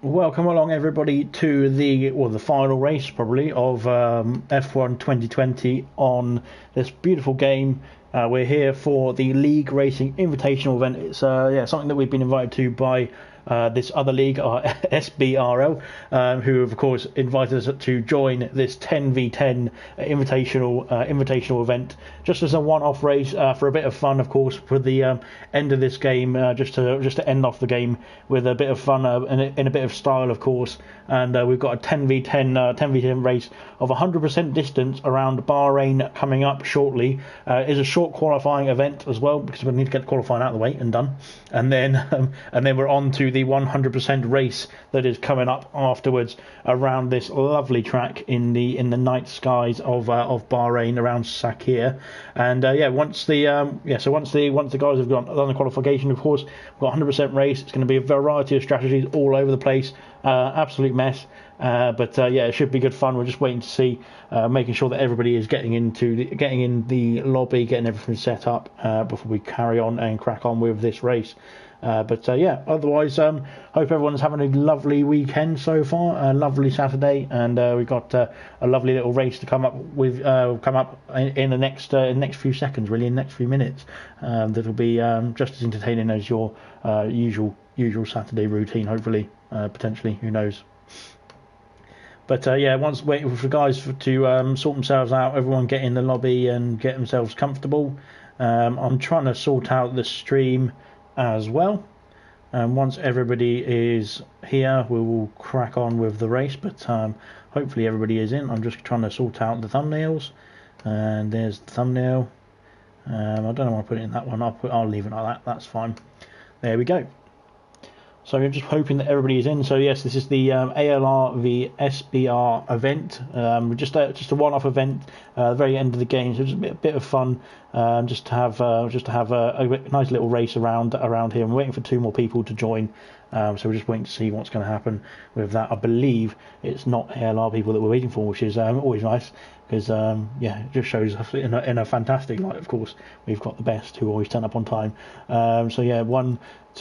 Welcome along, everybody, to the final race probably of F1 2020 on this beautiful game. We're here for the League Racing Invitational event. It's something that we've been invited to by this other league, our SBRL, who have of course invited us to join this 10v10 invitational event, just as a one-off race for a bit of fun, of course, for the end of this game, just to end off the game with a bit of fun in a bit of style, of course. And we've got a 10v10 race of 100% distance around Bahrain coming up shortly. Is a short qualifying event as well, because we need to get the qualifying out of the way and done, and then we're on to the 100% race that is coming up afterwards around this lovely track in the night skies of Bahrain around Sakir. And once the guys have done the qualification, of course, we've got 100% race. It's going to be a variety of strategies all over the place. Absolute mess. But it should be good fun. We're just waiting to see, making sure that everybody is getting in the lobby, getting everything set up before we carry on and crack on with this race. Otherwise, hope everyone's having a lovely weekend so far, a lovely Saturday, and we've got a lovely little race to come up in the next few seconds, really, in the next few minutes. That'll be just as entertaining as your usual Saturday routine, hopefully, potentially, who knows. But once waiting for guys to sort themselves out, everyone get in the lobby and get themselves comfortable. I'm trying to sort out the stream as well, and once everybody is here, we will crack on with the race. But hopefully everybody is in. I'm just trying to sort out the thumbnails, and there's the thumbnail. I don't know why I put it in that one. I'll leave it like that. That's fine. There we go. So I'm just hoping that everybody is in. So yes, this is the ALR v SBR event. Just a one-off event, the very end of the game. So just a bit of fun, just to have a nice little race around here. I'm waiting for 2 more people to join. So we're just waiting to see what's going to happen with that. I believe it's not ALR people that we're waiting for, which is always nice, because it just shows us in a fantastic light. Of course, we've got the best who always turn up on time.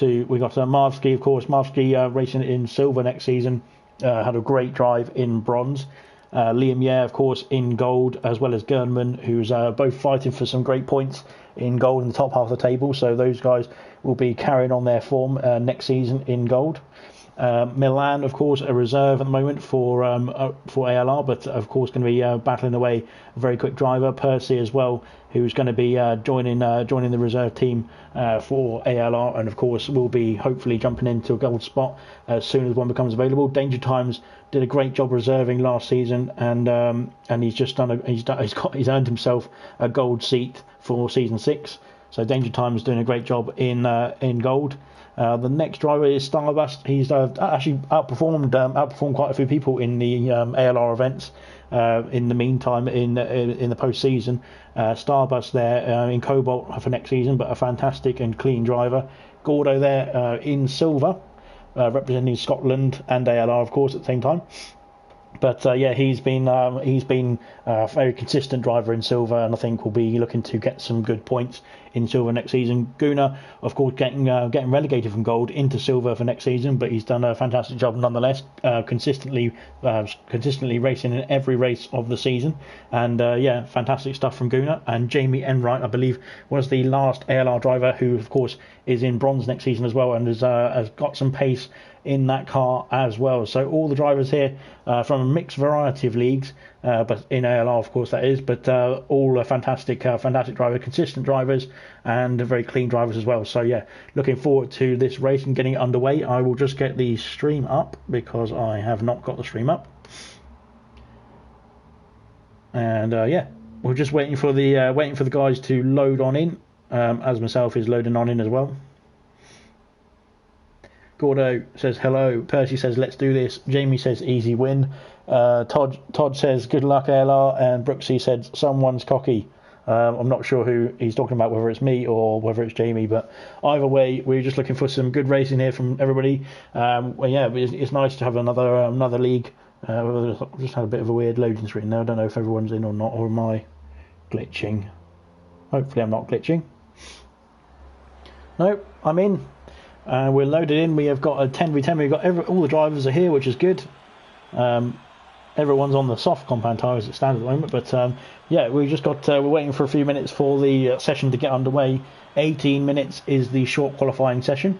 We got Marvsky, of course. Marvsky racing in silver next season. Had a great drive in bronze. Liam Yeh, of course, in gold, as well as Gernman, who's both fighting for some great points in gold in the top half of the table. So those guys will be carrying on their form next season in gold. Milan, of course, a reserve at the moment for ALR, but of course going to be battling away a very quick driver. Percy as well, who's going to be joining the reserve team for ALR, and of course will be hopefully jumping into a gold spot as soon as one becomes available. Danger Times did a great job reserving last season, and he's earned himself a gold seat for season 6. So Danger Times doing a great job in gold. The next driver is Starbust. He's actually outperformed quite a few people in the ALR events. In the meantime, in the post-season, Starbust there in COBALT for next season, but a fantastic and clean driver. Gordo there in silver, representing Scotland and ALR, of course, at the same time. But he's been a very consistent driver in silver, and I think will be looking to get some good points in silver next season. Guna, of course, getting relegated from gold into silver for next season, but he's done a fantastic job nonetheless, consistently racing in every race of the season. And fantastic stuff from Guna. And Jamie Enright, I believe, was the last ALR driver who, of course, is in bronze next season as well, and has got some pace in that car as well. So all the drivers here from a mixed variety of leagues, but in ALR, of course, that is. But all fantastic drivers, consistent drivers, and very clean drivers as well. So looking forward to this race and getting it underway. I will just get the stream up because I have not got the stream up. And we're just waiting for the guys to load on in, as myself is loading on in as well. Gordo says hello. Percy says let's do this. Jamie says easy win. Todd says good luck ALR, and Brooksy said someone's cocky. I'm not sure who he's talking about, whether it's me or whether it's Jamie, but either way, we're just looking for some good racing here from everybody. It's nice to have another league. Just had a bit of a weird loading screen there. I don't know if everyone's in or not, or am I glitching? Hopefully I'm not glitching. No, I'm in. We're loaded in. We have got a 10v10. We've got all the drivers are here, which is good. Everyone's on the soft compound tyre as it stands at the moment. But yeah, we just got. We're waiting for a few minutes for the session to get underway. 18 minutes is the short qualifying session.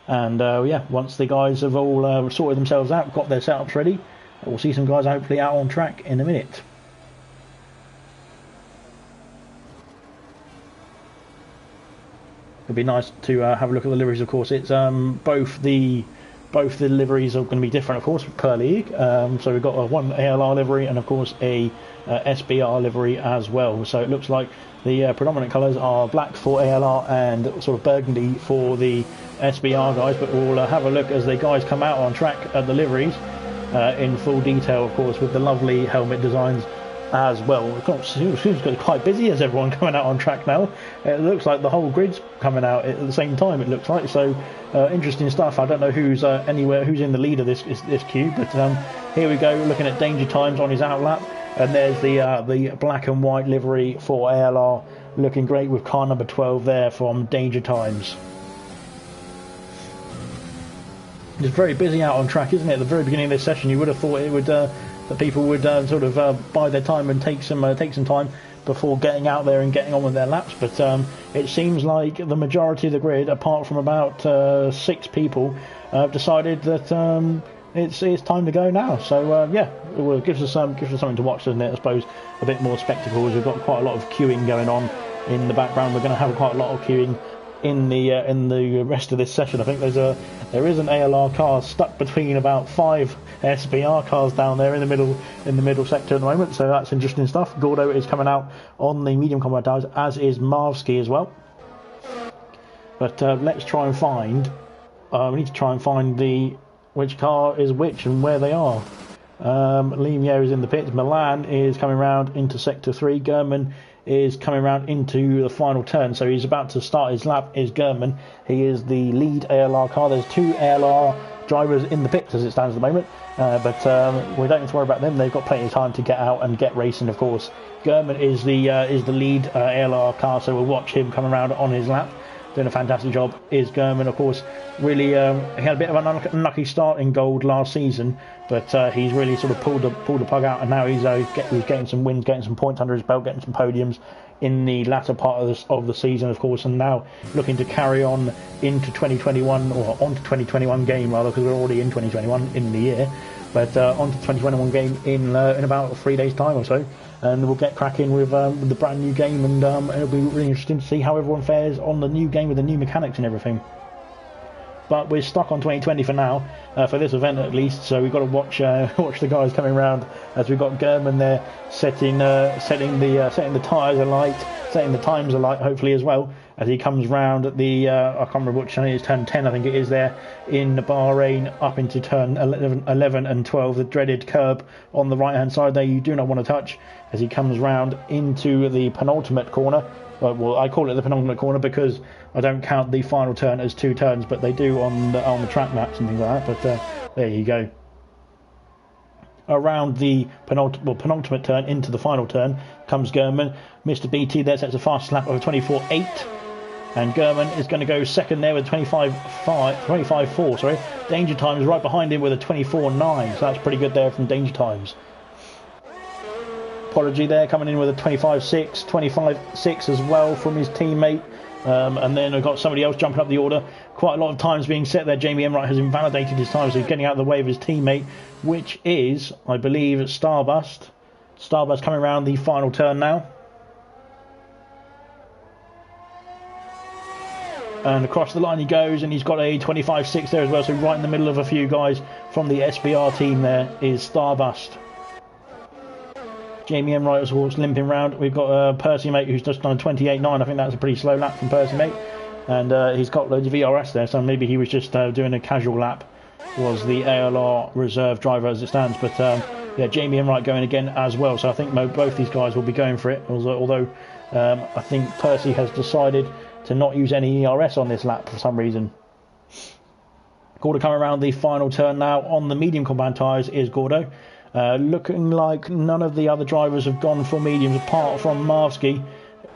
And yeah, once the guys have all sorted themselves out, got their setups ready, we'll see some guys hopefully out on track in a minute. It'd be nice to have a look at the liveries. Of course, it's both the liveries are going to be different, of course, per league. So we've got one ALR livery and of course a SBR livery as well. So it looks like the predominant colours are black for ALR and sort of burgundy for the SBR guys. But we'll have a look as the guys come out on track at the liveries in full detail, of course, with the lovely helmet designs as well. It seems quite busy as everyone coming out on track now. It looks like the whole grid's coming out at the same time, it looks like. So interesting stuff. I don't know who's who's in the lead of this queue, but here we go, looking at danger times on his outlap, and there's the black and white livery for ALR, looking great with car number 12 there from danger times. It's very busy out on track, isn't it? At the very beginning of this session, you would have thought it would that people would sort of bide their time and take some time before getting out there and getting on with their laps. But it seems like the majority of the grid, apart from about 6 people, have decided that it's time to go now. So yeah, it gives us something to watch, doesn't it? I suppose a bit more spectacle, as we've got quite a lot of queuing going on in the background. We're going to have quite a lot of queuing in the rest of this session. I think there is an ALR car stuck between about 5 SBR cars down there in the middle sector at the moment, so that's interesting stuff. Gordo is coming out on the medium combat tires, as is Marvsky as well. But let's try and find. We need to try and find which car is which and where they are. Limio is in the pits. Milan is coming round into sector 3. Gurman is coming round into the final turn, so he's about to start his lap. Is Gurman. He is the lead ALR car. There's 2 ALR drivers in the pits as it stands at the moment, but we don't need to worry about them. They've got plenty of time to get out and get racing, of course. Gurman is the lead ALR car, so we'll watch him come around on his lap, doing a fantastic job. Is Gurman, of course, really he had a bit of an unlucky start in gold last season, but he's really sort of pulled the plug out, and now he's getting some wins, getting some points under his belt, getting some podiums in the latter part of the season, of course, and now looking to carry on into 2021, or onto 2021 game rather, because we're already in 2021 in the year, but onto 2021 game in about 3 days time or so, and we'll get cracking with the brand new game, and it'll be really interesting to see how everyone fares on the new game with the new mechanics and everything. But we're stuck on 2020 for now, for this event at least. So we've got to watch the guys coming around, as we've got Gurman there setting the tyres alight, setting the times alight, hopefully as well, as he comes round at the I can't remember which turn it is, turn 10 I think it is, there in Bahrain, up into turn 11 and 12, the dreaded curb on the right hand side there. You do not want to touch, as he comes round into the penultimate corner. Well, I call it the penultimate corner because I don't count the final turn as 2 turns, but they do on the track maps and things like that. But there you go. Around the penultimate turn into the final turn comes Gurman. Mr. BT there sets a fast lap of a 24.8, and Gurman is going to go second there with 25.4. Sorry, Danger Times right behind him with a 24.9. So that's pretty good there from Danger Times. Apology there coming in with a 25.6 as well from his teammate, and then I've got somebody else jumping up the order. Quite a lot of times being set there. Jamie Emright has invalidated his time, so he's getting out of the way of his teammate, which is, I believe, Starbust coming around the final turn now, and across the line he goes, and he's got a 25.6 there as well, so right in the middle of a few guys from the SBR team there is Starbust. Jamie Emright was also limping round. We've got Percy mate who's just done 28.9. I think that's a pretty slow lap from Percy mate, and he's got loads of VRS there, so maybe he was just doing a casual lap. Was the ALR reserve driver as it stands, but yeah, Jamie Emright going again as well. So I think both these guys will be going for it. Although I think Percy has decided to not use any ERS on this lap for some reason. Gordo coming around the final turn now on the medium compound tyres is Gordo. Looking like none of the other drivers have gone for mediums apart from Marvsky,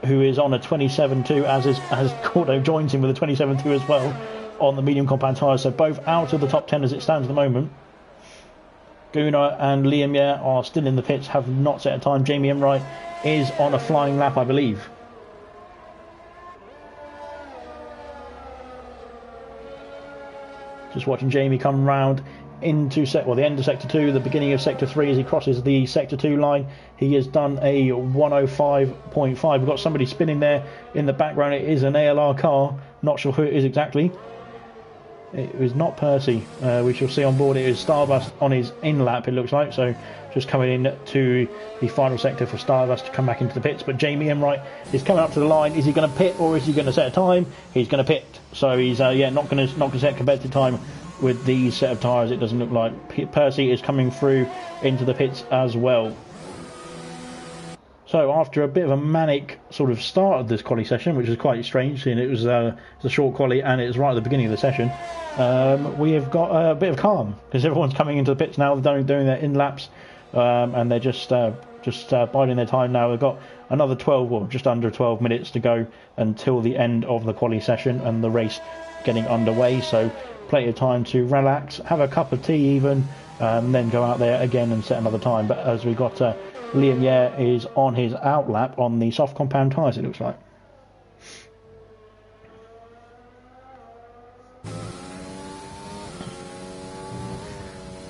who is on a 27.2, as Gordo joins him with a 27.2 as well. on the medium compound tyres, so both out of the top 10 as it stands at the moment. Gunnar and Liam Yeh are still in the pits, have not set a time. Jamie Enright is on a flying lap, I believe. Just watching Jamie come round into the end of sector 2, the beginning of sector 3 as he crosses the sector 2 line. He has done a 105.5. We've got somebody spinning there in the background. It is an ALR car, not sure who it is exactly. It was not Percy. We shall see on board. It is Starbust on his in lap, it looks like. So just coming in to the final sector for Starbust to come back into the pits. But Jamie Enright is coming up to the line. Is he going to pit or is he going to set a time? He's going to pit. So he's not going to set a competitive time with these set of tyres. It doesn't look like. Percy is coming through into the pits as well. So after a bit of a manic sort of start of this quali session, which is quite strange, seeing it was a short quali and it was right at the beginning of the session, we have got a bit of calm because everyone's coming into the pits now. They're doing their in laps, and they're just biding their time now. They've got another 12 or just under 12 minutes to go until the end of the quali session and the race getting underway. So plenty of time to relax, have a cup of tea even, then go out there again and set another time. But as we got Liam Yeh is on his out lap on the soft compound tyres, it looks like.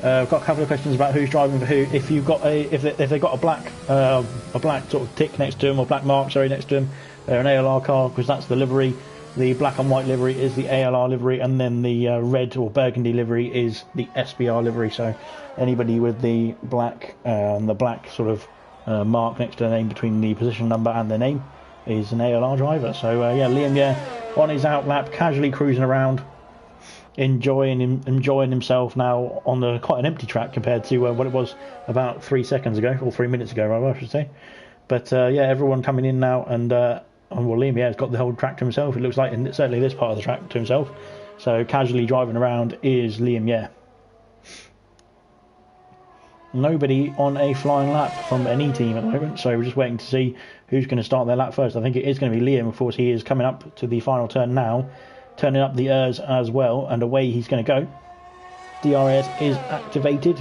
I've got a couple of questions about who's driving for who. If you've got if they've got a black sort of tick next to them, or black mark, sorry, next to them, they're an ALR car because that's the livery. The black and white livery is the ALR livery, and then the red or burgundy livery is the SBR livery. So anybody with the black sort of mark next to their name between the position number and their name is an ALR driver. So Liam Yeh on his out lap, casually cruising around, enjoying himself now on quite an empty track compared to what it was about 3 seconds ago, or 3 minutes ago rather, I should say. But everyone coming in now, and Liam Yeh has got the whole track to himself, it looks like, and certainly this part of the track to himself. So casually driving around is Liam Yeh. Nobody on a flying lap from any team at the moment, so we're just waiting to see who's going to start their lap first. I think it is going to be Liam. Of course, he is coming up to the final turn now, turning up the ERS as well, and away he's going to go. DRS is activated,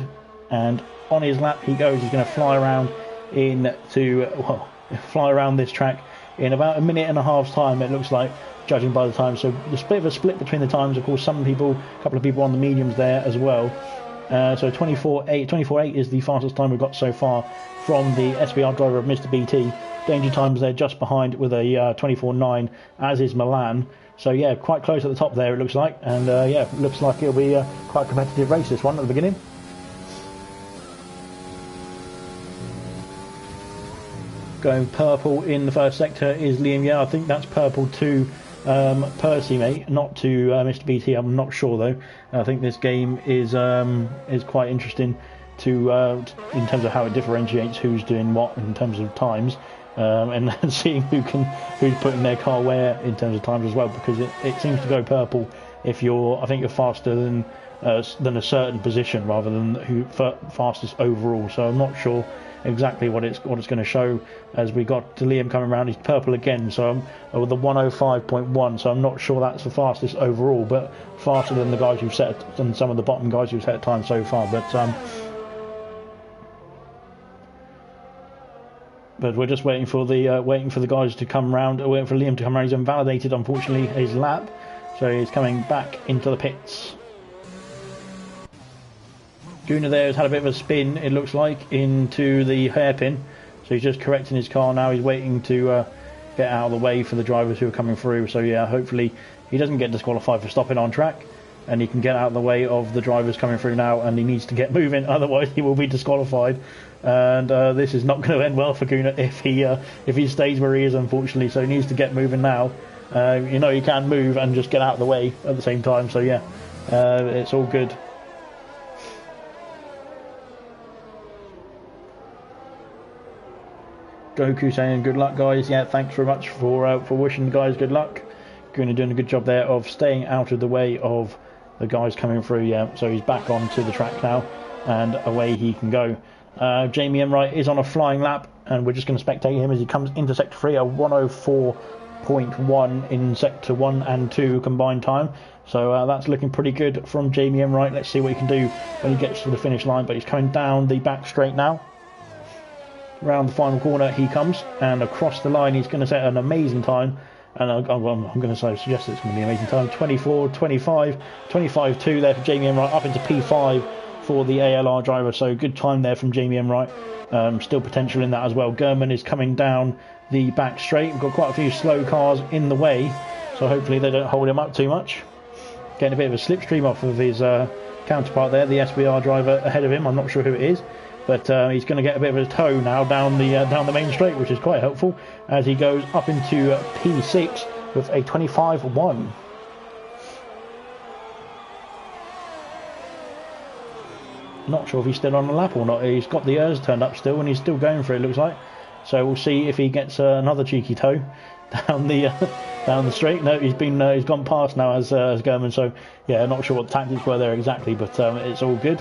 and on his lap he goes. He's going to fly around fly around this track in about a minute and a half's time, it looks like, judging by the time. So there's a bit of a split between the times. Of course, a couple of people on the mediums there as well. So 24.8 is the fastest time we've got so far from the SBR driver of Mr. BT. Danger Times there just behind with a 24.9, as is Milan. So yeah, quite close at the top there, it looks like. And looks like it'll be quite a competitive race, this one, at the beginning. Going purple in the first sector is Liam Yeh. I think that's purple to Percy, mate, not to Mr. BT. I'm not sure though. I think this game is quite interesting to in terms of how it differentiates who's doing what in terms of times, and seeing who's putting their car where in terms of times as well, because it seems to go purple if you're faster than a certain position rather than who fastest overall. So I'm not sure exactly what it's going to show as we got to Liam coming around. He's purple again, so I'm with the 105.1, so I'm not sure that's the fastest overall, but faster than the guys than some of the bottom guys who've set time so far. But we're just waiting for the guys to come round, waiting for Liam to come around. He's invalidated, unfortunately, his lap, so he's coming back into the pits. Gunnar there has had a bit of a spin, it looks like, into the hairpin, so he's just correcting his car now. He's waiting to get out of the way for the drivers who are coming through. So yeah, hopefully he doesn't get disqualified for stopping on track, and he can get out of the way of the drivers coming through now, and he needs to get moving, otherwise he will be disqualified. And this is not going to end well for Gunnar if he stays where he is, unfortunately. So he needs to get moving now. He can move and just get out of the way at the same time. So yeah, it's all good. Goku saying good luck, guys. Yeah, thanks very much for wishing the guys good luck. Gunnar doing a good job there of staying out of the way of the guys coming through. Yeah, so he's back onto the track now, and away he can go. Jamie Enright is on a flying lap, and we're just going to spectate him as he comes into sector 3, a 104 24.1 in sector 1 and 2 combined time. So that's looking pretty good from Jamie Enright. Let's see what he can do when he gets to the finish line. But he's coming down the back straight now. Round the final corner he comes, and across the line he's going to set an amazing time. And I'm going to suggest it's going to be an amazing time. 24.25, 25.2 there for Jamie Enright, up into P5 for the ALR driver. So good time there from Jamie Enright. Still potential in that as well. Gurman is coming down the back straight. We've got quite a few slow cars in the way, so hopefully they don't hold him up too much. Getting a bit of a slipstream off of his counterpart there, the SBR driver ahead of him. I'm not sure who it is, but he's going to get a bit of a tow now down the main straight, which is quite helpful as he goes up into P6 with a 25.1. Not sure if he's still on the lap or not. He's got the ERS turned up still, and he's still going for it, looks like. So we'll see if he gets another cheeky tow down the straight. No, he's gone past now as Gurman. So yeah, not sure what the tactics were there exactly, but it's all good.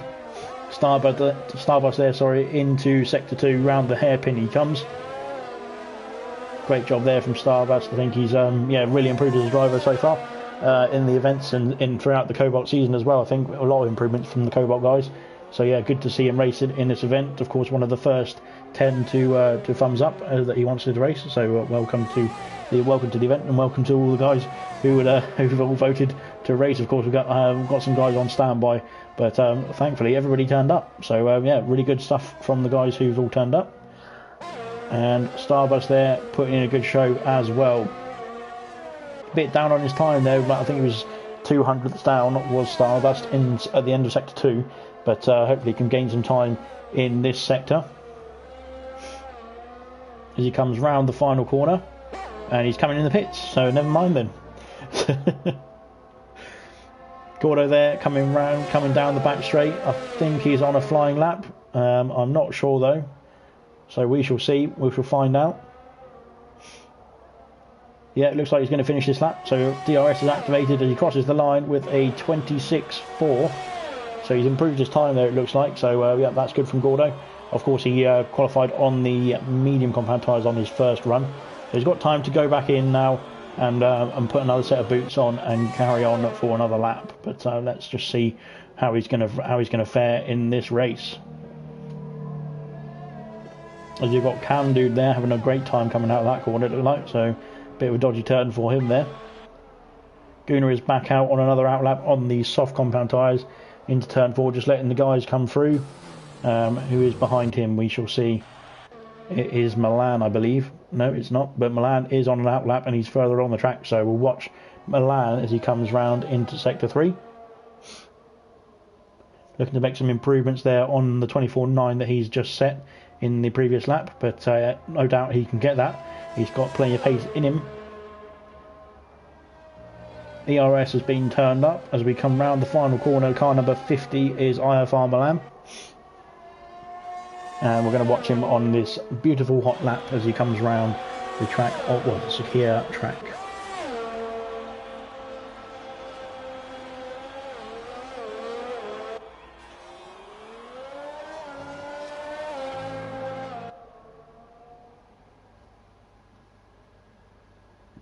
Starbus there, sorry, into sector 2, round the hairpin he comes. Great job there from Starbus. I think he's really improved as a driver so far in the events and in throughout the COBALT season as well. I think a lot of improvements from the COBALT guys. So yeah, good to see him racing in this event. Of course, one of the first 10 to thumbs up that he wants to race. So welcome to the event, and welcome to all the guys who've all voted to race. Of course, we've got some guys on standby, but thankfully everybody turned up. So yeah, really good stuff from the guys who've all turned up. And Starbus there putting in a good show as well. A bit down on his time there, but I think it was 200ths down was Starbus at the end of sector 2. But hopefully he can gain some time in this sector as he comes round the final corner, and he's coming in the pits, so never mind then. Gordo there coming down the back straight. I think he's on a flying lap. I'm not sure though, so we shall see. We shall find out. Yeah, it looks like he's going to finish this lap. So DRS is activated as he crosses the line with a 26.4. So he's improved his time there, it looks like. So yeah, that's good from Gordo. Of course, he qualified on the medium compound tyres on his first run. So he's got time to go back in now and put another set of boots on and carry on for another lap. But let's just see how he's going to fare in this race. As you've got Cam Dude there having a great time coming out of that corner, it looks like. So bit of a dodgy turn for him there. Gunnar is back out on another outlap on the soft compound tyres into turn 4, just letting the guys come through. Who is behind him, we shall see. It is Milan, I believe. No, it's not, but Milan is on an outlap and he's further on the track, so we'll watch Milan as he comes round into sector 3. Looking to make some improvements there on the 24.9 that he's just set in the previous lap, but no doubt he can get that. He's got plenty of pace in him. ERS has been turned up as we come round the final corner. Car number 50 is IFR Milan. And we're going to watch him on this beautiful hot lap as he comes round the track, the Sakhir track.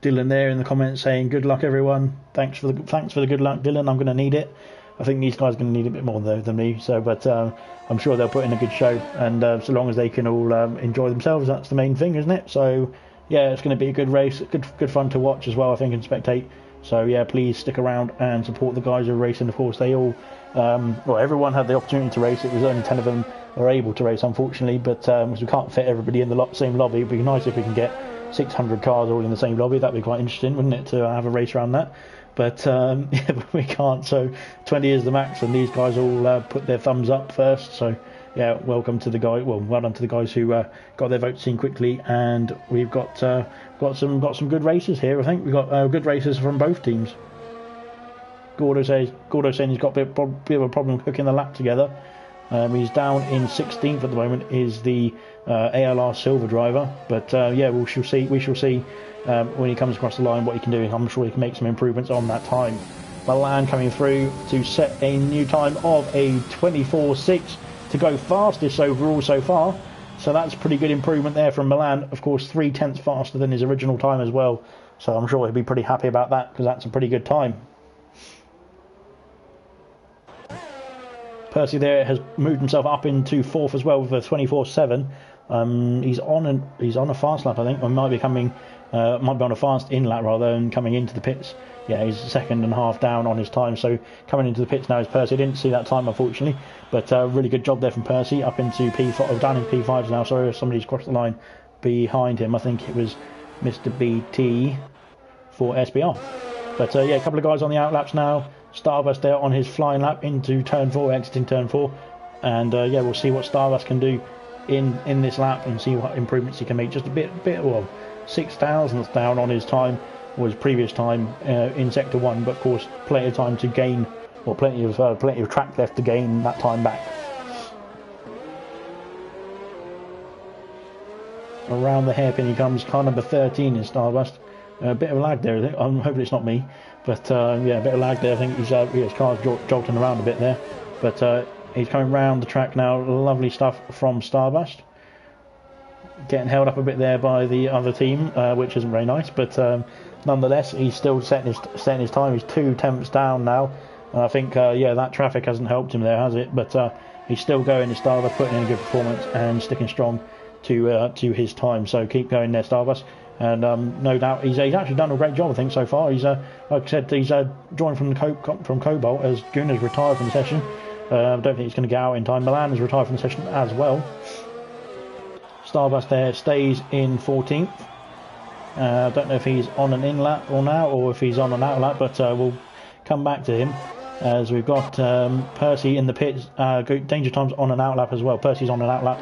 Dylan there in the comments saying good luck everyone. Thanks for the good luck, Dylan. I'm going to need it. I think these guys are going to need a bit more than me. So, but I'm sure they'll put in a good show, and so long as they can all enjoy themselves, that's the main thing, isn't it? So yeah, it's going to be a good race, good fun to watch as well, I think, and spectate. So yeah, please stick around and support the guys who are racing. Of course, they all, everyone had the opportunity to race. It was only 10 of them were able to race, unfortunately, but because we can't fit everybody in the same lobby. It'd be nice if we can get 600 cars all in the same lobby. That'd be quite interesting, wouldn't it, to have a race around that? But yeah, but we can't. So 20 is the max, and these guys all put their thumbs up first. So yeah, well done to the guys who got their votes in quickly, and we've got some good races here. I think we've got good races from both teams. Gordo saying he's got a bit of a problem hooking the lap together. He's down in 16th at the moment. Is the ALR silver driver, but yeah, we shall see when he comes across the line what he can do. I'm sure he can make some improvements on that time. Milan coming through to set a new time of a 24.6 to go fastest overall so far. So that's pretty good improvement there from Milan. Of course, 0.3 faster than his original time as well. So I'm sure he'll be pretty happy about that, because that's a pretty good time. Percy there has moved himself up into 4th as well with a 24.7. He's on a fast lap, I think, or might be on a fast in lap rather than coming into the pits. Yeah, he's 2.5 down on his time, so coming into the pits now is Percy. I didn't see that time, unfortunately, but really good job there from Percy, up into P5, down in P5s now. Sorry, somebody's crossed the line behind him. I think it was Mr. BT for SBR. But yeah, a couple of guys on the outlaps now. Starburst there on his flying lap into turn 4, exiting turn 4, and yeah, we'll see what Starburst can do in this lap and see what improvements he can make. Just a bit well, 6,000ths down on his time, or his previous time in sector 1, but of course plenty of time to gain, or plenty of track left to gain that time back. Around the hairpin he comes. Car number 13 is Starburst. A bit of a lag there, I think. I'm hoping it's not me, but yeah, a bit of lag there. I think his car's jolting around a bit there, but he's coming round the track now. Lovely stuff from Starburst. Getting held up a bit there by the other team, which isn't very nice, but nonetheless, he's still setting his time. He's 2 tenths down now. I think yeah, that traffic hasn't helped him there, has it? But he's still going. His Starburst putting in a good performance and sticking strong to his time. So keep going there, Starburst. And no doubt he's actually done a great job, I think, so far. He's like I said, he's joined from COBALT as Gunnar's retired from the session. I don't think he's going to get out in time. Milan has retired from the session as well. Starburst there stays in 14th. I don't know if he's on an in lap or now, or if he's on an out lap, but we'll come back to him as we've got Percy in the pits. Danger Time's on an out lap as well. Percy's on an out lap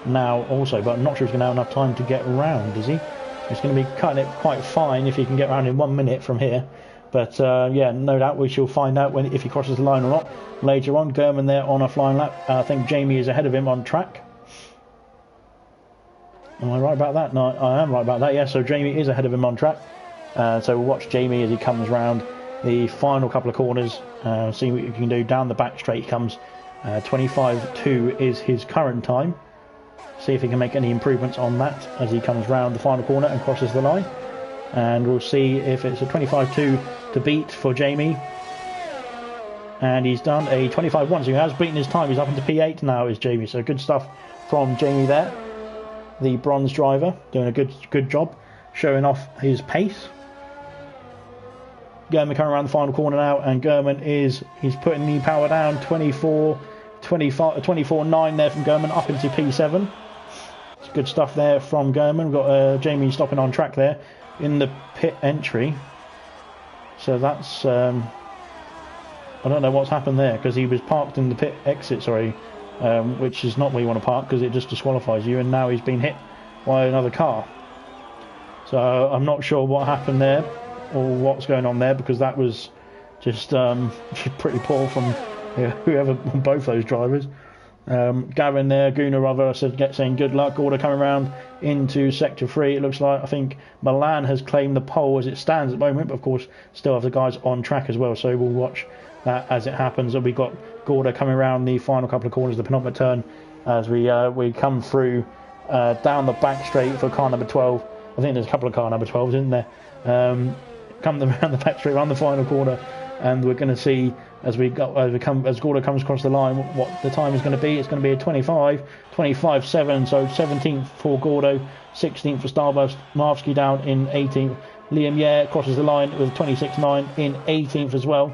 now also, but I'm not sure he's going to have enough time to get round, is he? He's going to be cutting it quite fine if he can get around in 1 minute from here. But yeah, no doubt we shall find out if he crosses the line or not later on. Gurman there on a flying lap. I think Jamie is ahead of him on track. Am I right about that? No, I am right about that. Yeah, so Jamie is ahead of him on track. So we'll watch Jamie as he comes round the final couple of corners. See what you can do. Down the back straight he comes. 25.2 is his current time. See if he can make any improvements on that as he comes round the final corner and crosses the line. And we'll see if it's a 25.2 to beat for Jamie. And he's done a 25.1, so he has beaten his time. He's up into P8 now, is Jamie. So good stuff from Jamie there. The bronze driver doing a good job, showing off his pace. Gurman coming around the final corner now, and Gurman he's putting the power down. 24.9 there from Gurman, up into P7. It's good stuff there from Gurman. We've got Jamie stopping on track there in the pit entry. So that's I don't know what's happened there, because he was parked in the pit exit, sorry, which is not where you want to park, because it just disqualifies you, and now he's been hit by another car. So I'm not sure what happened there or what's going on there, because that was just pretty poor from whoever, both those drivers. Gavin there, Gunnar rather, saying good luck. Gorder coming around into sector 3. It looks like, I think Milan has claimed the pole as it stands at the moment, but of course still have the guys on track as well, so we'll watch that as it happens. And we've got Gorder coming around the final couple of corners, the penultimate turn, as we come through down the back straight for car number 12. I think there's a couple of car number 12s, isn't there? Come around the back straight, around the final corner, and we're going to see as Gorder comes across the line what the time is going to be. It's going to be a 25.7, so 17th for Gordo, 16th for Starburst. Marvsky down in 18th. Liam Yare crosses the line with 26.9 in 18th as well.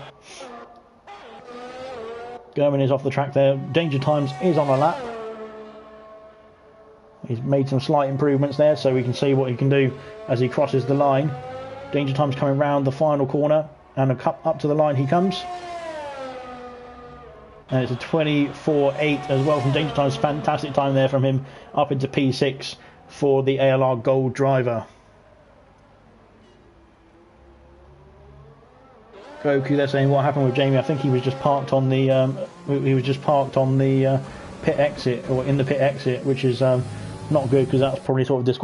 Gurman is off the track there. Danger Times is on a lap. He's made some slight improvements there, so we can see what he can do as he crosses the line. Danger Times coming round the final corner, and up to the line he comes. And it's a 24.8 as well from Danger Times. Fantastic time there from him, up into P6 for the ALR Gold driver. Goku, they're saying what happened with Jamie. I think he was just parked on the pit exit, or in the pit exit, which is not good, because that's probably sort of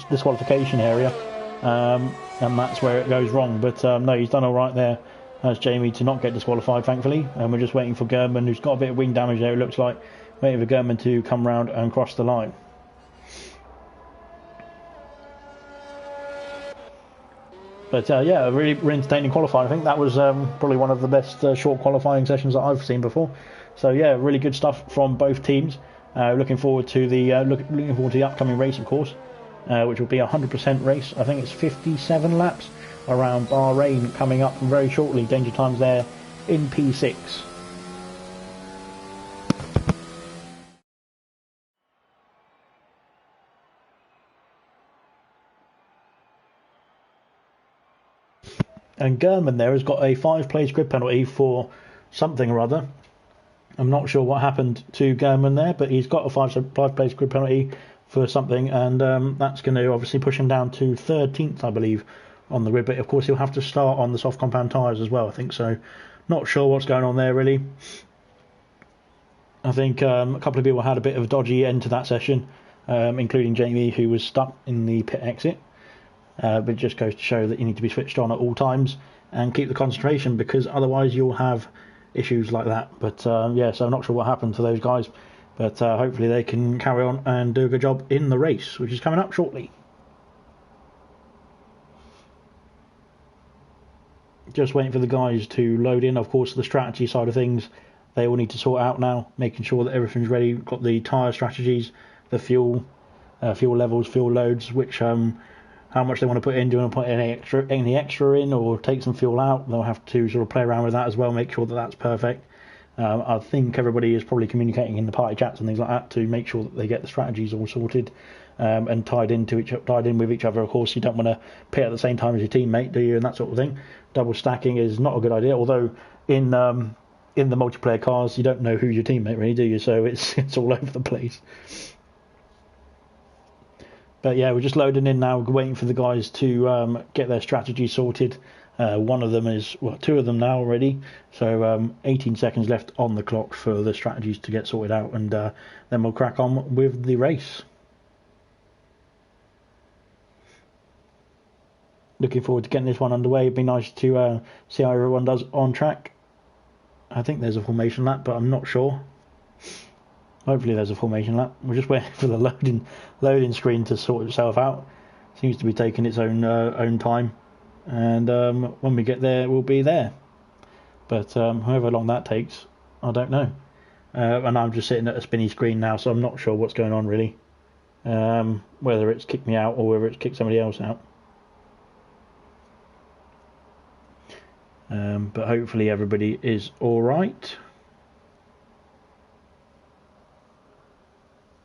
disqualification area, and that's where it goes wrong. But no, he's done all right there as Jamie to not get disqualified, thankfully. And we're just waiting for Gurman, who's got a bit of wing damage there, it looks like, waiting for Gurman to come round and cross the line. But yeah, a really, really entertaining qualifying. I think that was probably one of the best short qualifying sessions that I've seen before. So yeah, really good stuff from both teams. Looking forward to the looking forward to the upcoming race, of course, which will be a 100% race. I think it's 57 laps around Bahrain coming up very shortly. Danger times there in P6. And Gurman there has got a 5-place grid penalty for something or other. I'm not sure what happened to Gurman there, but he's got a 5-place grid penalty for something, and that's going to obviously push him down to 13th, I believe, on the grid. But of course, he'll have to start on the soft compound tyres as well, I think. So, not sure what's going on there really. I think a couple of people had a bit of a dodgy end to that session, including Jamie, who was stuck in the pit exit. But it just goes to show that you need to be switched on at all times and keep the concentration, because otherwise you'll have issues like that. But yeah, so I'm not sure what happened to those guys, but hopefully they can carry on and do a good job in the race, which is coming up shortly. Just waiting for the guys to load in. Of course, the strategy side of things, they all need to sort out now, making sure that everything's ready. Got the tyre strategies, the fuel levels, fuel loads, which how much they want to put in. Do you want to put any extra in, or take some fuel out? They'll have to sort of play around with that as well, make sure that that's perfect. I think everybody is probably communicating in the party chats and things like that to make sure that they get the strategies all sorted and tied in with each other. Of course, you don't want to pit at the same time as your teammate, do you? And that sort of thing. Double stacking is not a good idea. Although in the multiplayer cars, you don't know who's your teammate, really, do you? So it's all over the place. But yeah, we're just loading in now, waiting for the guys to get their strategy sorted. One of them is, well, two of them now already. So 18 seconds left on the clock for the strategies to get sorted out, and then we'll crack on with the race. Looking forward to getting this one underway. It'd be nice to see how everyone does on track. I think there's a formation lap, but I'm not sure. Hopefully there's a formation lap. We're just waiting for the loading screen to sort itself out. Seems to be taking its own time, and when we get there, we'll be there. But however long that takes, I don't know. And I'm just sitting at a spinny screen now, so I'm not sure what's going on really. Whether it's kicked me out or whether it's kicked somebody else out. But hopefully everybody is all right.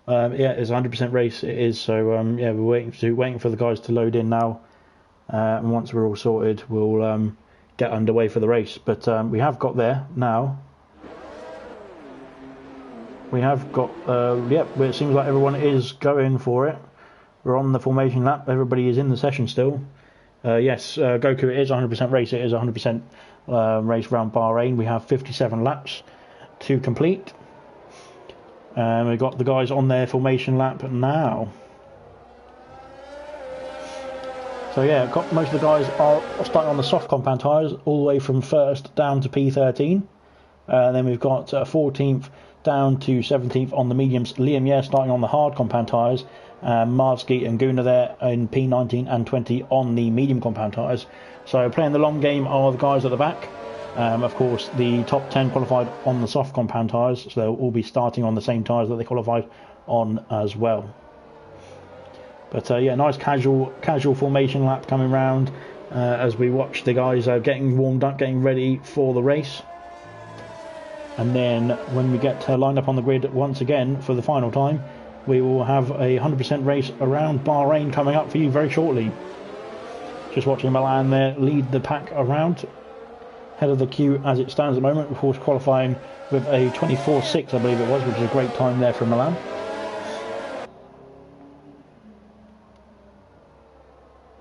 Yeah, it's a 100% race. It is. So yeah, we're waiting for the guys to load in now, and once we're all sorted, we'll get underway for the race. But we have got there now. We have got. Yep. It seems like everyone is going for it. We're on the formation lap. Everybody is in the session still. Yes, Goku, it is 100% race. It is 100% race around Bahrain. We have 57 laps to complete. We've got the guys on their formation lap now. So yeah, most of the guys are starting on the soft compound tyres, all the way from first down to P13. Then we've got 14th down to 17th on the mediums. Liam Yeh starting on the hard compound tyres. Marsky and Guna there in P19 and 20 on the medium compound tyres. So playing the long game are the guys at the back. Of course, the top 10 qualified on the soft compound tyres, so they'll all be starting on the same tyres that they qualified on as well. But yeah, nice casual formation lap coming round as we watch the guys getting warmed up, getting ready for the race. And then when we get lined up on the grid once again for the final time, we will have a 100% race around Bahrain coming up for you very shortly. Just watching Milan there lead the pack around. Head of the queue as it stands at the moment, of course qualifying with a 24.6 I believe it was, which is a great time there for Milan.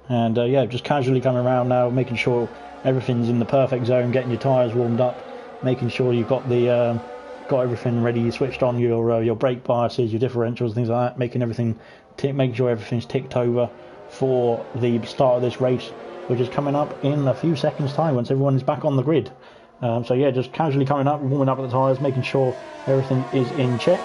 And yeah, just casually coming around now, making sure everything's in the perfect zone, getting your tyres warmed up, making sure you've got the got everything ready, switched on your brake biases, your differentials, things like that, making sure everything's ticked over for the start of this race, which is coming up in a few seconds time once everyone is back on the grid. So yeah, just casually coming up, warming up at the tyres, making sure everything is in check,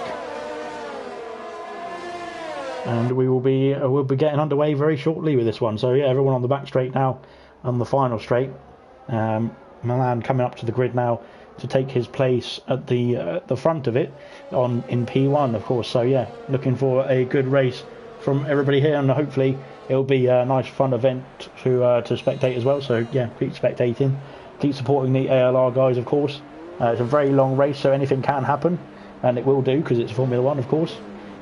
and we'll be getting underway very shortly with this one. So yeah, everyone on the back straight now, on the final straight. Milan coming up to the grid now to take his place at the front of it in P1, of course. So yeah, looking for a good race from everybody here, and hopefully it'll be a nice fun event to spectate as well. So yeah, keep spectating, keep supporting the ALR guys, of course. It's a very long race, so anything can happen, and it will do because it's Formula 1, of course.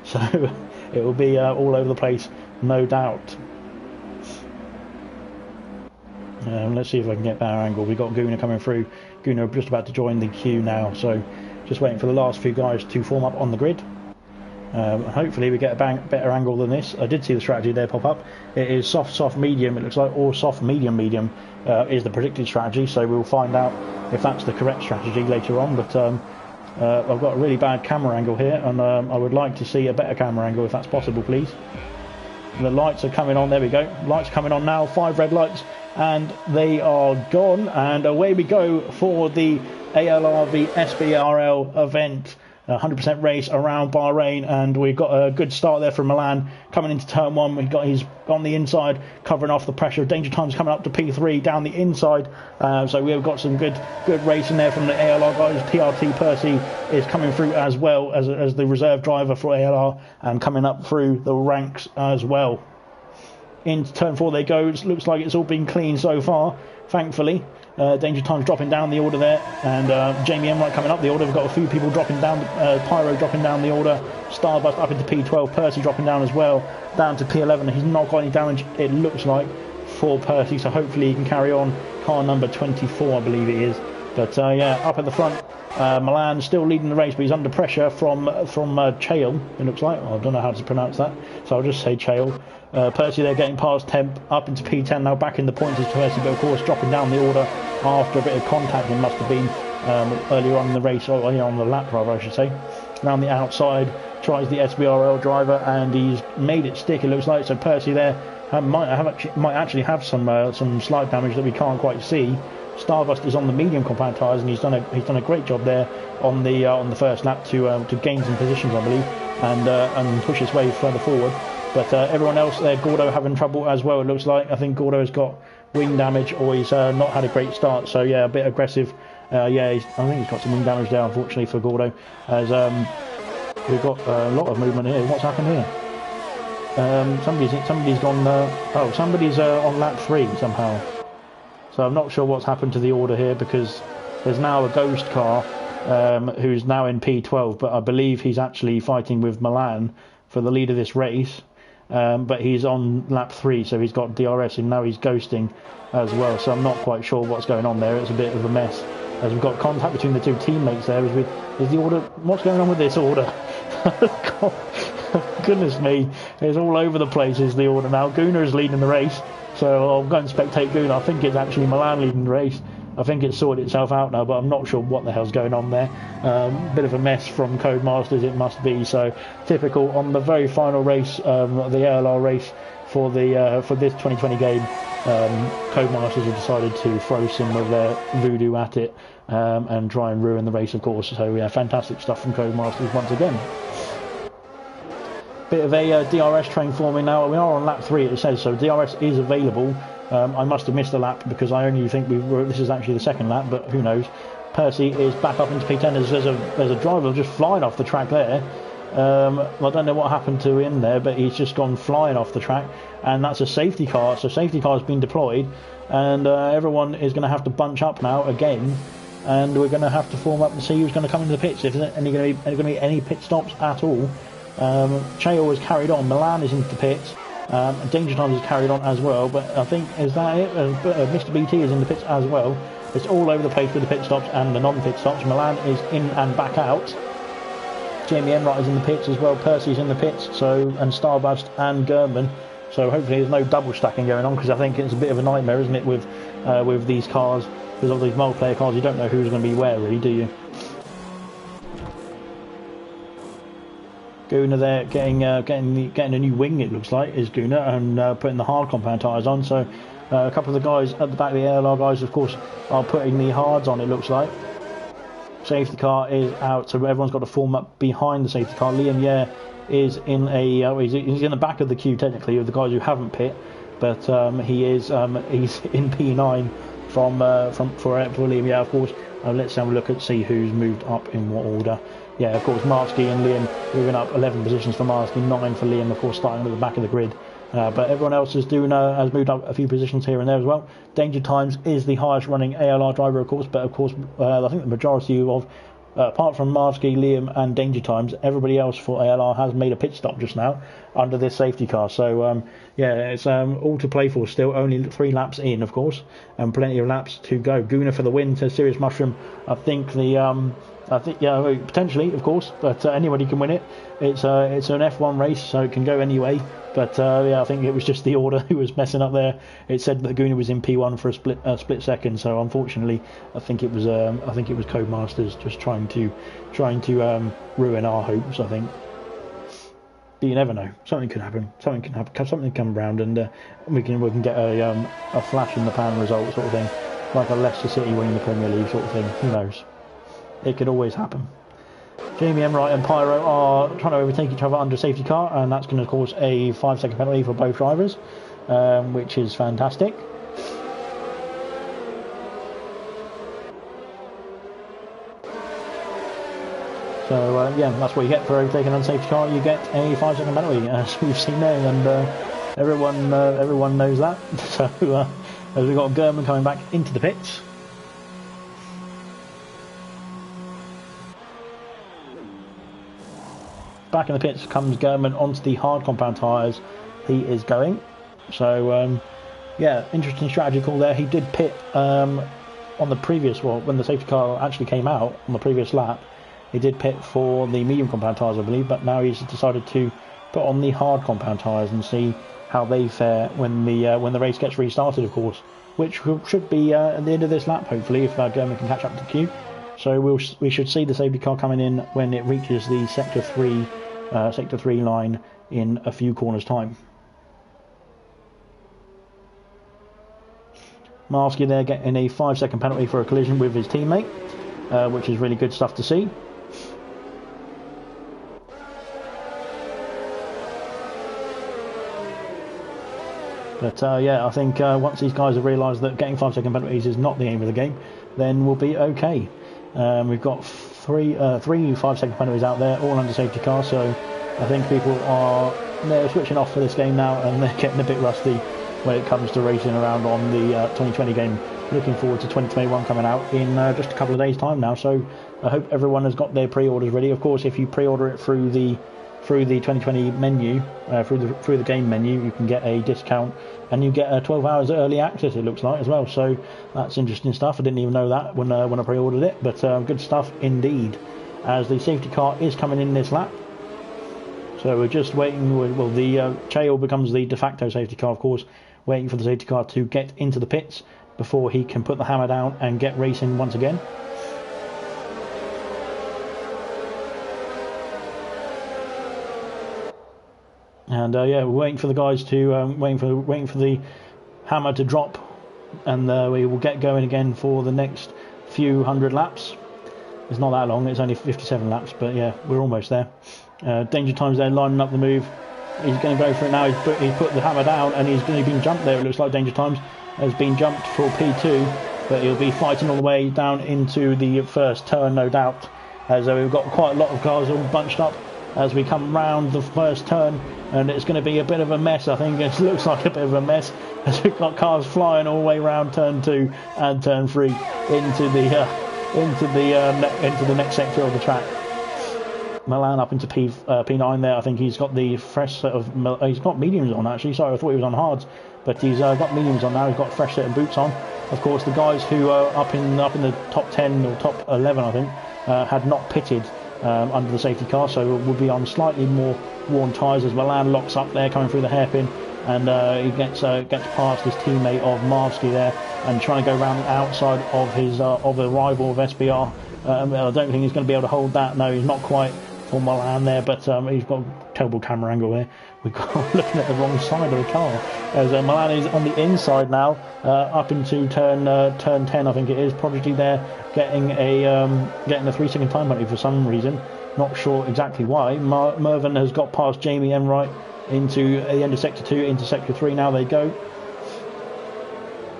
So it will be all over the place, no doubt. Let's see if I can get better angle. We've got Guna coming through. Guna just about to join the queue now, so just waiting for the last few guys to form up on the grid. Hopefully we get a better angle than this. I did see the strategy there pop up. It is soft, medium, it looks like, or soft, medium is the predicted strategy, so we'll find out if that's the correct strategy later on. But I've got a really bad camera angle here, and I would like to see a better camera angle if that's possible, please. The lights are coming on. There we go. Lights coming on now. 5 red lights, and they are gone. And away we go for the ALR v SBRL event. 100% race around Bahrain, and we've got a good start there from Milan coming into turn 1. We've got he's on the inside covering off the pressure. Danger Time's coming up to P3 down the inside, so we've got some good racing there from the ALR guys. PRT Percy is coming through as well as the reserve driver for ALR and coming up through the ranks as well. Into turn 4 they go. It looks like it's all been clean so far, thankfully. Danger Time's dropping down the order there, and Jamie Emright coming up the order. We've got a few people dropping down, Pyro dropping down the order, Starbust up into P12, Percy dropping down as well, down to P11. He's not got any damage, it looks like, for Percy, so hopefully he can carry on. Car number 24, I believe it is. But yeah, up at the front, Milan still leading the race, but he's under pressure from Chael, it looks like. I don't know how to pronounce that, so I'll just say Chael. Percy there getting past Temp, up into P10 now, back in the points as Percy, but of course dropping down the order after a bit of contact. It must have been earlier on in the race, or on the lap rather I should say. Around the outside, tries the SBRL driver, and he's made it stick, it looks like. So Percy there might actually have some slight damage that we can't quite see. Starburst is on the medium compound tyres, and he's done a great job there on the first lap to gain some positions, I believe, and push his way further forward. But everyone else there, Gordo having trouble as well, it looks like. I think Gordo has got wing damage, or he's not had a great start. So yeah, a bit aggressive. Yeah, I think he's got some wing damage there, unfortunately, for Gordo. As we've got a lot of movement here. What's happened here? Somebody's gone. Somebody's on lap 3 somehow. So I'm not sure what's happened to the order here, because there's now a ghost car who's now in P12, but I believe he's actually fighting with Milan for the lead of this race. But he's on lap 3, so he's got DRS, and now he's ghosting as well. So I'm not quite sure what's going on there. It's a bit of a mess, as we've got contact between the two teammates there. Is the order? What's going on with this order? God, goodness me, it's all over the place. Is the order now? Guna is leading the race, so I'll go and spectate Guna. I think it's actually Milan leading the race. I think it's sorted itself out now, but I'm not sure what the hell's going on there. Bit of a mess from Codemasters, it must be. So typical on the very final race, the ALR race for this 2020 game. Codemasters have decided to throw some of their voodoo at it and try and ruin the race, of course. So yeah, fantastic stuff from Codemasters once again. Bit of a DRS train forming now. We are on lap 3, it says, so DRS is available. I must have missed a lap, because I only think this is actually the second lap, but who knows. Percy is back up into P10. There's a driver just flying off the track there. I don't know what happened to him there, but he's just gone flying off the track, and that's a safety car. So safety car has been deployed, and everyone is going to have to bunch up now again, and we're going to have to form up and see who's going to come into the pits. If there's going to be any pit stops at all. Chael has carried on. Milan is into the pits. Danger Time is carried on as well, but I think, is that it? Mr. BT is in the pits as well. It's all over the place with the pit stops and the non-pit stops. Milan is in and back out. Jamie Enright is in the pits as well. Percy's in the pits, and Starbust and German. So hopefully there's no double stacking going on, because I think it's a bit of a nightmare, isn't it, with these cars? Because of these multiplayer cars, you don't know who's going to be where, really, do you? Guna there getting a new wing, it looks like, is Guna, and putting the hard compound tyres on. So a couple of the guys at the back, the ALR guys, of course, are putting the hards on, it looks like. Safety car is out, so everyone's got to form up behind the safety car. Liam Yeh is in he's in the back of the queue, technically, of the guys who haven't pit. but he's in P9 for Liam. Yeah, of course. Let's have a look at see who's moved up in what order. Yeah, of course, Marsky and Liam moving up 11 positions for Marsky, 9 for Liam, of course, starting at the back of the grid. But everyone else has moved up a few positions here and there as well. Danger Times is the highest running ALR driver, of course, but of course, I think the majority of, apart from Marsky, Liam and Danger Times, everybody else for ALR has made a pit stop just now under this safety car. So, yeah, it's all to play for still. Only 3 laps in, of course, and plenty of laps to go. Guna for the win, says Serious Mushroom. I think, yeah, potentially, of course, but anybody can win it. It's an F1 race, so it can go anyway. But yeah, I think it was just the order who was messing up there. It said that Guna was in P1 for a split second, so unfortunately, I think it was Codemasters just trying to ruin our hopes. I think. But you never know. Something could happen. Something can come around, and we can get a flash in the pan result sort of thing, like a Leicester City winning the Premier League sort of thing. Who knows? It could always happen. Jamie Emright and Pyro are trying to overtake each other under safety car, and that's going to cause a 5-second penalty for both drivers, which is fantastic. So yeah, that's what you get for overtaking on safety car. You get a 5-second penalty, as we've seen there, and everyone knows that. So as we've got Gurman coming back into the pits. Back in the pits comes Gurman onto the hard compound tyres. He is going. So yeah, interesting strategy call there. He did pit on the previous, well, when the safety car actually came out on the previous lap. He did pit for the medium compound tyres, I believe, but now he's decided to put on the hard compound tyres and see how they fare when the race gets restarted, of course, which should be at the end of this lap, hopefully, if Gurman can catch up to the queue. So we should see the safety car coming in when it reaches the sector 3 line in a few corners' time. Marsky there getting a 5-second penalty for a collision with his teammate, which is really good stuff to see. But yeah, I think once these guys have realised that getting 5-second penalties is not the aim of the game, then we'll be okay. We've got three 5-second penalties out there, all under safety car, so I think people they're switching off for this game now, and they're getting a bit rusty when it comes to racing around on the 2020 game. Looking forward to 2021 coming out in just a couple of days' time now, so I hope everyone has got their pre-orders ready. Of course, if you pre-order it through the 2020 menu, through the game menu, you can get a discount, and you get 12 hours early access, it looks like, as well. So that's interesting stuff. I didn't even know that when I pre-ordered it, but good stuff indeed. As the safety car is coming in this lap, so we're just waiting. Well, the Chael becomes the de facto safety car, of course, waiting for the safety car to get into the pits before he can put the hammer down and get racing once again. And yeah, we're waiting for the guys to waiting for the hammer to drop, and we will get going again for the next few hundred laps. It's not that long; it's only 57 laps, but yeah, we're almost there. Danger Times there lining up the move. He's going to go for it now. He's put the hammer down, and he's going to be jumped there. It looks like Danger Times has been jumped for P2, but he'll be fighting all the way down into the first turn, no doubt. As we've got quite a lot of cars all bunched up as we come round the first turn, and it's going to be a bit of a mess. I think it looks like a bit of a mess as we've got cars flying all the way round turn 2 and turn 3 into the next sector of the track. Milan up into P9 there. I think he's got the fresh set of he's got mediums on actually. Sorry, I thought he was on hards, but he's got mediums on now. He's got a fresh set of boots on. Of course, the guys who are up in the top 10 or top 11, I think, had not pitted under the safety car, so we'll be on slightly more worn tyres as Milan locks up there, coming through the hairpin, and he gets past his teammate of Marsky there, and trying to go around the outside of his of a rival of SBR. I don't think he's going to be able to hold that. No, he's not quite for Milan there, but he's got a terrible camera angle there. We've got looking at the wrong side of the car, as Milan is on the inside now, up into turn 10, I think it is. Prodigy there getting a 3-second time penalty for some reason. Not sure exactly why. Mervyn has got past Jamie Emright into the end of sector 2, into sector 3 now they go.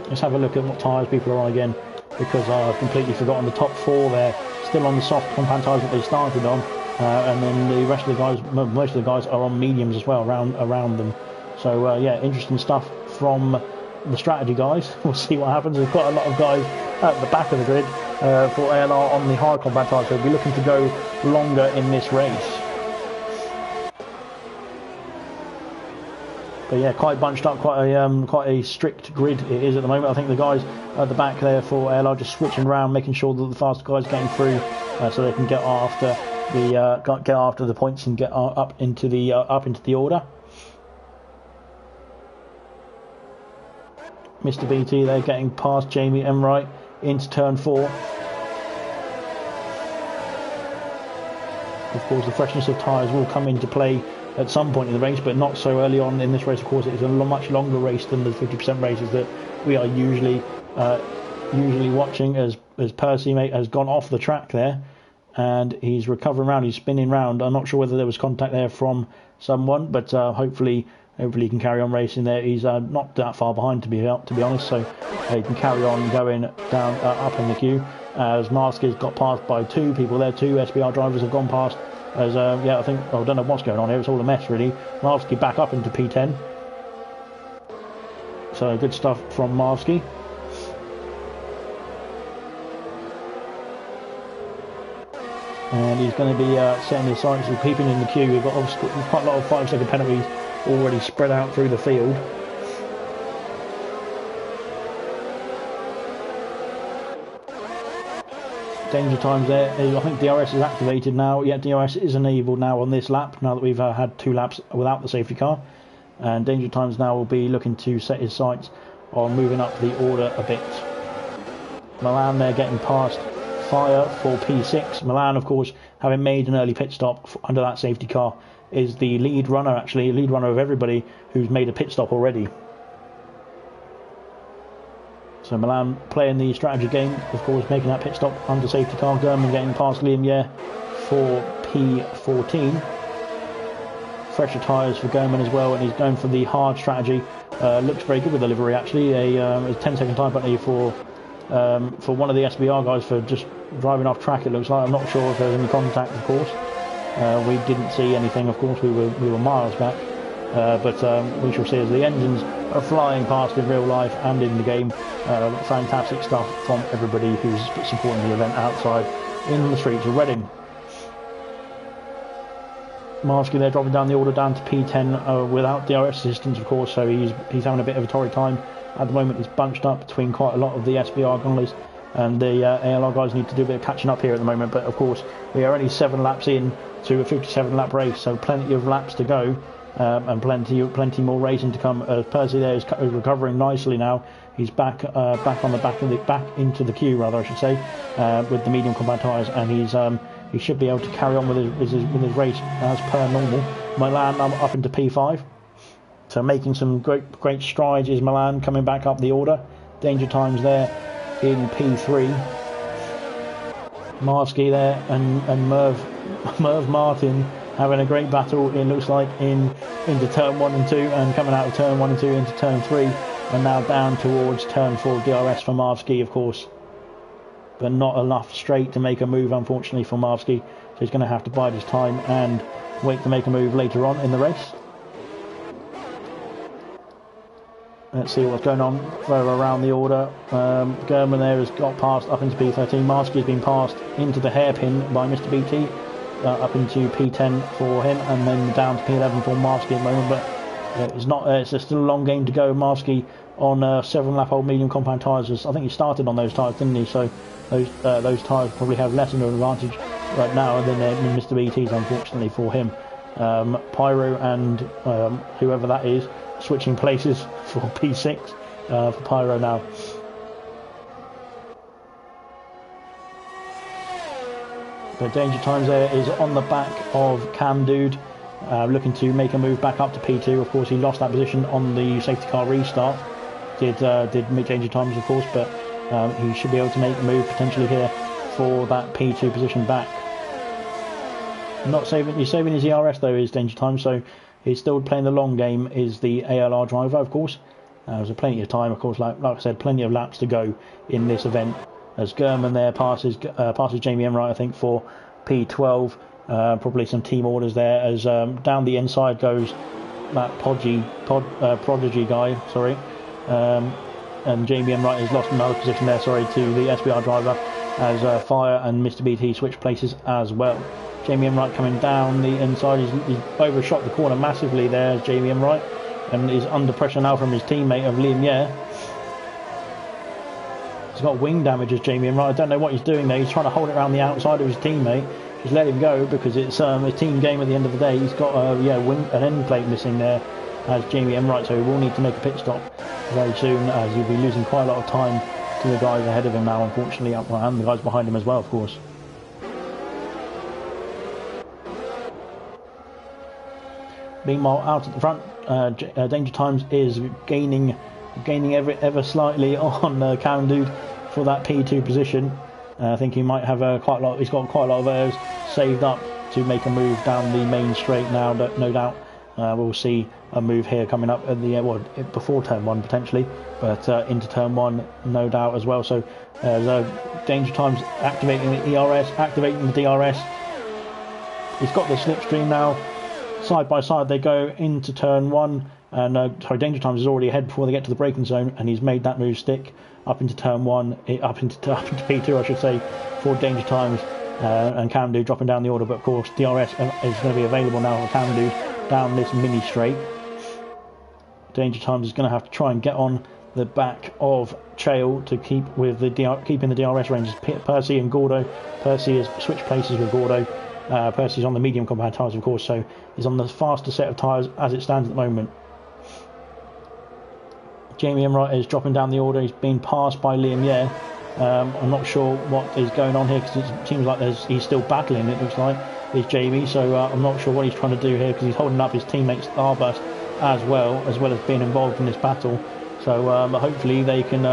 Let's have a look at what tyres people are on again, because I've completely forgotten the top 4 there, still on the soft compound tyres that they started on, and then the rest of the guys, most of the guys are on mediums as well around them. So yeah, interesting stuff from the strategy guys. We'll see what happens. There's quite a lot of guys at the back of the grid for ALR on the hard combat tyres, so we'll be looking to go longer in this race. But yeah, quite bunched up, quite a strict grid it is at the moment. I think the guys at the back there for ALR just switching around, making sure that the fast guys are getting through, so they can get after the points and get up into the order. Mr. BT there getting past Jamie Enright into turn 4. Of course, the freshness of tyres will come into play at some point in the race, but not so early on in this race. Of course, it is a much longer race than the 50% races that we are usually watching. As Percy mate has gone off the track there, and he's recovering round. He's spinning round. I'm not sure whether there was contact there from someone, but hopefully he can carry on racing there. He's not that far behind to be honest, so he can carry on going down up in the queue. As Marsky's got passed by 2 people there, 2 SBR drivers have gone past. As yeah, I don't know what's going on here. It's all a mess really. Marsky back up into P10. So good stuff from Marsky. And he's going to be setting his sights and keeping in the queue. We've got quite a lot of 5-second penalties already spread out through the field. Danger times there. I think DRS is activated now. Yeah, DRS is enabled now on this lap, now that we've had 2 laps without the safety car. And danger times now will be looking to set his sights on moving up the order a bit. Milan there getting past Fire for P6. Milan, of course, having made an early pit stop under that safety car, is the lead runner, actually, lead runner of everybody who's made a pit stop already. So Milan playing the strategy game, of course, making that pit stop under safety car. Gurman getting past Liam Yer for P14. Fresher tyres for Gurman as well, and he's going for the hard strategy. Looks very good with the livery, actually. A 10-second time penalty for one of the SBR guys for just driving off track, it looks like. I'm not sure if there's any contact, of course. We didn't see anything, of course. We were miles back. But we shall see as the engines are flying past in real life and in the game. Fantastic stuff from everybody who's supporting the event outside in the streets of Reading. Marsky there dropping down the order down to P10 without DRS assistance, of course, so he's having a bit of a torrid time. At the moment he's bunched up between quite a lot of the SBR gondolas, and the ALR guys need to do a bit of catching up here at the moment. But of course we are only 7 laps in to a 57 lap race, so plenty of laps to go. And plenty more racing to come. Percy there is recovering nicely now. He's back into the queue, rather, I should say, with the medium combat tyres, and he should be able to carry on with his race as per normal. Milan up into P5, so making some great strides is Milan, coming back up the order. Danger times there in P3. Marsky there and Merv Martin having a great battle, it looks like, into turn 1 and 2, and coming out of turn 1 and 2 into turn 3, and now down towards turn 4. DRS for Marvsky, of course, but not enough straight to make a move, unfortunately, for Marvsky, so he's going to have to bide his time and wait to make a move later on in the race. Let's see what's going on further around the order. Gurman there has got passed up into P13. Marsky has been passed into the hairpin by Mr. BT. Up into P10 for him, and then down to P11 for Marsky at the moment. But it's still a long game to go. Marsky on 7-lap-old medium compound tyres. I think he started on those tyres, didn't he? So those tyres probably have less of an advantage right now than Mr. BT's, unfortunately for him. Pyro and whoever that is switching places for P6 for Pyro now. But danger times there is on the back of Cam Dude, looking to make a move back up to P2. Of course, he lost that position on the safety car restart. Did make danger times, of course, but he should be able to make a move potentially here for that P2 position back. He's saving his ERS though, is danger time, so He's still playing the long game, is the ALR driver, of course. There's plenty of time, of course, like I said, plenty of laps to go in this event. As German there passes Jamie Emright, I think, for P12. Probably some team orders there. As down the inside goes that Prodigy guy, sorry. And Jamie Emright has lost another position there, sorry, to the SBR driver, as Fire and Mr. BT switch places as well. Jamie Emright coming down the inside. He's overshot the corner massively there, as Jamie Emright, and is under pressure now from his teammate of Liam Yeh. He's got wing damage as Jamie Emright. I don't know what he's doing there. He's trying to hold it around the outside of his teammate. Just let him go, because it's a team game at the end of the day. He's got an end plate missing there as Jamie Emright, so he will need to make a pit stop very soon, as he'll be losing quite a lot of time to the guys ahead of him now, unfortunately, and the guys behind him as well, of course. Meanwhile, out at the front, Danger Times is gaining ever slightly on Cam Dude for that P2 position. I think he might have quite a lot. He's got quite a lot of airs saved up to make a move down the main straight now. No doubt, we'll see a move here coming up at the before turn 1 potentially, but into turn 1, no doubt as well. So Danger Times activating the ERS, activating the DRS. He's got the slipstream now. Side by side they go into turn 1, and Danger Times is already ahead before they get to the braking zone, and he's made that move stick up into turn 1, up into P2 I should say, for Danger Times, and Cam Dude dropping down the order. But of course DRS is going to be available now for Cam Dude down this mini straight. Danger Times is going to have to try and get on the back of Chael to keep with keeping the DRS ranges. Percy and Gordo. Percy has switched places with Gordo. Percy's on the medium compound tyres, of course, so he's on the faster set of tyres as it stands at the moment. Jamie Emright is dropping down the order. He's been passed by Liam Yeh. I'm not sure what is going on here, because it seems like he's still battling, it looks like, is Jamie, so I'm not sure what he's trying to do here, because he's holding up his teammate Starburst as well as being involved in this battle. So hopefully they can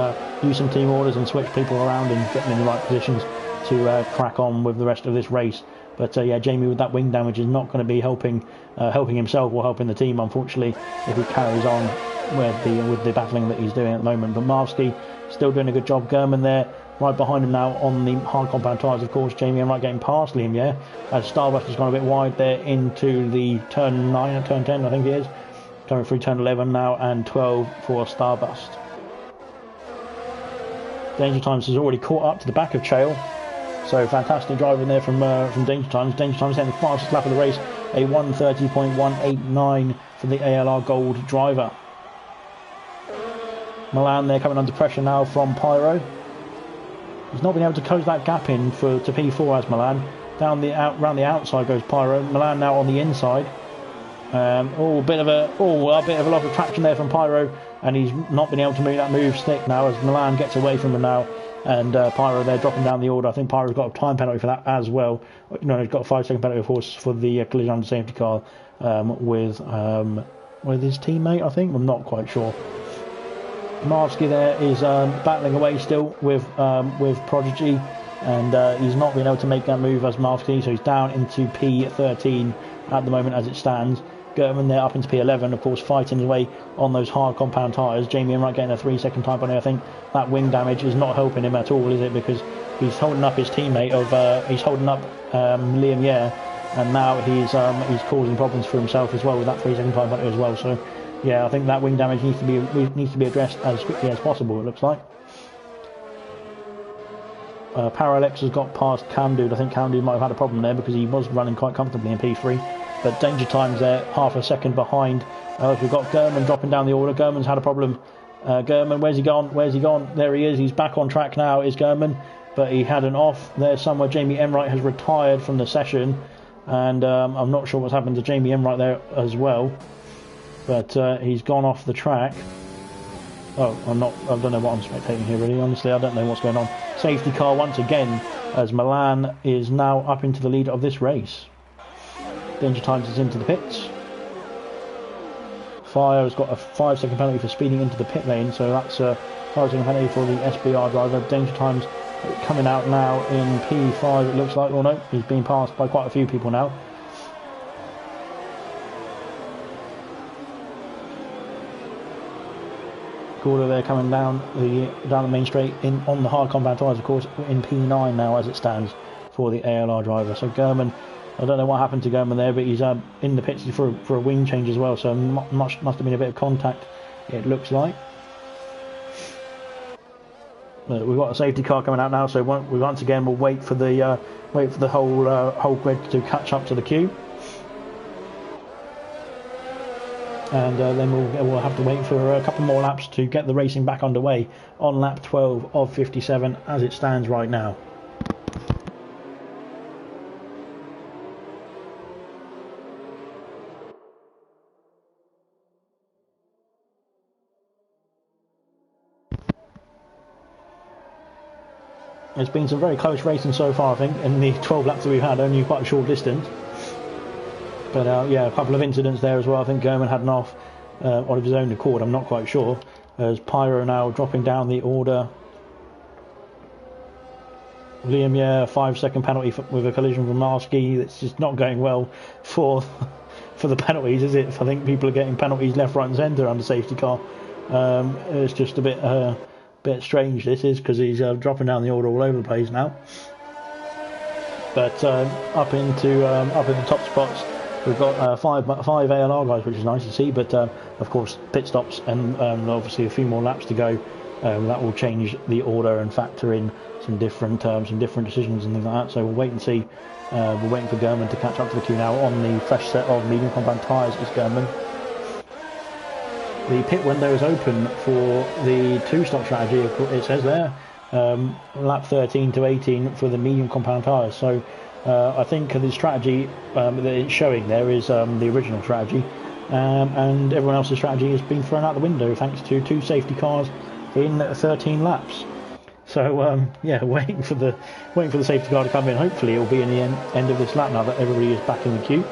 use some team orders and switch people around and get them in the right positions to crack on with the rest of this race. But yeah, Jamie with that wing damage is not going to be helping himself or helping the team, unfortunately, if he carries on with the battling that he's doing at the moment. But Marvsky still doing a good job. German there, right behind him now on the hard compound tyres, of course. Jamie Emright getting past Liam, yeah. As Starburst has gone a bit wide there into the turn 9 or turn 10, I think it is. Coming through turn 11 now, and 12 for Starburst. Danger Times has already caught up to the back of Chael. So fantastic driving there from Danger Times. Danger Times having the fastest lap of the race, a 1:30.189 for the ALR Gold driver. Milan there coming under pressure now from Pyro. He's not been able to close that gap in to P4 as Milan. Round the outside goes Pyro. Milan now on the inside. A bit of a lot of traction there from Pyro, and he's not been able to make that move stick now as Milan gets away from him now. And Pyro there dropping down the order. I think Pyro's got a time penalty for that as well. No, he's got a 5-second penalty, of course, for the collision under safety car with his teammate, I think. I'm not quite sure. Marvsky there is battling away still with Prodigy, and he's not been able to make that move as Marvsky, so he's down into P13 at the moment as it stands. German there up into P11, of course, fighting his way on those hard compound tyres. Jamie Emright getting a 3-second time penalty. I think that wing damage is not helping him at all, is it? Because he's holding up his teammate he's holding up Liam Yeh, and now he's causing problems for himself as well with that 3-second time penalty as well. So yeah, I think that wing damage needs to be addressed as quickly as possible, it looks like. Parallax has got past Cam Dude. I think Cam Dude might have had a problem there because he was running quite comfortably in P3. But Danger Times there, half a second behind. We've got German dropping down the order. German's had a problem. German, where's he gone? Where's he gone? There he is. He's back on track now, is German. But he had an off there somewhere. Jamie Emright has retired from the session. And I'm not sure what's happened to Jamie Emright there as well. But he's gone off the track. Oh, I don't know what I'm spectating here, really. Honestly, I don't know what's going on. Safety car once again, as Milan is now up into the lead of this race. Danger Times is into the pits. Fire has got a 5-second penalty for speeding into the pit lane, so that's a 5-second penalty for the SBR driver. Danger Times coming out now in P5, it looks like. Oh no, he's being passed by quite a few people now. Gordo there coming down the main straight on the hard compound tyres, of course, in P9 now as it stands for the ALR driver. So German, I don't know what happened to German there, but he's in the pits for a wing change as well, so must have been a bit of contact, it looks like. We've got a safety car coming out now, so we once again will wait for the whole grid to catch up to the queue, and then we'll have to wait for a couple more laps to get the racing back underway on lap 12 of 57 as it stands right now. It's been some very close racing so far, I think, in the 12 laps that we've had, only quite a short distance. But yeah, a couple of incidents there as well. I think German had an off of his own accord, I'm not quite sure. As Pyro now dropping down the order. Liam, yeah, 5-second penalty with a collision from Marsky. It's just not going well for the penalties, is it? I think people are getting penalties left, right and centre under safety car. It's just a bit strange this is, because he's dropping down the order all over the place now. But up in the top spots we've got five ALR guys, which is nice to see, but of course pit stops and obviously a few more laps to go. That will change the order and factor in some different decisions and things like that, so we'll wait and see. We're waiting for German to catch up to the queue now on the fresh set of medium compound tyres. Is German. The pit window is open for the two-stop strategy, it says there, lap 13 to 18 for the medium compound tyres. So I think the strategy that it's showing there is the original strategy, and everyone else's strategy has been thrown out the window thanks to two safety cars in 13 laps. So yeah, waiting for the safety car to come in. Hopefully it will be in the end of this lap now that everybody is back in the queue.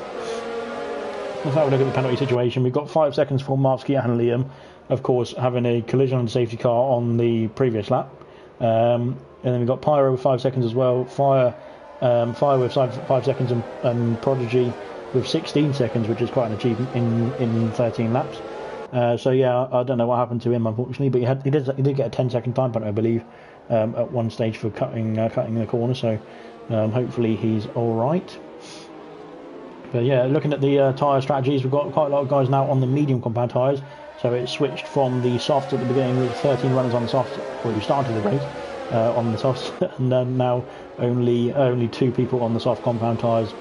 Let's have a look at the penalty situation. We've got 5 seconds for Marsky and Liam, of course, having a collision on the safety car on the previous lap. And then we've got Pyro with 5 seconds as well, Fire with 5 seconds, and Prodigy with 16 seconds, which is quite an achievement in 13 laps. So yeah, I don't know what happened to him, unfortunately, but he did get a 10-second time penalty, I believe, at one stage for cutting the corner. So hopefully he's all right. But yeah, looking at the tyre strategies, we've got quite a lot of guys now on the medium compound tyres. So it switched from the softs at the beginning with 13 runners on the softs, well, we started the race on the softs, and then now only 2 people on the soft compound tyres,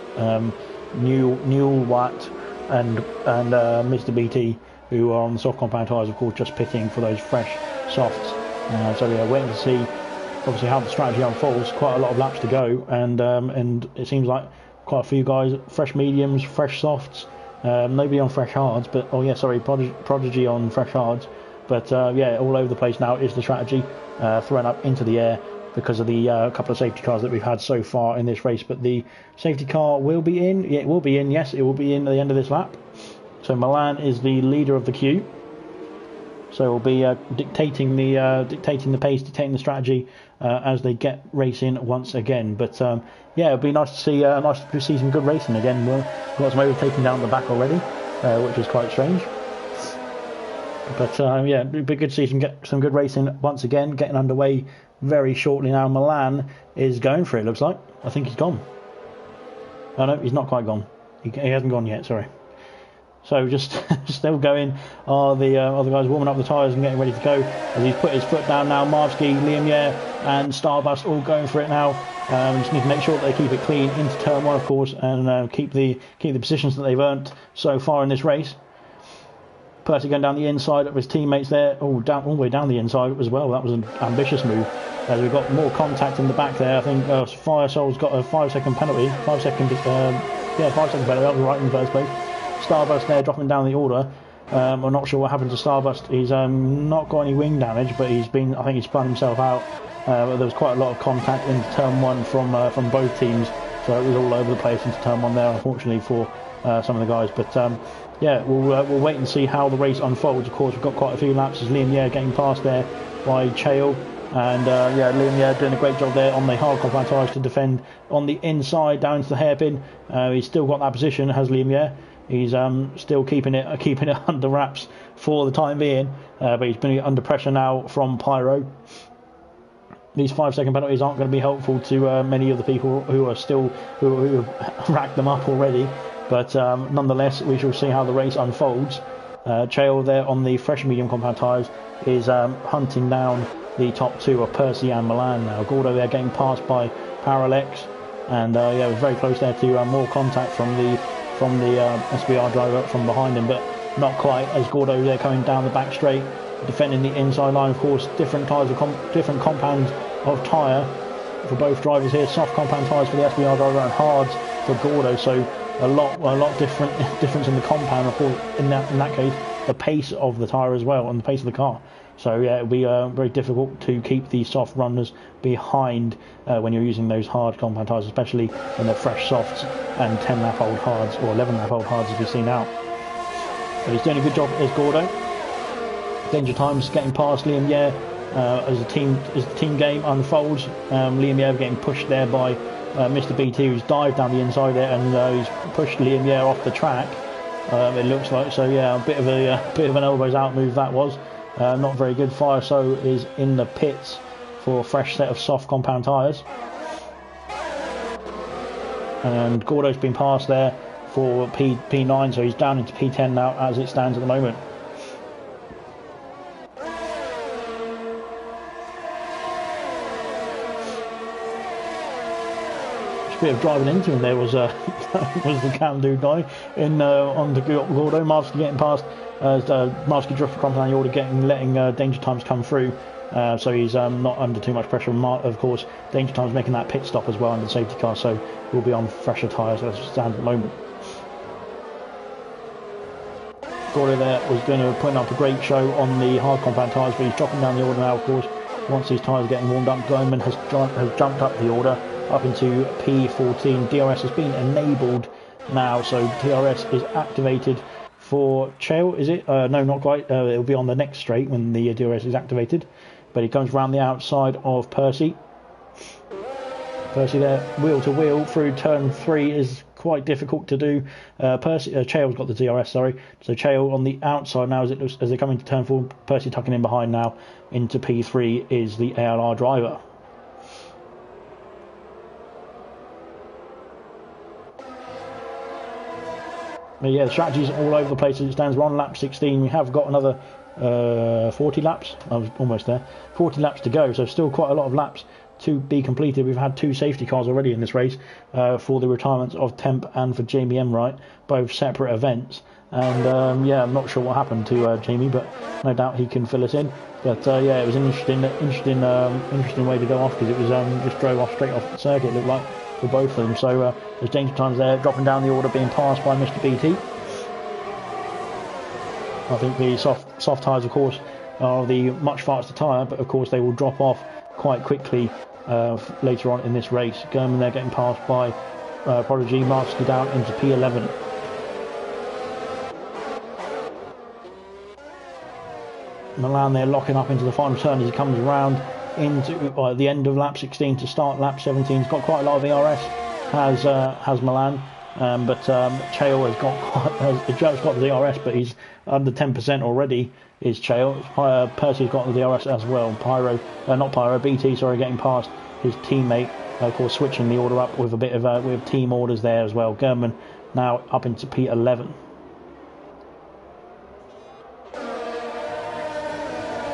Newell Watt and Mr. BT, who are on the soft compound tyres, of course, just pitting for those fresh softs. So yeah, waiting to see obviously how the strategy unfolds. Quite a lot of laps to go, and it seems like quite a few guys, fresh mediums, fresh softs, nobody on fresh hards, but Prodigy on fresh hards, but yeah, all over the place now is the strategy, thrown up into the air because of the couple of safety cars that we've had so far in this race. But the safety car will be in. Yeah, it will be in. Yes, it will be in at the end of this lap. So Milan is the leader of the queue. So we'll be dictating the pace, dictating the strategy as they get racing once again. But yeah, it'll be nice to see some good racing again. We've got some overtaking down the back already, which is quite strange. But yeah, it'd be good to see some good racing once again, getting underway very shortly now. Milan is going for it, looks like. I think he's gone. Oh no, he's not quite gone. He hasn't gone yet, sorry. So just still going are the guys warming up the tyres and getting ready to go. As he's put his foot down now, Marvsky, Liam Yer and Starbust all going for it now. Just need to make sure that they keep it clean into turn 1, of course, and keep the positions that they've earned so far in this race. Percy going down the inside of his teammates there, all the way down the inside as well. That was an ambitious move. As we've got more contact in the back there. I think Firesoul's got a 5-second penalty. 5-second penalty. That was right in the first place. Starburst there dropping down the order. I'm not sure what happened to Starburst. He's not got any wing damage, but I think he's spun himself out. There was quite a lot of contact into turn 1 from both teams, so it was all over the place into turn 1 there, unfortunately for some of the guys. But yeah, we'll wait and see how the race unfolds. Of course, we've got quite a few laps as Liam Yer getting past there by Chael. And yeah, Liam Yer doing a great job there on the hard compound tyres to defend on the inside down to the hairpin. He's still got that position, has Liam Yer. He's still keeping it under wraps for the time being, but he's been under pressure now from Pyro. These 5-second penalties aren't going to be helpful to many of the people who are still who have racked them up already, but nonetheless we shall see how the race unfolds. Chael there on the fresh medium compound tyres is hunting down the top two of Percy and Milan now. Gordo there getting passed by Parallax, and yeah, it was very close there to more contact from the SBR driver from behind him, but not quite, as Gordo there coming down the back straight, defending the inside line. Of course, different tyres of different compounds of tyre for both drivers here. Soft compound tyres for the SBR driver and hards for Gordo, so a lot difference in the compound. Of course, in that case, the pace of the tyre as well and the pace of the car. So yeah, it'll be very difficult to keep the soft runners behind when you're using those hard compound tyres, especially when they're fresh softs and 10-lap-old hards or 11-lap-old hards, as we see now. But he's doing a good job as Gordo. Danger Times getting past Liam Yeh as the team game unfolds. Liam Yeh getting pushed there by Mr. BT, who's dived down the inside there, and he's pushed Liam Yeh off the track. It looks like, so yeah, a bit of an elbows out move that was. Not very good. Fire So is in the pits for a fresh set of soft compound tyres, and Gordo's been passed there for P9, so he's down into P10 now as it stands at the moment. Bit of driving into him there was was the Camdo guy in on the Gordo. Marsky getting past as Marsky drift from down the order, letting Danger Times come through, so he's not under too much pressure. Of course, Danger Times making that pit stop as well under the safety car, so we'll be on fresher tyres as it stands at the moment. Gordo there was going to put up a great show on the hard compound tyres, but he's dropping down the order now. Of course, once these tyres are getting warmed up, Gleeman has jumped up the order up into P14. DRS has been enabled now, so DRS is activated for Chael, is it? No, not quite. It'll be on the next straight when the DRS is activated, but he comes around the outside of Percy. Percy there, wheel to wheel through turn 3 is quite difficult to do. Chael's got the DRS, sorry. So Chael on the outside now as they come into turn 4. Percy tucking in behind now into P3 is the ALR driver. But yeah, the strategy's all over the place as it stands. We're on lap 16. We have got another 40 laps. I was almost there. 40 laps to go, so still quite a lot of laps to be completed. We've had 2 safety cars already in this race for the retirements of Temp and for Jamie Emwright, both separate events. And yeah, I'm not sure what happened to Jamie, but no doubt he can fill us in. But yeah, it was an interesting way to go off, because it was just drove off straight off the circuit, it looked like, for both of them. So there's Danger Times there, dropping down the order, being passed by Mr. BT. I think the soft tyres, of course, are the much faster tyre, but of course they will drop off quite quickly later on in this race. German there getting passed by Prodigy. Marsky down into P11. Milan there locking up into the final turn as he comes around into the end of lap 16 to start lap 17. He's got quite a lot of ERS, has Milan, but Chael has got the DRS, but he's under 10% already. Is Chael. Percy's got the DRS as well. BT, sorry, getting past his teammate. Of course, switching the order up with a bit of with team orders there as well. German now up into P11.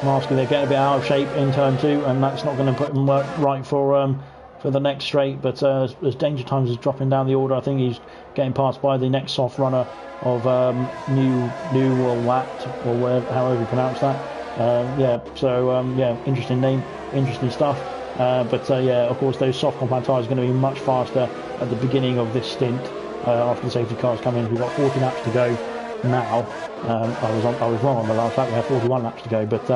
Marsky, they're getting a bit out of shape in turn 2, and that's not going to put him right for the next straight. But as Danger Times is dropping down the order, I think he's getting passed by the next soft runner of New or Watt, or whatever, however you pronounce that. Yeah, so yeah, interesting name, interesting stuff. But yeah, of course, those soft compound tyres are going to be much faster at the beginning of this stint after the safety cars come in. We've got 40 laps to go now. I was wrong on the last lap. We have 41 laps to go, but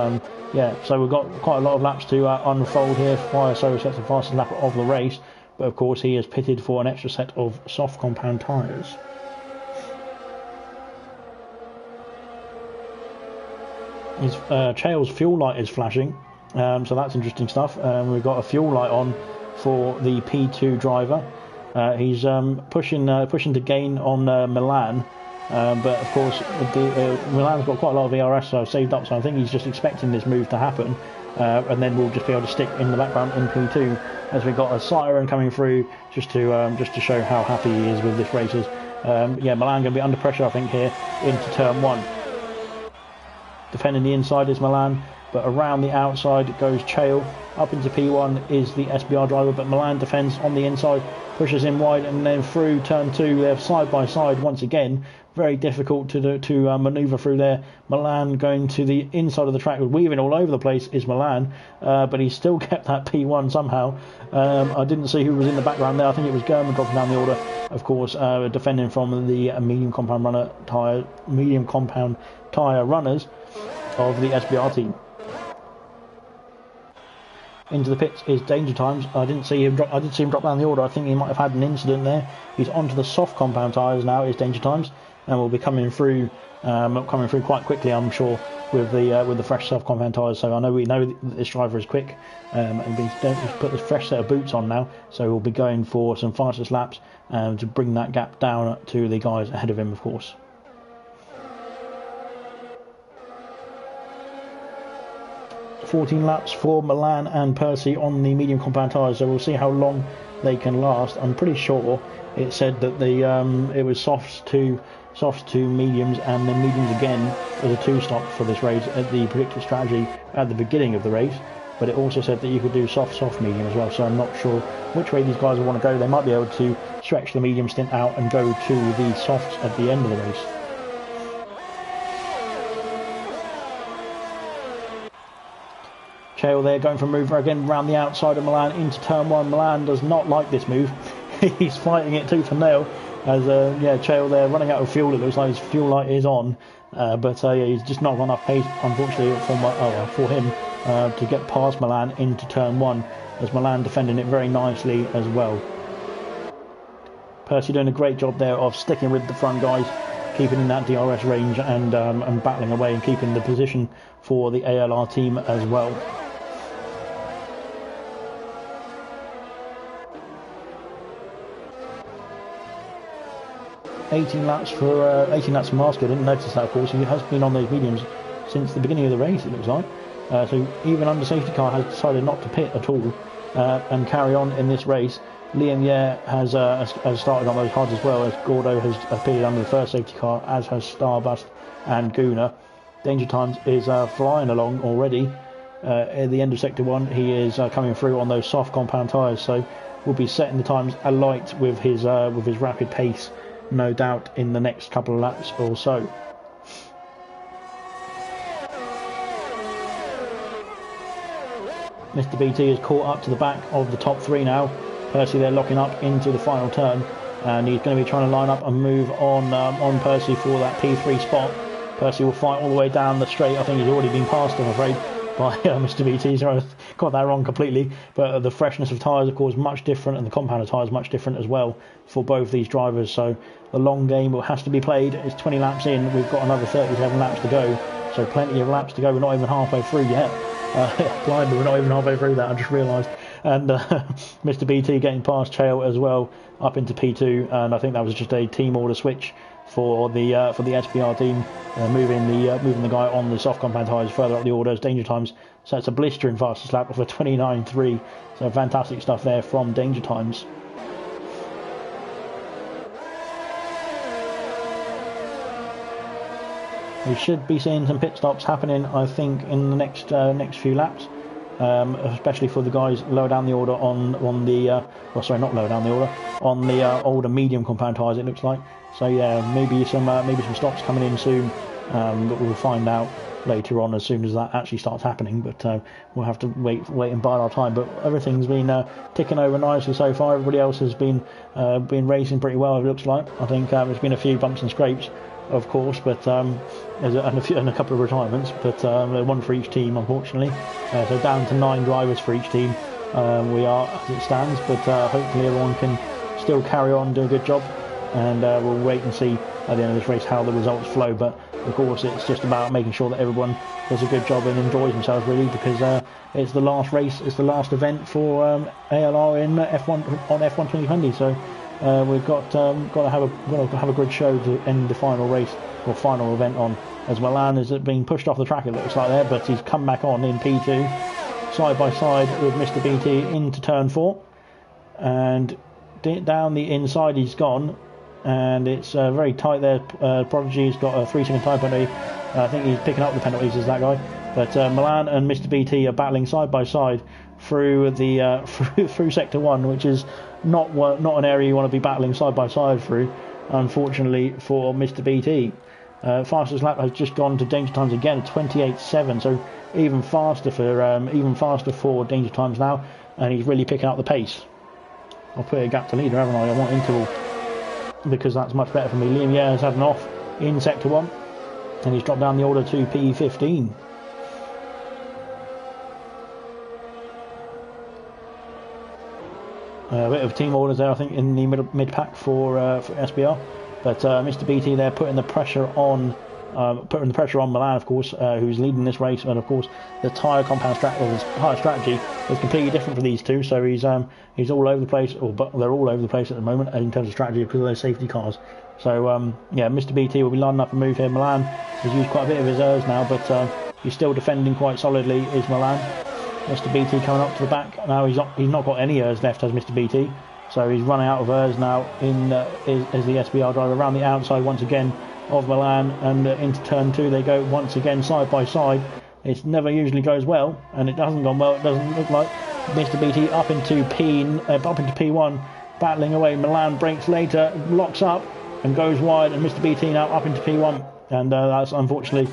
yeah, so we've got quite a lot of laps to unfold here. Fire So sets the fastest lap of the race, but of course he is pitted for an extra set of soft compound tyres. His Chael's fuel light is flashing, so that's interesting stuff. We've got a fuel light on for the P2 driver. He's pushing to gain on Milan. but of course Milan's got quite a lot of ERS so saved up, so I think he's just expecting this move to happen, and then we'll just be able to stick in the background in P2 as we've got a siren coming through just to show how happy he is with this races. Yeah, Milan going to be under pressure I think here into turn 1. Defending the inside is Milan, but around the outside goes Chael. Up into P1 is the SBR driver, but Milan defends on the inside, pushes in wide, and then through turn 2 they're side by side once again. Very difficult to manoeuvre through there. Milan going to the inside of the track, weaving all over the place is Milan, but he still kept that P1 somehow. I didn't see who was in the background there. I think it was German dropping down the order, of course, defending from the medium compound tyre runners of the SBR team. Into the pits is Danger Times. I didn't see him drop. I did see him drop down the order. I think he might have had an incident there. He's onto the soft compound tyres now. Is Danger Times, and will be coming through quite quickly, I'm sure, with the fresh soft compound tyres. So we know that this driver is quick, and he's put the fresh set of boots on now. So we'll be going for some fastest laps to bring that gap down to the guys ahead of him, of course. 14 laps for Milan and Percy on the medium compound tyres, so we'll see how long they can last. I'm pretty sure it said that it was softs to mediums and then mediums again as a 2-stop for this race at the predicted strategy at the beginning of the race, but it also said that you could do soft medium as well, so I'm not sure which way these guys will want to go. They might be able to stretch the medium stint out and go to the softs at the end of the race. Chael there going for a mover again round the outside of Milan into turn 1. Milan does not like this move. He's fighting it tooth and nail as Chael there running out of fuel. It looks like his fuel light is on, but he's just not got enough pace, unfortunately, for him to get past Milan into turn 1, as Milan defending it very nicely as well. Percy doing a great job there of sticking with the front guys, keeping in that DRS range and battling away and keeping the position for the ALR team as well. $18 laps for Masker. I didn't notice that, of course. He has been on those mediums since the beginning of the race, it looks like. So even under safety car has decided not to pit at all and carry on in this race. Liam Yeh has started on those hards as well, as Gordo has appeared under the first safety car, as has Starbust and Guna. Danger Times is flying along already. At the end of Sector 1, he is coming through on those soft compound tyres, so will be setting the times alight with his rapid pace, no doubt, in the next couple of laps or so. Mr. BT is caught up to the back of the top 3 now. Percy there locking up into the final turn, and he's going to be trying to line up and move on Percy for that P3 spot. Percy will fight all the way down the straight. I think he's already been passed, I'm afraid, by Mr. BT, so I got that wrong completely. But the freshness of tyres, of course, much different, and the compound of tyres much different as well for both these drivers. So the long game has to be played. It's 20 laps in. We've got another 37 laps to go, so plenty of laps to go. We're not even halfway through yet. Blimey, we're not even halfway through that, I just realised. And Mr. BT getting past Chael as well up into P2, and I think that was just a team order switch for the SBR team, moving the guy on the soft compound tyres further up the order as Danger Times sets a blistering fastest lap of a 29.3. So fantastic stuff there from Danger Times. We should be seeing some pit stops happening, I think, in the next few laps, especially for the guys lower down the order on the older medium compound tyres, it looks like. So yeah, maybe some stops coming in soon, but we'll find out later on as soon as that actually starts happening. But we'll have to wait and bide our time. But everything's been ticking over nicely so far. Everybody else has been racing pretty well, it looks like. I think there's been a few bumps and scrapes, of course, but and a couple of retirements, but one for each team, unfortunately. So down to 9 drivers for each team. We are as it stands, but hopefully everyone can still carry on and do a good job, and we'll wait and see at the end of this race how the results flow. But of course it's just about making sure that everyone does a good job and enjoys themselves, really, because it's the last race, it's the last event for ALR in F1 on F1 2020. So we've got to have a good show to end the final race or final event on. As Milan is being pushed off the track, it looks like there, but he's come back on in P2, side by side with Mr. BT into turn 4, and down the inside he's gone, and it's very tight there. Prodigy's got a 3-second time penalty. I think he's picking up the penalties as that guy, but Milan and Mr. BT are battling side by side through the through sector 1, which is not an area you want to be battling side by side through, unfortunately for Mr. BT. Fastest lap has just gone to Danger Times again, 28.7, so even faster for Danger Times now, and he's really picking up the pace. I'll put a gap to leader, haven't I? I want interval because that's much better for me. Liam Yeh has had an off in sector 1, and he's dropped down the order to P15. A bit of team orders there, I think, in the mid pack for SBR. But Mr. BT there putting the pressure on Milan, of course, who's leading this race, and of course the tyre compound strategy is completely different for these two. So he's all over the place, but they're all over the place at the moment in terms of strategy because of those safety cars. So yeah, Mr. BT will be lining up a move here. Milan has used quite a bit of his ERS now, but he's still defending quite solidly. Is Milan? Mr. BT coming up to the back now. He's not got any ERS left, has Mr. BT. So he's running out of ERS now as the SBR driver around the outside once again of Milan, and into turn 2 they go once again side by side. It never usually goes well, and it hasn't gone well. It doesn't look like. Mr. BT up into P1, battling away. Milan breaks later, locks up and goes wide, and Mr. BT now up into P1, and that's unfortunately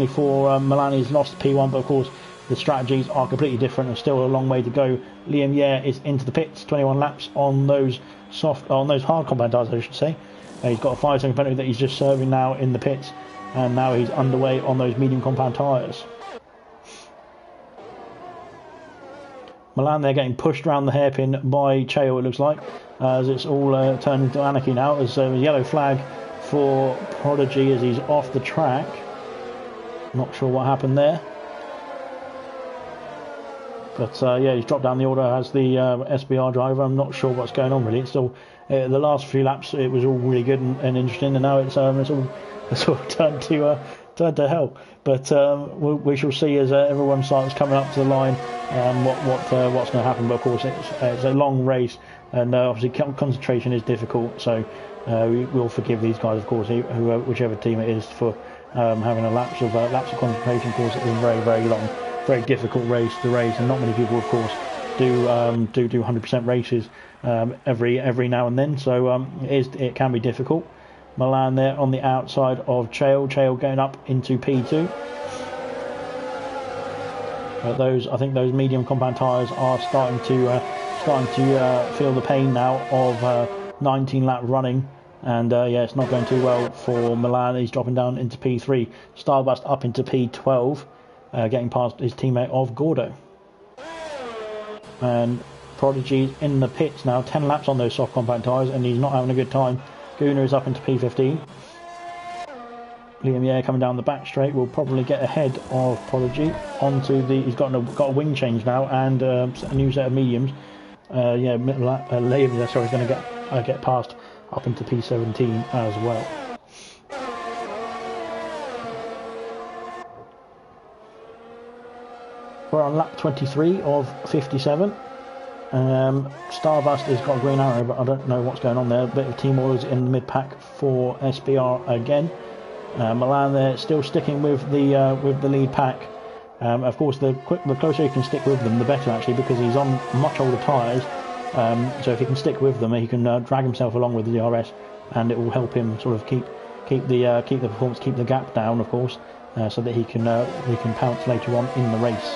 for Milan, he's lost P1, but of course the strategies are completely different and still a long way to go. Liam Yeh is into the pits, 21 laps on those hard compound tyres, I should say. He's got a 5-second penalty that he's just serving now in the pits, and now he's underway on those medium compound tyres. Milan, they're getting pushed around the hairpin by Cheo, it looks like, as it's all turned into anarchy now, as a yellow flag for Prodigy as he's off the track. Not sure what happened there. But yeah, he's dropped down the order as the SBR driver. I'm not sure what's going on really. It's still the last few laps it was all really good and interesting, and now it's all turned to hell. But we shall see as everyone starts coming up to the line what's going to happen. But of course it's a long race, and obviously concentration is difficult. So we'll forgive these guys, of course, whichever team it is, for having a lapse of concentration. Of course, it's been very, very long. Very difficult race to race, and not many people, of course, do 100% races every now and then. So it can be difficult. Milan there on the outside of Cheo going up into P2. I think those medium compound tyres are starting to feel the pain now of 19 lap running. And yeah, it's not going too well for Milan. He's dropping down into P3. Starbust up into P12. Getting past his teammate of Gordo. And Prodigy's in the pits now, 10 laps on those soft compound tyres, and he's not having a good time. Gunnar is up into P15. Liam Yeh coming down the back straight will probably get ahead of Prodigy onto the. He's got a wing change now and a new set of mediums. Yeah, Liam, sorry, is going to get past up into P17 as well. We're on lap 23 of 57. Starbust has got a green arrow, but I don't know what's going on there. A bit of team orders in the mid-pack for SBR again. Milan there still sticking with the lead pack. Of course, the closer he can stick with them, the better actually, because he's on much older tyres. So if he can stick with them, he can drag himself along with the DRS, and it will help him sort of keep the performance, keep the gap down, of course, so that he can pounce later on in the race.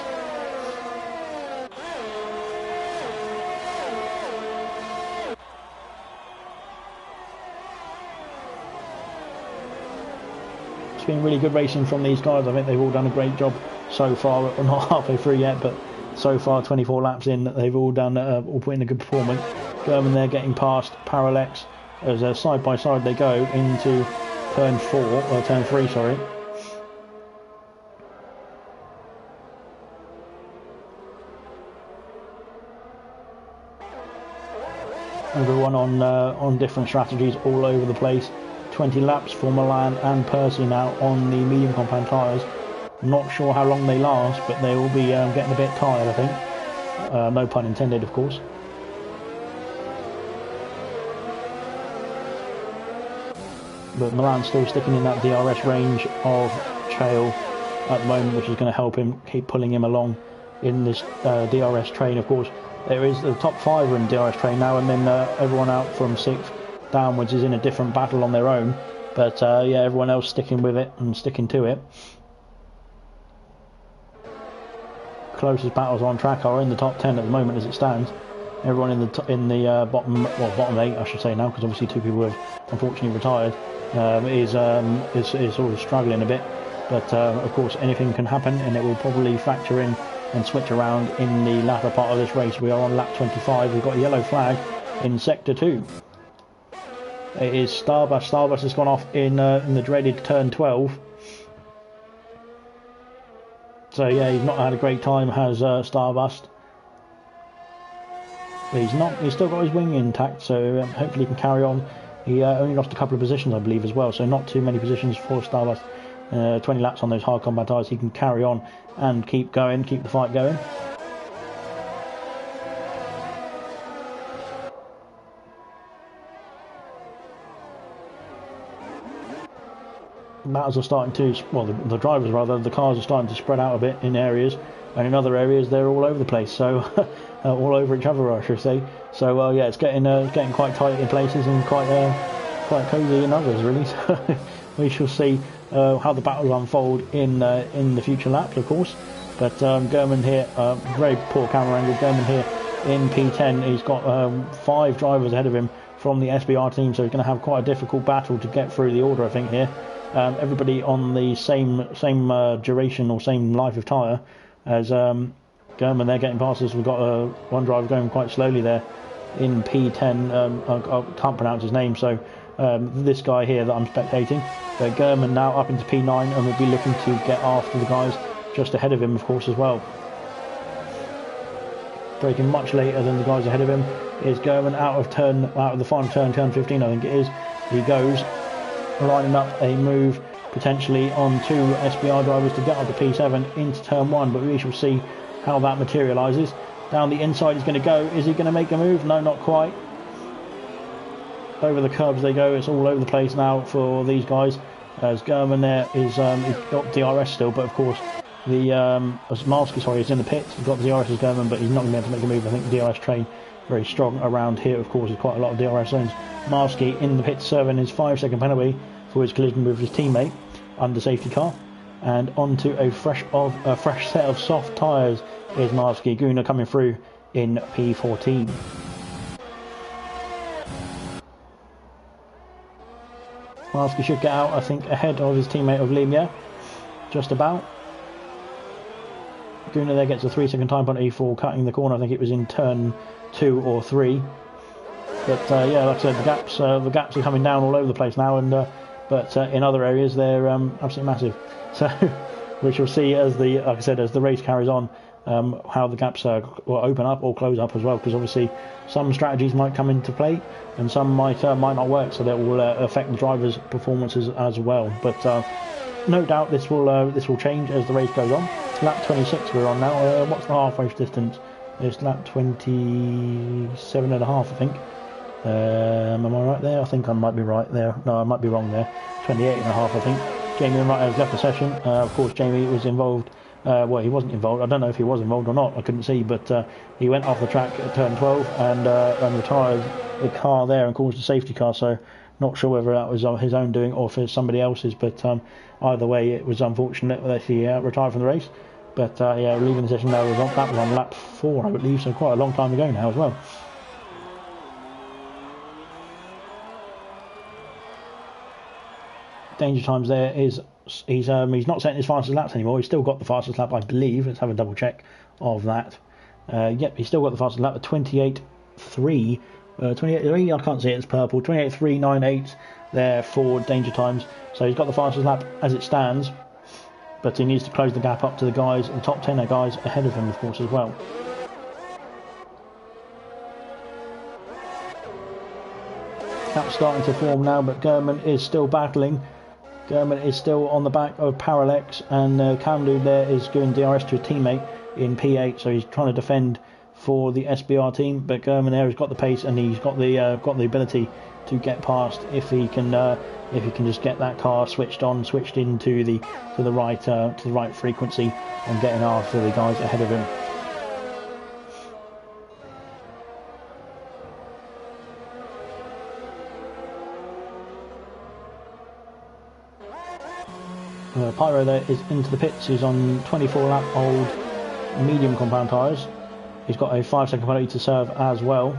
Been really good racing from these guys. I think they've all done a great job so far. We're not halfway through yet, but so far 24 laps in, they've all put in a good performance. German there getting past Parallax as side by side they go into turn 3, sorry. Everyone on different strategies all over the place. 20 laps for Milan and Percy now on the medium compound tyres. Not sure how long they last, but they will be getting a bit tired, I think. No pun intended, of course. But Milan's still sticking in that DRS range of Chael at the moment, which is going to help him keep pulling him along in this DRS train. Of course, there is the top 5 are in DRS train now, and then everyone out from 6th downwards is in a different battle on their own. But yeah, everyone else sticking with it and sticking to it. Closest battles on track are in the top 10 at the moment as it stands. Everyone in the bottom 8, I should say now, because obviously 2 people have unfortunately retired, is sort of struggling a bit. But of course, anything can happen, and it will probably factor in and switch around in the latter part of this race. We are on lap 25. We've got a yellow flag in sector 2. It is Starbus. Starbus has gone off in the dreaded turn 12. So yeah, he's not had a great time, has Starbust. But he's still got his wing intact, so hopefully he can carry on. He only lost a couple of positions, I believe, as well, so not too many positions for Starbust. 20 laps on those hard combat tyres, he can carry on and keep going, keep the fight going. Battles are starting to, well, the drivers rather, the cars are starting to spread out a bit in areas, and in other areas they're all over the place, so all over each other, I should say. So yeah, it's getting quite tight in places and quite cosy in others, really. So we shall see how the battles unfold in the future laps, of course. But German here, very poor camera angle. German here in P10. He's got 5 drivers ahead of him from the SBR team, so he's going to have quite a difficult battle to get through the order, I think, here. Everybody on the same duration or same life of tyre as German. They're getting past us. We've got one driver going quite slowly there in P10. I can't pronounce his name, so this guy here that I'm spectating. But German now up into P9, and we'll be looking to get after the guys just ahead of him, of course, as well. Braking much later than the guys ahead of him is German out of the final turn 15, I think it is. He goes lining up a move potentially on 2 SBR drivers to get up to P7 into turn 1, but we shall see how that materialises. Down the inside he's going to go. Is he going to make a move? No, not quite. Over the curbs they go. It's all over the place now for these guys, as German there is he's got DRS still, but of course the Marsky, sorry, is in the pits. He's got the DRS as German, but he's not going to be able to make a move. I think the DRS train very strong around here, of course. There's quite a lot of DRS zones. Marsky in the pits serving his 5-second penalty for his collision with his teammate under safety car, and onto a fresh set of soft tyres is Marsky. Guna coming through in P14. Marsky should get out, I think, ahead of his teammate of Limia, just about. Guna there gets a 3-second time penalty for cutting the corner. I think it was in turn 2 or 3. But yeah, like I said, the gaps are coming down all over the place now, and but in other areas they're absolutely massive. So we shall see as the race carries on, how the gaps will open up or close up as well, because obviously some strategies might come into play and some might not work, so that will affect the drivers' performances as well. But no doubt this will change as the race goes on. Lap 26 we're on now. What's the half race distance? It's lap 27.5, I think. Am I right there? I think I might be right there. No, I might be wrong there. 28.5, I think. Jamie Wright has left the session. Of course, Jamie was involved. Well, he wasn't involved. I don't know if he was involved or not. I couldn't see, but he went off the track at turn 12 and retired the car there and caused a safety car. So, not sure whether that was his own doing or if it's somebody else's. But either way, it was unfortunate that he retired from the race. But yeah, leaving the session now, that was on lap 4, I believe. So quite a long time ago now as well. Danger times there is he's not setting his fastest laps anymore. He's still got the fastest lap, I believe. Let's have a double check of that. Yep, he's still got the fastest lap at 28.3. 28.3, I can't see it, it's purple. 28.398 there for danger times. So he's got the fastest lap as it stands, but he needs to close the gap up to the guys, the top 10 guys ahead of him, of course, as well. gaps starting to form now, but Gurman is still battling. Gurman is still on the back of Parallax, and Kamdu there is giving DRS to a teammate in P8, so he's trying to defend for the SBR team, but Gurman there has got the pace, and he's got the ability to get past if he can just get that car switched into the right frequency and getting after the guys ahead of him. Pyro there is into the pits. He's on 24 lap old medium compound tyres. He's got a 5-second penalty to serve as well.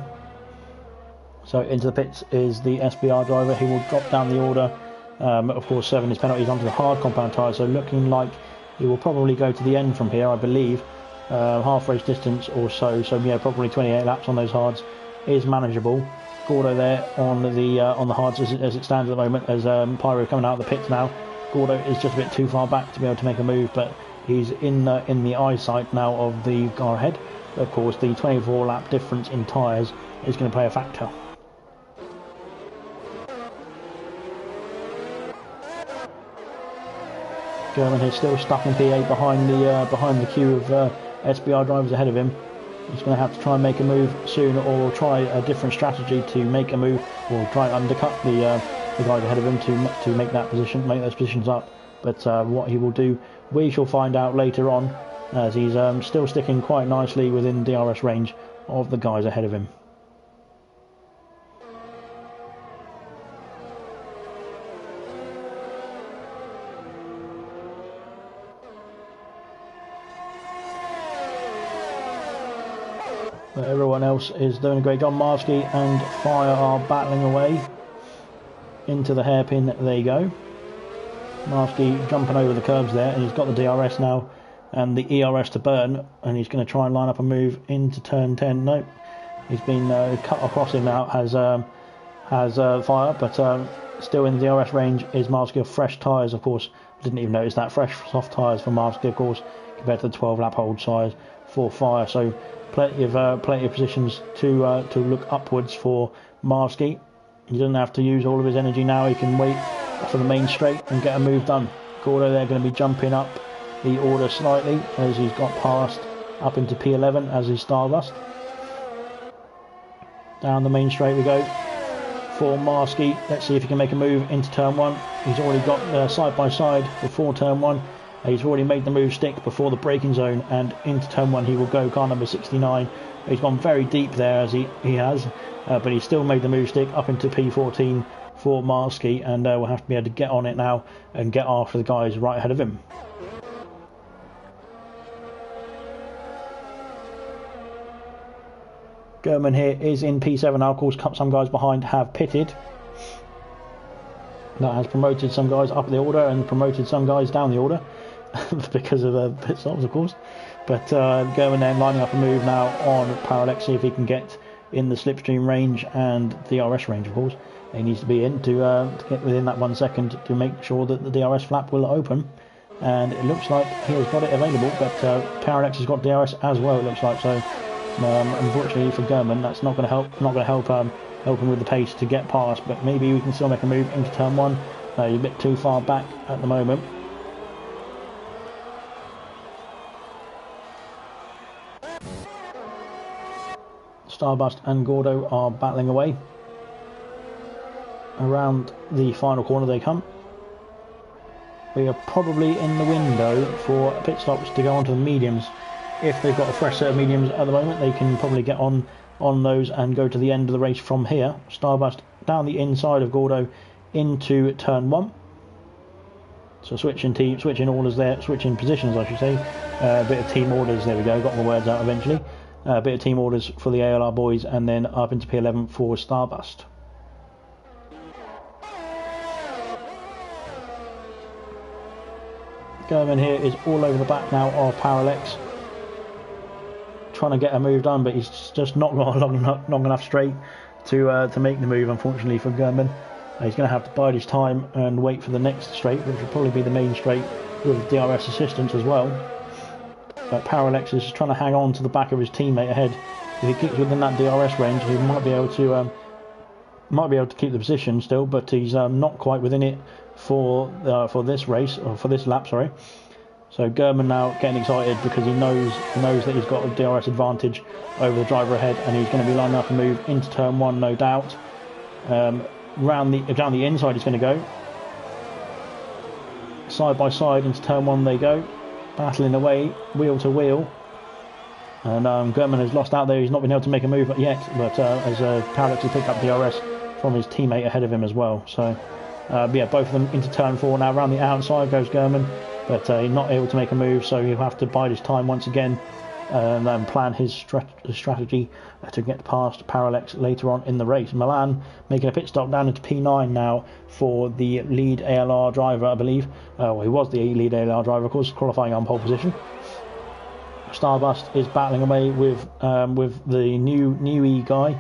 So into the pits is the SBR driver. He will drop down the order, of course serving his penalties onto the hard compound tyres, so looking like he will probably go to the end from here, I believe. Half race distance or so, so yeah, probably 28 laps on those hards is manageable. Gordo there on the hards as it stands at the moment, as Pyro coming out of the pits now. Gordo is just a bit too far back to be able to make a move, but he's in the eyesight now of the car ahead. Of course, the 24 lap difference in tyres is going to play a factor. German is still stuck in P8 behind the queue of SBR drivers ahead of him. He's going to have to try and make a move soon, or try a different strategy to make a move, or try and undercut the guys ahead of him to make those positions up. But what he will do, we shall find out later on, as he's still sticking quite nicely within DRS range of the guys ahead of him. But everyone else is doing a great job. Marsky and Fire are battling away into the hairpin. There you go. Marsky jumping over the curbs there, and he's got the DRS now and the ERS to burn, and he's going to try and line up a move into turn 10. Nope, he's been cut across him now, has Fire, but still in the DRS range is Marsky of fresh tyres, of course. Didn't even notice that. Fresh soft tyres for Marsky, of course, compared to the 12 lap hold size for Fire. So plenty of positions to look upwards for Marsky. He doesn't have to use all of his energy now. He can wait for the main straight and get a move done. Gordo there going to be jumping up the order slightly as he's got past up into P11 as his Starburst. Down the main straight we go for Marsky. Let's see if he can make a move into turn 1. He's already got side by side before turn 1. He's already made the move stick before the braking zone, and into turn 1 he will go, car number 69. He's gone very deep there as he has, but he's still made the move stick up into P14 for Marsky, and we'll have to be able to get on it now and get after the guys right ahead of him. German here is in P7 now. Of course, some guys behind have pitted. That has promoted some guys up the order and promoted some guys down the order because of pit stops, of course. But German then lining up a move now on Parallax, see if he can get in the slipstream range and DRS range, of course. He needs to be in to get within that 1 second to make sure that the DRS flap will open. And it looks like he has got it available, but Parallax has got DRS as well, it looks like. So unfortunately for German, that's not going to help him with the pace to get past, but maybe we can still make a move into turn 1. He's a bit too far back at the moment. Starburst and Gordo are battling away. Around the final corner they come. We are probably in the window for pit stops to go onto the mediums. If they've got a fresh set of mediums at the moment, they can probably get on those and go to the end of the race from here. Starburst down the inside of Gordo into turn 1. So switching orders there, switching positions I should say. A bit of team orders, there we go, got my words out eventually. A bit of team orders for the ALR boys, and then up into P11 for Starburst. German here is all over the back now of Parallax, trying to get a move done, but he's just not got long enough straight to make the move, unfortunately for German. He's going to have to bide his time and wait for the next straight, which will probably be the main straight with DRS assistance as well. But Parallax is trying to hang on to the back of his teammate ahead. If he keeps within that DRS range, he might be able to might be able to keep the position still, but he's not quite within it for this race, or for this lap, sorry. So German now getting excited because he knows that he's got a DRS advantage over the driver ahead, and he's going to be lining up a move into turn 1, no doubt. Down the inside he's going to go. Side by side into turn 1 they go, battling away, wheel to wheel. And German has lost out there. He's not been able to make a move yet, but as Parallax has picked up DRS from his teammate ahead of him as well. So yeah, both of them into turn 4 now. Around the outside goes German, but he's not able to make a move, so he'll have to bide his time once again and plan his strategy to get past Parallax later on in the race. Milan making a pit stop down into P9 now for the lead ALR driver, I believe. Well, he was the lead ALR driver, of course, qualifying on pole position. Starbust is battling away with the new E guy,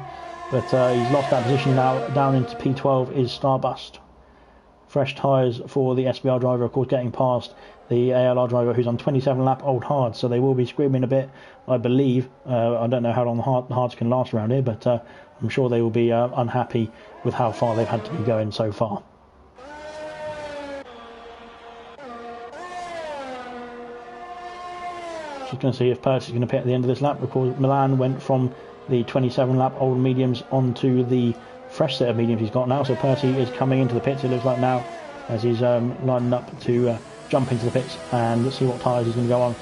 but he's lost that position now. Down into P12 is Starbust. Fresh tyres for the SBR driver, of course, getting past the ALR driver, who's on 27 lap old hards, so they will be screaming a bit, I believe. I don't know how long the hards can last around here, but I'm sure they will be unhappy with how far they've had to be going so far. Just going to see if Percy's going to pit at the end of this lap, because Milan went from the 27 lap old mediums onto the fresh set of mediums he's got now. So Percy is coming into the pits, it looks like now, as he's lining up to jump into the pits and see what tyres he's going to go on.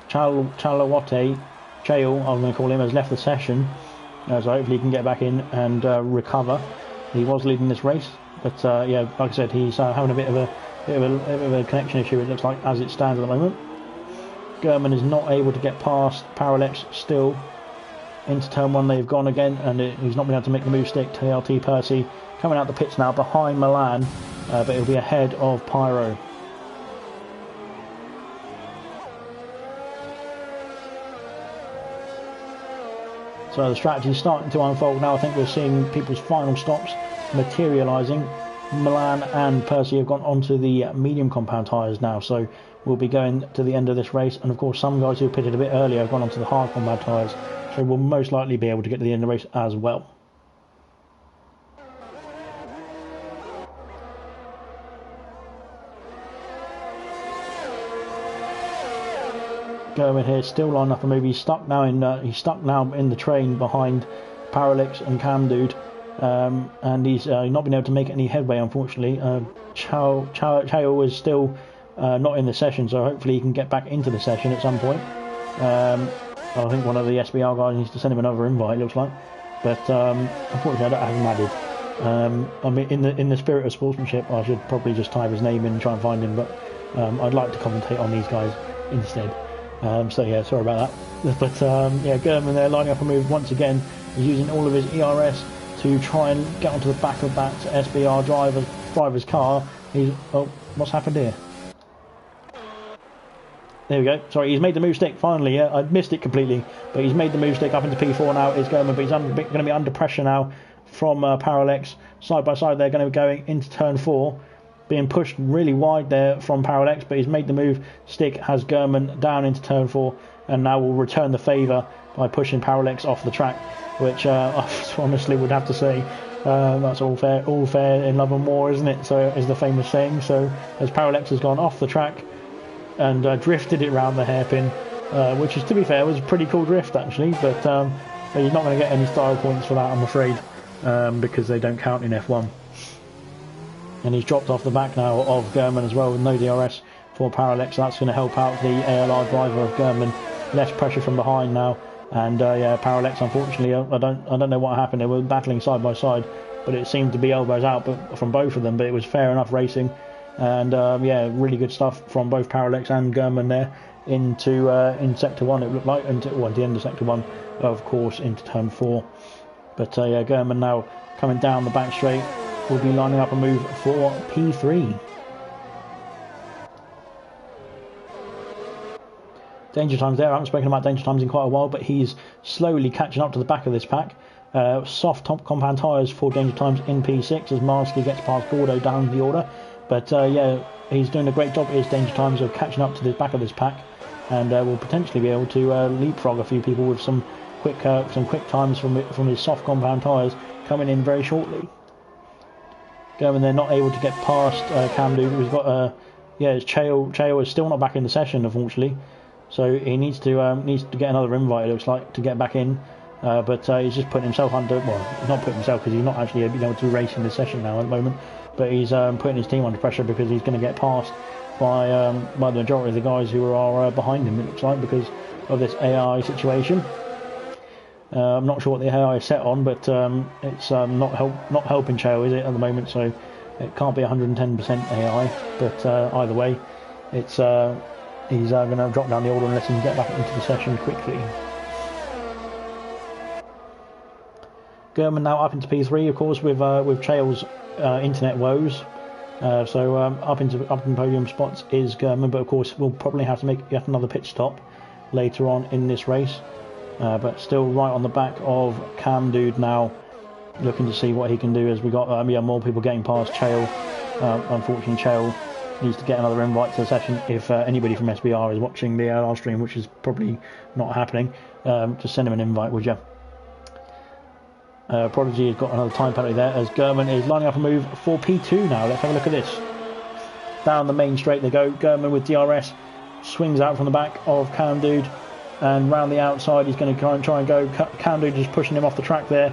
Chalawate, Chael, I'm going to call him, has left the session, so hopefully he can get back in and recover. He was leading this race, but yeah, like I said, he's having a bit of a connection issue, it looks like, as it stands at the moment. German is not able to get past Parallax still. Into turn 1 they've gone again, and he's not been able to make the move stick. TLT Percy coming out the pits now behind Milan, but he'll be ahead of Pyro. So the strategy is starting to unfold now. I think we're seeing people's final stops materialising. Milan and Percy have gone onto the medium compound tyres now, so we'll be going to the end of this race. And of course some guys who pitted a bit earlier have gone onto the hard compound tyres, so we'll most likely be able to get to the end of the race as well. Going here, still lining up a move. He's stuck now in the train behind Parallax and Cam Dude. And he's not been able to make any headway, unfortunately. Chao is still not in the session, so hopefully he can get back into the session at some point. I think one of the SBR guys needs to send him another invite, it looks like. But unfortunately I don't have him added. I mean, in the spirit of sportsmanship, I should probably just type his name in and try and find him, but I'd like to commentate on these guys instead. So yeah, sorry about that. But yeah, German there lining up a move once again. He's using all of his ERS to try and get onto the back of that SBR driver's car. Oh, what's happened here? There we go. Sorry, he's made the move stick finally. Yeah, I missed it completely, but he's made the move stick up into P4 now. It's German, but he's going to be under pressure now from Parallax. Side by side, they're going to be going into turn 4, being pushed really wide there from Parallax, but he's made the move stick, has German down into turn 4, and now will return the favour by pushing Parallax off the track, which I honestly would have to say that's all fair in love and war, isn't it? So is the famous saying. So as Parallax has gone off the track and drifted it round the hairpin, which is, to be fair, was a pretty cool drift actually, but he's not going to get any style points for that, I'm afraid, because they don't count in F1. And he's dropped off the back now of German as well with no DRS for Parallax, so that's going to help out the ALR driver of German. Less pressure from behind now, and yeah, Parallax, unfortunately, I don't know what happened. They were battling side by side, but it seemed to be elbows out from both of them, but it was fair enough racing. And yeah, really good stuff from both Parallax and German there into in sector 1, it looked like, at the end of sector 1, of course, into turn 4. But yeah, German now coming down the back straight will be lining up a move for P3. Danger Times there. I haven't spoken about Danger Times in quite a while, but he's slowly catching up to the back of this pack. Soft top compound tyres for Danger Times in P6 as Marsky gets past Gordo down the order. But yeah, he's doing a great job, is Danger Times, of catching up to the back of this pack, and will potentially be able to leapfrog a few people with some quick times from his soft compound tyres. coming in very shortly. German, they're not able to get past Camdu. We've got it's Chael is still not back in the session, unfortunately. So he needs to get another invite. It looks like, to get back in. But he's just putting himself under. Well, he's not putting himself because he's not actually able to race in this session now at the moment. But he's putting his team under pressure because he's going to get passed by the majority of the guys who are behind him. It looks like, because of this AI situation. I'm not sure what the AI is set on, but it's not helping Chael, is it, at the moment? So it can't be 110% AI. But either way, it's he's going to drop down the order unless he can get back into the session quickly. German now up into P3, of course, with Chael's internet woes. So up in podium spots is German, but of course we'll probably have to make yet another pit stop later on in this race. But still right on the back of Cam Dude now, looking to see what he can do, as we got more people getting past Chael. Unfortunately, Chael needs to get another invite to the session. If anybody from SBR is watching the ALR stream, which is probably not happening, just send him an invite, would you? Prodigy has got another time penalty there, as German is lining up a move for P2 now. Let's have a look at this. Down the main straight they go. German with DRS swings out from the back of Cam Dude, and round the outside he's going to try and go. Cam Dude is pushing him off the track there,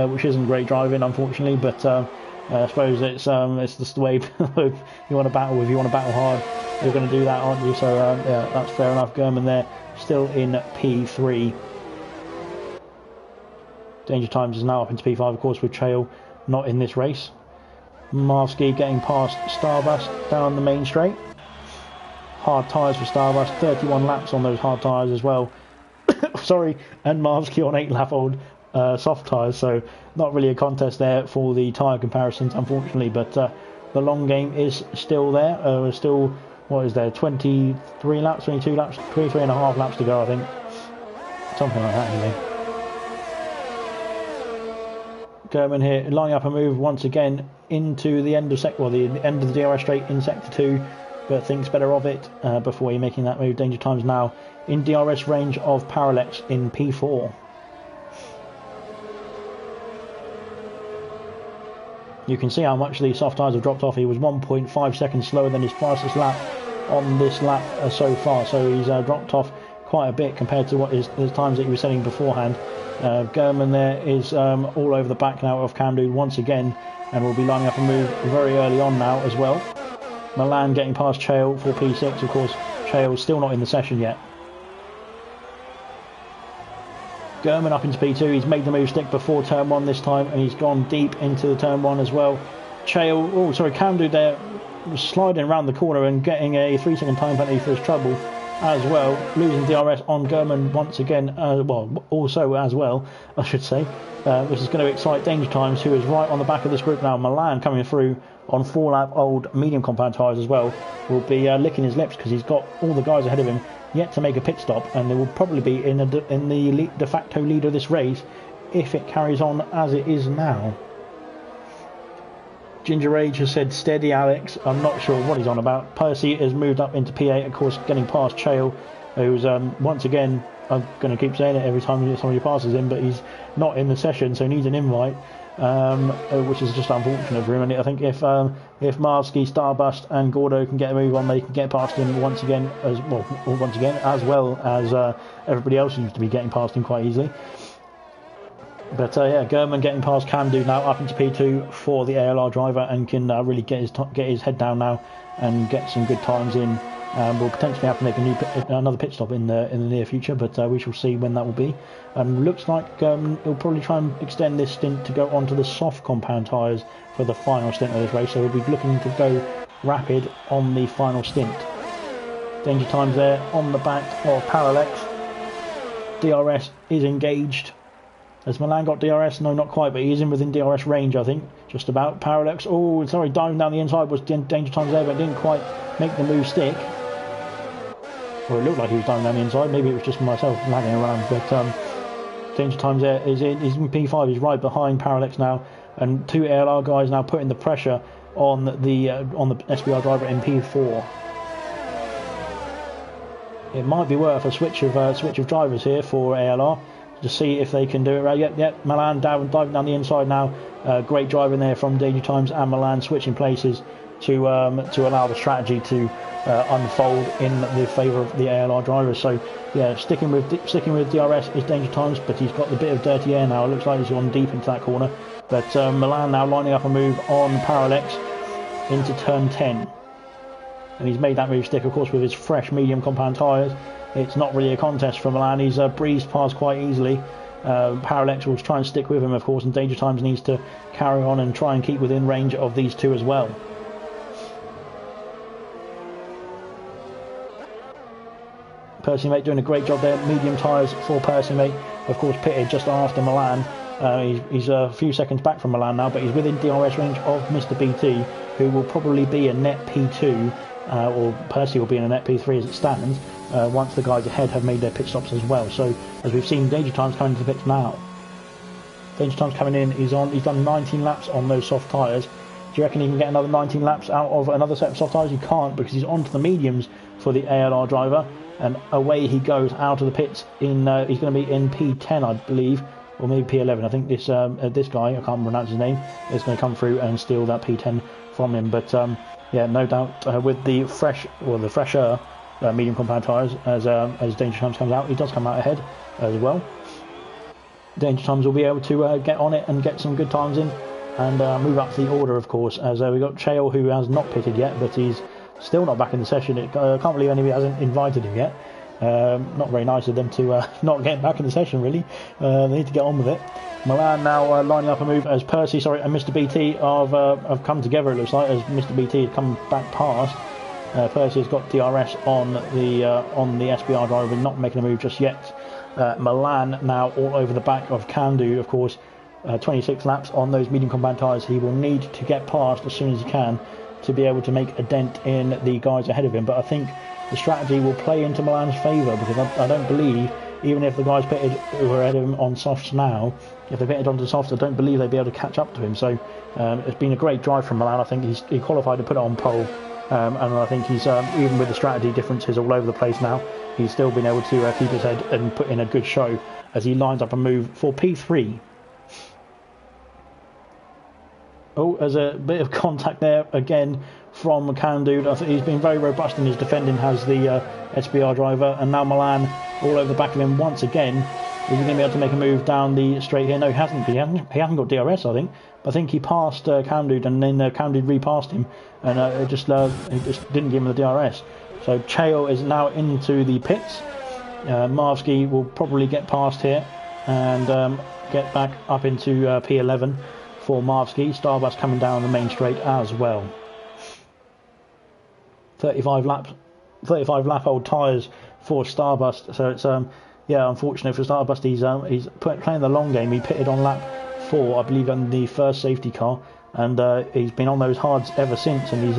which isn't great driving, unfortunately, but I suppose it's just the way you want to battle. If you want to battle hard, you're going to do that, aren't you? So yeah, that's fair enough. German there, still in P3. Danger Times is now up into P5, of course, with Chael not in this race. Marsky getting past Starbust down the main straight. Hard tyres for Starbust, 31 laps on those hard tyres as well. Sorry, and Marsky on 8-lap-old soft tyres, so not really a contest there for the tyre comparisons, unfortunately, but the long game is still there. Still, what is there, 23 laps, 22 laps, 23 and a half laps to go, I think. Something like that, anyway. German here lining up a move once again into the end of the end of the DRS straight in sector 2, but thinks better of it before you're making that move. Danger Times now in DRS range of Parallax in P4. You can see how much the soft tyres have dropped off. He was 1.5 seconds slower than his fastest lap on this lap so far, so he's dropped off quite a bit compared to the times that he was setting beforehand. German there is all over the back now of Camdu once again, and will be lining up a move very early on now as well. Milan getting past Chael for P6, of course. Chael still not in the session yet. German up into P2, he's made the move stick before turn 1 this time, and he's gone deep into the turn 1 as well. Camdu there was sliding around the corner and getting a 3-second time penalty for his trouble as well, losing DRS on German once again, also as well, I should say, which is going to excite Danger Times, who is right on the back of this group now. Milan coming through on 4-lap-old medium compound tyres as well, will be licking his lips because he's got all the guys ahead of him yet to make a pit stop, and they will probably be in the de facto lead of this race if it carries on as it is now. Ginger Age has said, steady Alex. I'm not sure what he's on about. Percy has moved up into P8, of course, getting past Chael, who's once again, I'm going to keep saying it every time somebody passes him, but he's not in the session, so he needs an invite, which is just unfortunate for him. And I think if Marsky, Starbust and Gordo can get a move on, they can get past him once again, as well as everybody else seems to be getting past him quite easily. But yeah, German getting past Camdu now up into P2 for the ALR driver, and can really get his head down now and get some good times in. We'll potentially have to make another pit stop in the near future, but we shall see when that will be. Looks like he'll probably try and extend this stint to go onto the soft compound tyres for the final stint of this race, so he'll be looking to go rapid on the final stint. Danger Times there on the back of Parallax. DRS is engaged. Has Milan got DRS? No, not quite, but he is in within DRS range, I think. Just about. Parallax, diving down the inside was Danger Times there, but didn't quite make the move stick. Well, it looked like he was diving down the inside. Maybe it was just myself lagging around, but Danger Times there is he's in P5. He's right behind Parallax now, and 2 ALR guys now putting the pressure on the SBR driver in P4. It might be worth a switch of drivers here for ALR. to see if they can do it right. Yep, Milan diving down the inside now. Great driving there from Danger Times and Milan, switching places to allow the strategy to unfold in the favour of the ALR drivers. So yeah, sticking with DRS is Danger Times, but he's got the bit of dirty air now. It looks like he's gone deep into that corner. But Milan now lining up a move on Parallax into turn 10. And he's made that move stick, of course, with his fresh medium compound tyres. It's not really a contest for Milan. He's breezed past quite easily. Parallax will try and stick with him, of course, and Danger Times needs to carry on and try and keep within range of these two as well. Percy Mate doing a great job there. Medium tyres for Percy Mate, of course, pitted just after Milan. He's a few seconds back from Milan now, but he's within DRS range of Mr. BT, who will probably be a net P2, or Percy will be in a net P3 as it stands, once the guys ahead have made their pit stops as well. So, as we've seen, Danger Times coming into the pits now. Danger Times coming in, he's done 19 laps on those soft tyres. Do you reckon he can get another 19 laps out of another set of soft tyres? He can't, because he's onto the mediums for the ALR driver, and away he goes out of the pits. He's going to be in P10, I believe, or maybe P11. I think this guy, I can't pronounce his name, is going to come through and steal that P10 from him. But yeah, no doubt with the fresher medium compound tyres, as Danger Times comes out, he does come out ahead as well. Danger Times will be able to get on it and get some good times in and move up the order, of course, as we've got Chael, who has not pitted yet, but he's still not back in the session. I can't believe anybody hasn't invited him yet. Not very nice of them to not get back in the session, really. They need to get on with it. Milan now lining up a move as Percy, and Mr. BT have come together, it looks like, as Mr. BT has come back past. Percy has got DRS on the SBR driver, but not making a move just yet. Milan now all over the back of Kandu, of course. 26 laps on those medium compound tyres. He will need to get past as soon as he can to be able to make a dent in the guys ahead of him. But I think the strategy will play into Milan's favour, because I don't believe, even if the guys pitted who are ahead of him on softs now, if they pitted onto softs, I don't believe they'd be able to catch up to him. So it's been a great drive from Milan. I think he qualified to put it on pole, and I think he's even with the strategy differences all over the place now, he's still been able to keep his head and put in a good show as he lines up a move for P3. Oh, there's a bit of contact there again from Kandu. I think he's been very robust in his defending, has the SBR driver, and now Milan all over the back of him once again. Is he going to be able to make a move down the straight here? No, he hasn't. He hasn't got DRS, I think. I think he passed Kandu, and then Kandu repassed him, and it just didn't give him the DRS. So Chael is now into the pits. Marvsky will probably get past here and get back up into P11 for Marvsky. Starbus coming down the main straight as well. 35 lap old tyres for Starbust. So it's yeah, unfortunate for Starbust. He's playing the long game. He pitted on lap 4, I believe, on the first safety car, and he's been on those hards ever since. And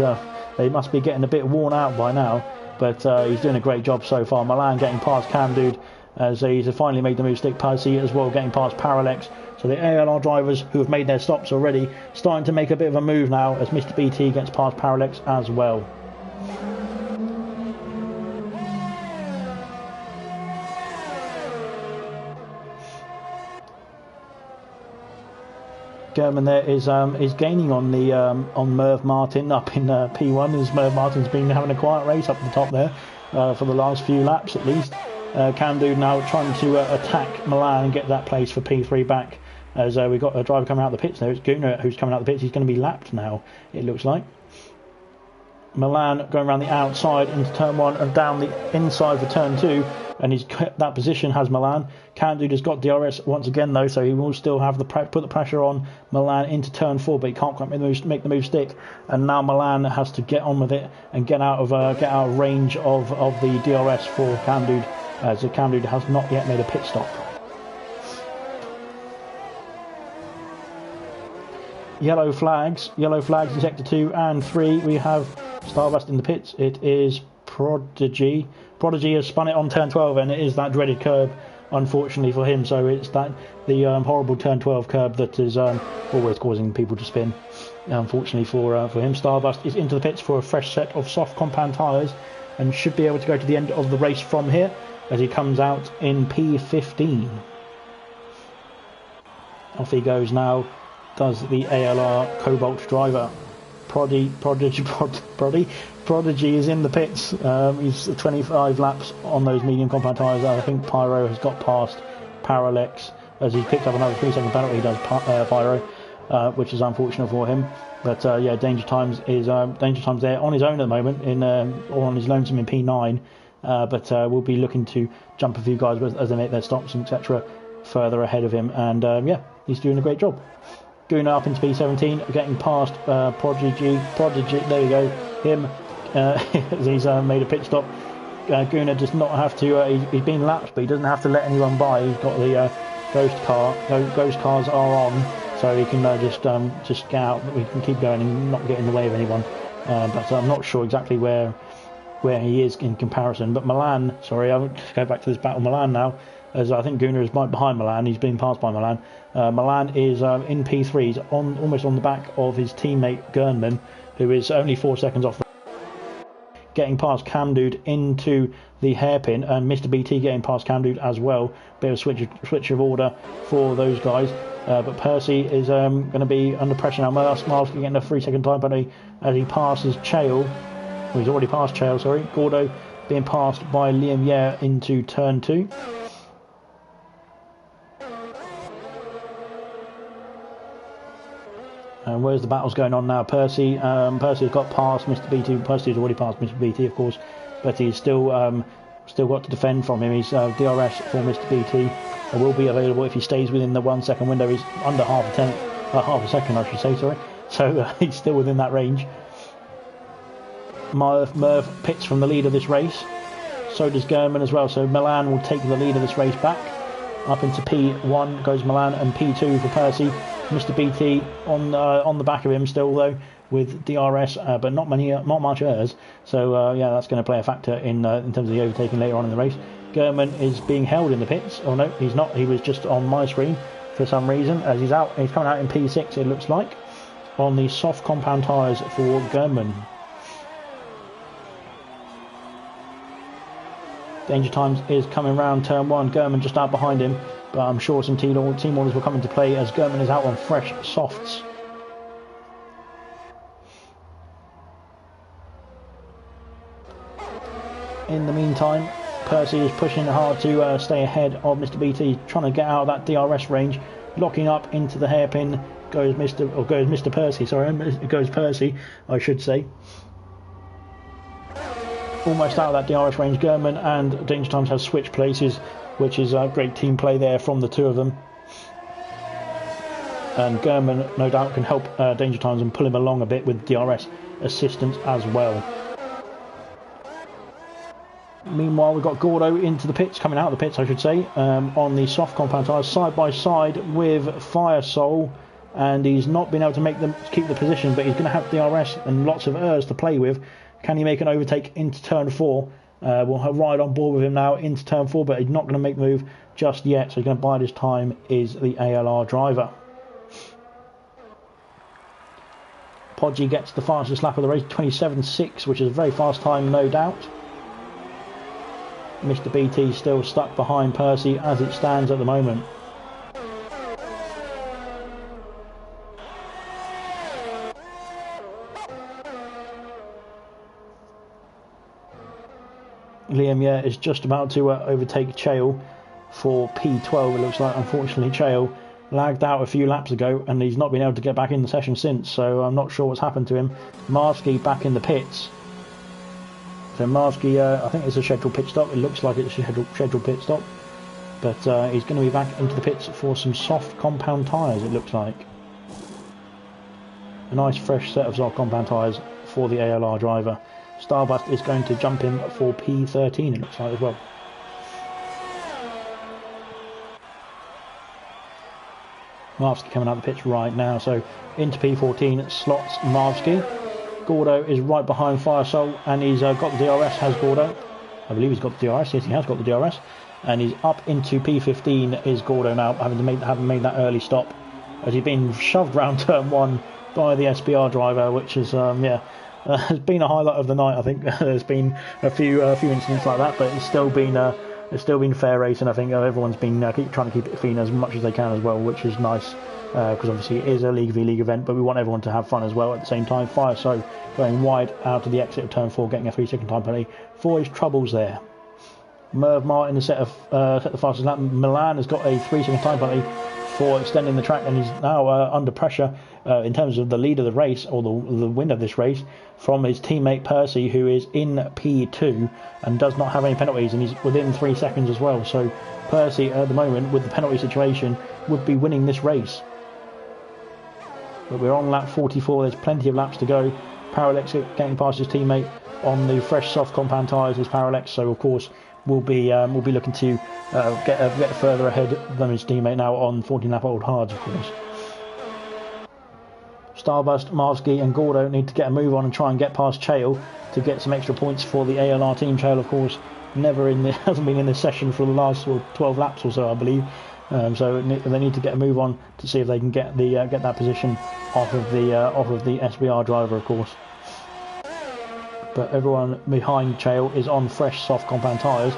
they must be getting a bit worn out by now. But he's doing a great job so far. Milan getting past Kandu as he's finally made the move stick. Percy as well getting past Parallax. So the ALR drivers who have made their stops already starting to make a bit of a move now as Mr. BT gets past Parallax as well. German there is gaining on the on Merv Martin up in P1, as Merv Martin's been having a quiet race up the top there for the last few laps at least. Kandu now trying to attack Milan and get that place for P3 back, as we've got a driver coming out of the pits there. It's Gunnar who's coming out of the pits. He's going to be lapped now, it looks like. Milan going around the outside into turn 1 and down the inside for turn 2, and he's kept that position, has Milan. Kandu has got DRS once again though, so he will still have put the pressure on Milan into turn 4, but he can't quite make the move stick. And now Milan has to get on with it and get out of range of the DRS for Kandu, as Kandu has not yet made a pit stop. Yellow flags in sector 2 and 3. We have Starbust in the pits. It is Prodigy. Prodigy has spun it on turn 12, and it is that dreaded curb, unfortunately for him. So it's the horrible turn 12 curb that is always causing people to spin, unfortunately for him. Starbust is into the pits for a fresh set of soft compound tyres and should be able to go to the end of the race from here, as he comes out in P15. Off he goes now. Does the ALR COBALT driver. Prodigy is in the pits. He's 25 laps on those medium compound tyres. I think Pyro has got past Parallax as he's picked up another 3-second penalty. He does Pyro, which is unfortunate for him. But yeah, Danger Times there on his own at the moment, or on his lonesome in P9. But we'll be looking to jump a few guys as they make their stops, etc. further ahead of him. And yeah, he's doing a great job. Guna up into P17, getting past Prodigy, there we go, him, as he's made a pit stop. Guna does not have to, he's been lapped, but he doesn't have to let anyone by. He's got the ghost car, ghost cars are on, so he can just get out, we can keep going and not get in the way of anyone. But I'm not sure exactly where he is in comparison. But Milan, sorry, I'll go back to this battle. Milan now, as I think Guna is right behind Milan. He's been passed by Milan. Milan is in P3. He's almost on the back of his teammate Gernman, who is only 4 seconds off. Getting past Camdude into the hairpin, and Mr. BT getting past Camdude as well. Bit of switch of order for those guys. But Percy is going to be under pressure now. Marsky getting a 3-second time penalty as he passes Chael. Well, he's already passed Chael, sorry. Gordo being passed by Liam Yeh into turn 2. And where's the battles going on now? Percy's got past Mr. BT. Percy's already passed Mr. BT, of course, but he's still got to defend from him. He's DRS for Mr. BT. Will be available if he stays within the 1 second window. He's under half a second, I should say. Sorry. So he's still within that range. Merv pits from the lead of this race. So does Gurman as well. So Milan will take the lead of this race back. Up into P1 goes Milan, and P2 for Percy. Mr. BT on the back of him still though, with DRS, but not much errors. So yeah, that's going to play a factor in terms of the overtaking later on in the race. Gurman is being held in the pits. Oh no, he's not. He was just on my screen for some reason. As he's out, he's coming out in P6. It looks like on the soft compound tyres for Gurman. Danger Times is coming round turn 1. Gurman just out behind him. But I'm sure some team orders will come into play as Gurman is out on fresh softs. In the meantime, Percy is pushing hard to stay ahead of Mr. BT, trying to get out of that DRS range, locking up into the hairpin. Goes Mr. Percy. Sorry, goes Percy, I should say. Almost out of that DRS range. Gurman and Danger Times have switched places, which is a great team play there from the two of them. And Gurman no doubt can help Danger Times and pull him along a bit with DRS assistance as well. Meanwhile, we've got Gordo into the pits, coming out of the pits I should say, on the soft compound tyres, side by side with Firesoul, and he's not been able to keep the position, but he's going to have DRS and lots of errs to play with. Can he make an overtake into turn 4? We'll ride on board with him now into turn 4, but he's not going to make the move just yet, so he's going to bide his time, is the ALR driver. Podgy gets the fastest lap of the race, 27.6, which is a very fast time, no doubt. Mr. BT still stuck behind Percy as it stands at the moment. Liam Yeh is just about to overtake Chael for P12, it looks like. Unfortunately, Chael lagged out a few laps ago and he's not been able to get back in the session since, so I'm not sure what's happened to him. Marsky back in the pits. So Marsky, I think it's a scheduled pit stop. It looks like it's a scheduled pit stop. But he's going to be back into the pits for some soft compound tyres, it looks like. A nice fresh set of soft compound tyres for the ALR driver. Starbust is going to jump in for P13, it looks like as well. Marsky coming out the pitch right now, so into P14 slots Marsky. Gordo is right behind Firesoul, and he's got the DRS, has Gordo. I believe he's got the DRS, yes he has got the DRS. And he's up into P15 is Gordo now, having made that early stop. As he's been shoved round turn 1 by the SBR driver, which is, has been a highlight of the night, I think. There's been a few incidents like that, but it's still been it's still been fair racing. I think everyone's been trying to keep it clean as much as they can as well, which is nice, because obviously it is a League v League event, but we want everyone to have fun as well at the same time. Fireso going wide out of the exit of turn 4, getting a 3-second time penalty for his troubles there. Merv Martin has set the fastest lap. Milan has got a 3-second time penalty for extending the track, and he's now under pressure in terms of the lead of the race, or the win of this race, from his teammate Percy, who is in P2 and does not have any penalties, and he's within 3 seconds as well. So Percy at the moment, with the penalty situation, would be winning this race. But we're on lap 44, there's plenty of laps to go. Parallax getting past his teammate on the fresh soft compound tyres is Parallax, so of course we'll be looking to get further ahead than his teammate now on 14 lap old hards, of course. Starburst, Marsky and Gordo need to get a move on and try and get past Chael to get some extra points for the ALR team. Chael, of course, hasn't been in this session for the last 12 laps or so, I believe. So they need to get a move on to see if they can get that position off of the SBR driver, of course. But everyone behind Chael is on fresh soft compound tyres,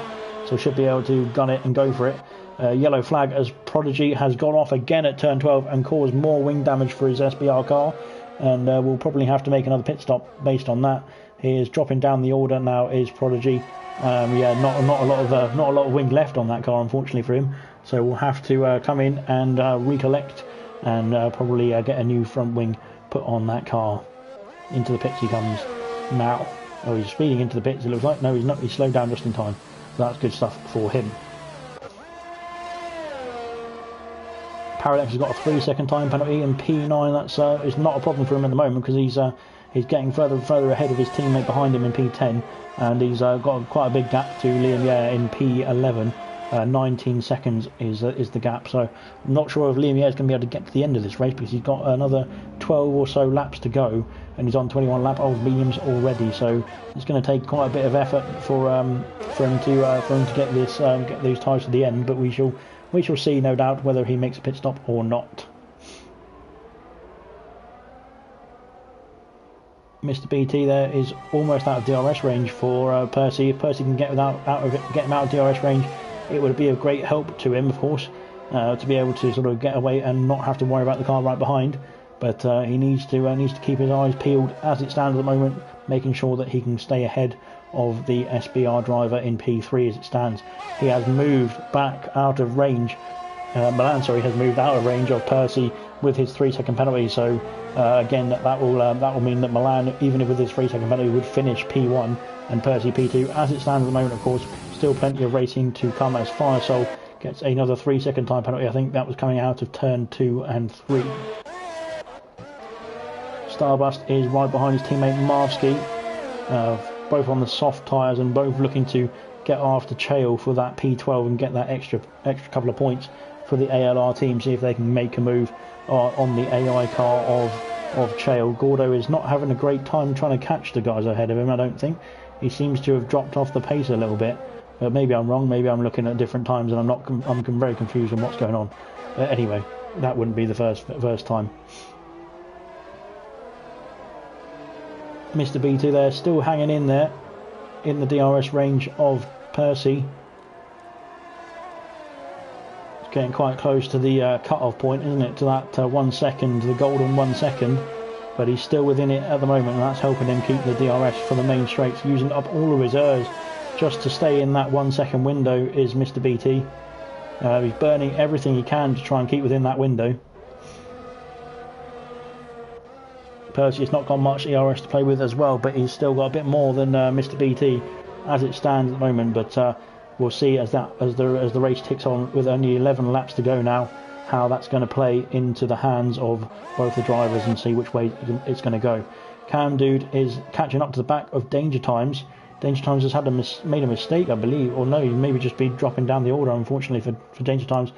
so should be able to gun it and go for it. Yellow flag as Prodigy has gone off again at turn 12 and caused more wing damage for his SBR car, and we'll probably have to make another pit stop based on that. He is dropping down the order now, is Prodigy. Not a lot of wing left on that car, unfortunately for him, so we'll have to come in and recollect and probably get a new front wing put on that car. Into the pits he comes now. Oh, he's speeding into the pits, it looks like. No, he's not. He's slowed down just in time. So that's good stuff for him. Parallax has got a 3-second time penalty in P9. That's is not a problem for him at the moment, because he's getting further and further ahead of his teammate behind him in P10, and he's got quite a big gap to Liam Yeh in P11. 19 seconds is the gap, so I'm not sure if Liam Yeh is going to be able to get to the end of this race, because he's got another 12 or so laps to go, and he's on 21 lap old mediums already, so it's going to take quite a bit of effort for him to get these tyres to the end. But we shall see, no doubt, whether he makes a pit stop or not. Mr. BT there is almost out of DRS range for Percy. If Percy can get him out of DRS range, it would be a great help to him, of course, to be able to sort of get away and not have to worry about the car right behind. But he needs to keep his eyes peeled as it stands at the moment, making sure that he can stay ahead of the SBR driver in P3 as it stands. He has moved back out of range. Milan, has moved out of range of Percy with his 3-second penalty. So again, that will mean that Milan, even with his 3-second penalty, would finish P1 and Percy P2. As it stands at the moment, of course, still plenty of racing to come as Firesol gets another 3-second time penalty. I think that was coming out of turn 2 and 3. Starburst is right behind his teammate Marsky, both on the soft tyres and both looking to get after Chael for that P12 and get that extra couple of points for the ALR team, see if they can make a move on the AI car of Chael. Gordo is not having a great time trying to catch the guys ahead of him, I don't think. He seems to have dropped off the pace a little bit. But maybe I'm wrong, maybe I'm looking at different times and I'm very confused on what's going on. Anyway, that wouldn't be the first time. Mr. B2 there, still hanging in there in the DRS range of Percy. It's getting quite close to the cut-off point, isn't it, to that 1 second, the golden 1 second. But he's still within it at the moment, and that's helping him keep the DRS for the main straights, using up all of his errs just to stay in that 1 second window is Mr. BT. He's burning everything he can to try and keep within that window. Percy has not got much ERS to play with as well, but he's still got a bit more than Mr. BT as it stands at the moment. But we'll see as the race ticks on with only 11 laps to go now, how that's going to play into the hands of both the drivers and see which way it's going to go. Cam Dude is catching up to the back of Danger Times. Danger Times has made a mistake, I believe, or no, he maybe just be dropping down the order, unfortunately, for Danger Times.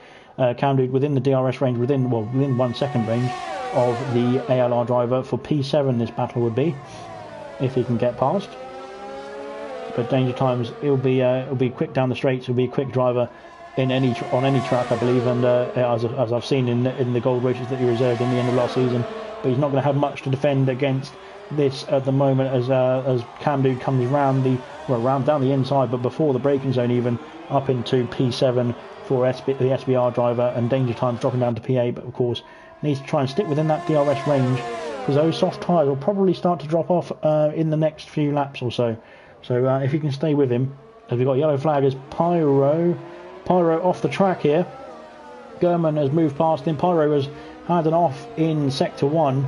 Cam Dude within the DRS range, within 1 second range of the ALR driver for P7. This battle would be, if he can get past. But Danger Times, it'll be quick down the straights. It'll be a quick driver on any track, I believe, and as I've seen in the gold races that he reserved in the end of last season. But he's not going to have much to defend against this at the moment as Camdu comes round down the inside, but before the braking zone even, up into P7 for the SBR driver, and Danger Time's dropping down to P8, but of course needs to try and stick within that DRS range, because those soft tyres will probably start to drop off in the next few laps or so. So if you can stay with him, as we've got yellow flag as Pyro off the track here. Gurman has moved past him. Pyro has had an off in sector 1.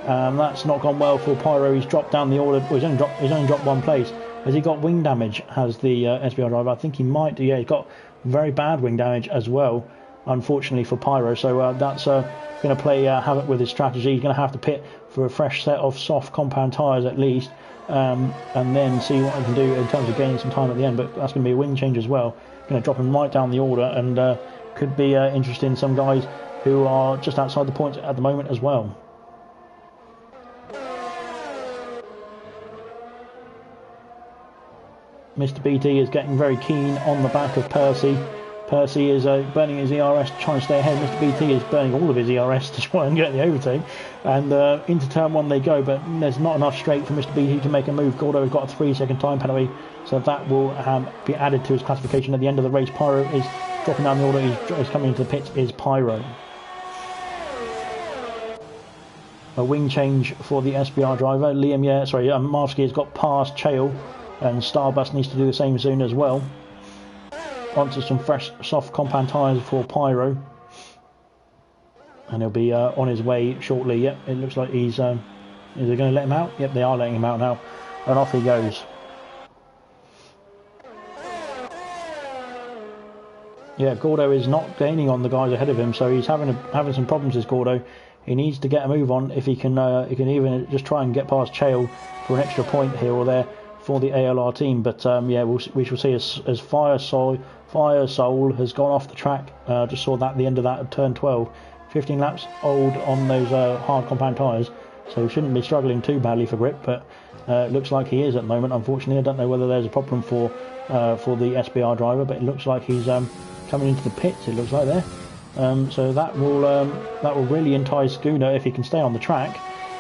That's not gone well for Pyro. He's dropped down the order. Well, he's only dropped one place. Has he got wing damage? Has the SBR driver? I think he might do. Yeah, he's got very bad wing damage as well, unfortunately for Pyro. So that's going to play havoc with his strategy. He's going to have to pit for a fresh set of soft compound tyres at least, and then see what he can do in terms of gaining some time at the end. But that's going to be a wing change as well. Going to drop him right down the order, and could be interesting. Some guys who are just outside the points at the moment as well. Mr. BT is getting very keen on the back of Percy. Percy is burning his ERS to try and stay ahead. Mr. BT is burning all of his ERS to try and get the overtake. And into turn 1 they go, but there's not enough straight for Mr. BT to make a move. Gordo has got a 3-second time penalty, so that will be added to his classification at the end of the race. Pyro is dropping down the order. He's coming into the pits is Pyro. A wing change for the SBR driver. Marsky has got past Chael, and Starbus needs to do the same soon as well. Onto some fresh soft compound tyres for Pyro, and he'll be on his way shortly. Yep, it looks like he's is they going to let him out? Yep, they are letting him out now, and off he goes. Yeah, Gordo is not gaining on the guys ahead of him, so he's having some problems. Is Gordo? He needs to get a move on if he can even just try and get past Chael for an extra point here or there for the ALR team. But yeah, we shall see as Fire Soul has gone off the track. Just saw that at the end of that at turn 12. 15 laps old on those hard compound tyres, so shouldn't be struggling too badly for grip, but it looks like he is at the moment. Unfortunately, I don't know whether there's a problem for the SBR driver, but it looks like he's coming into the pits, it looks like there. So that will really entice Guna if he can stay on the track.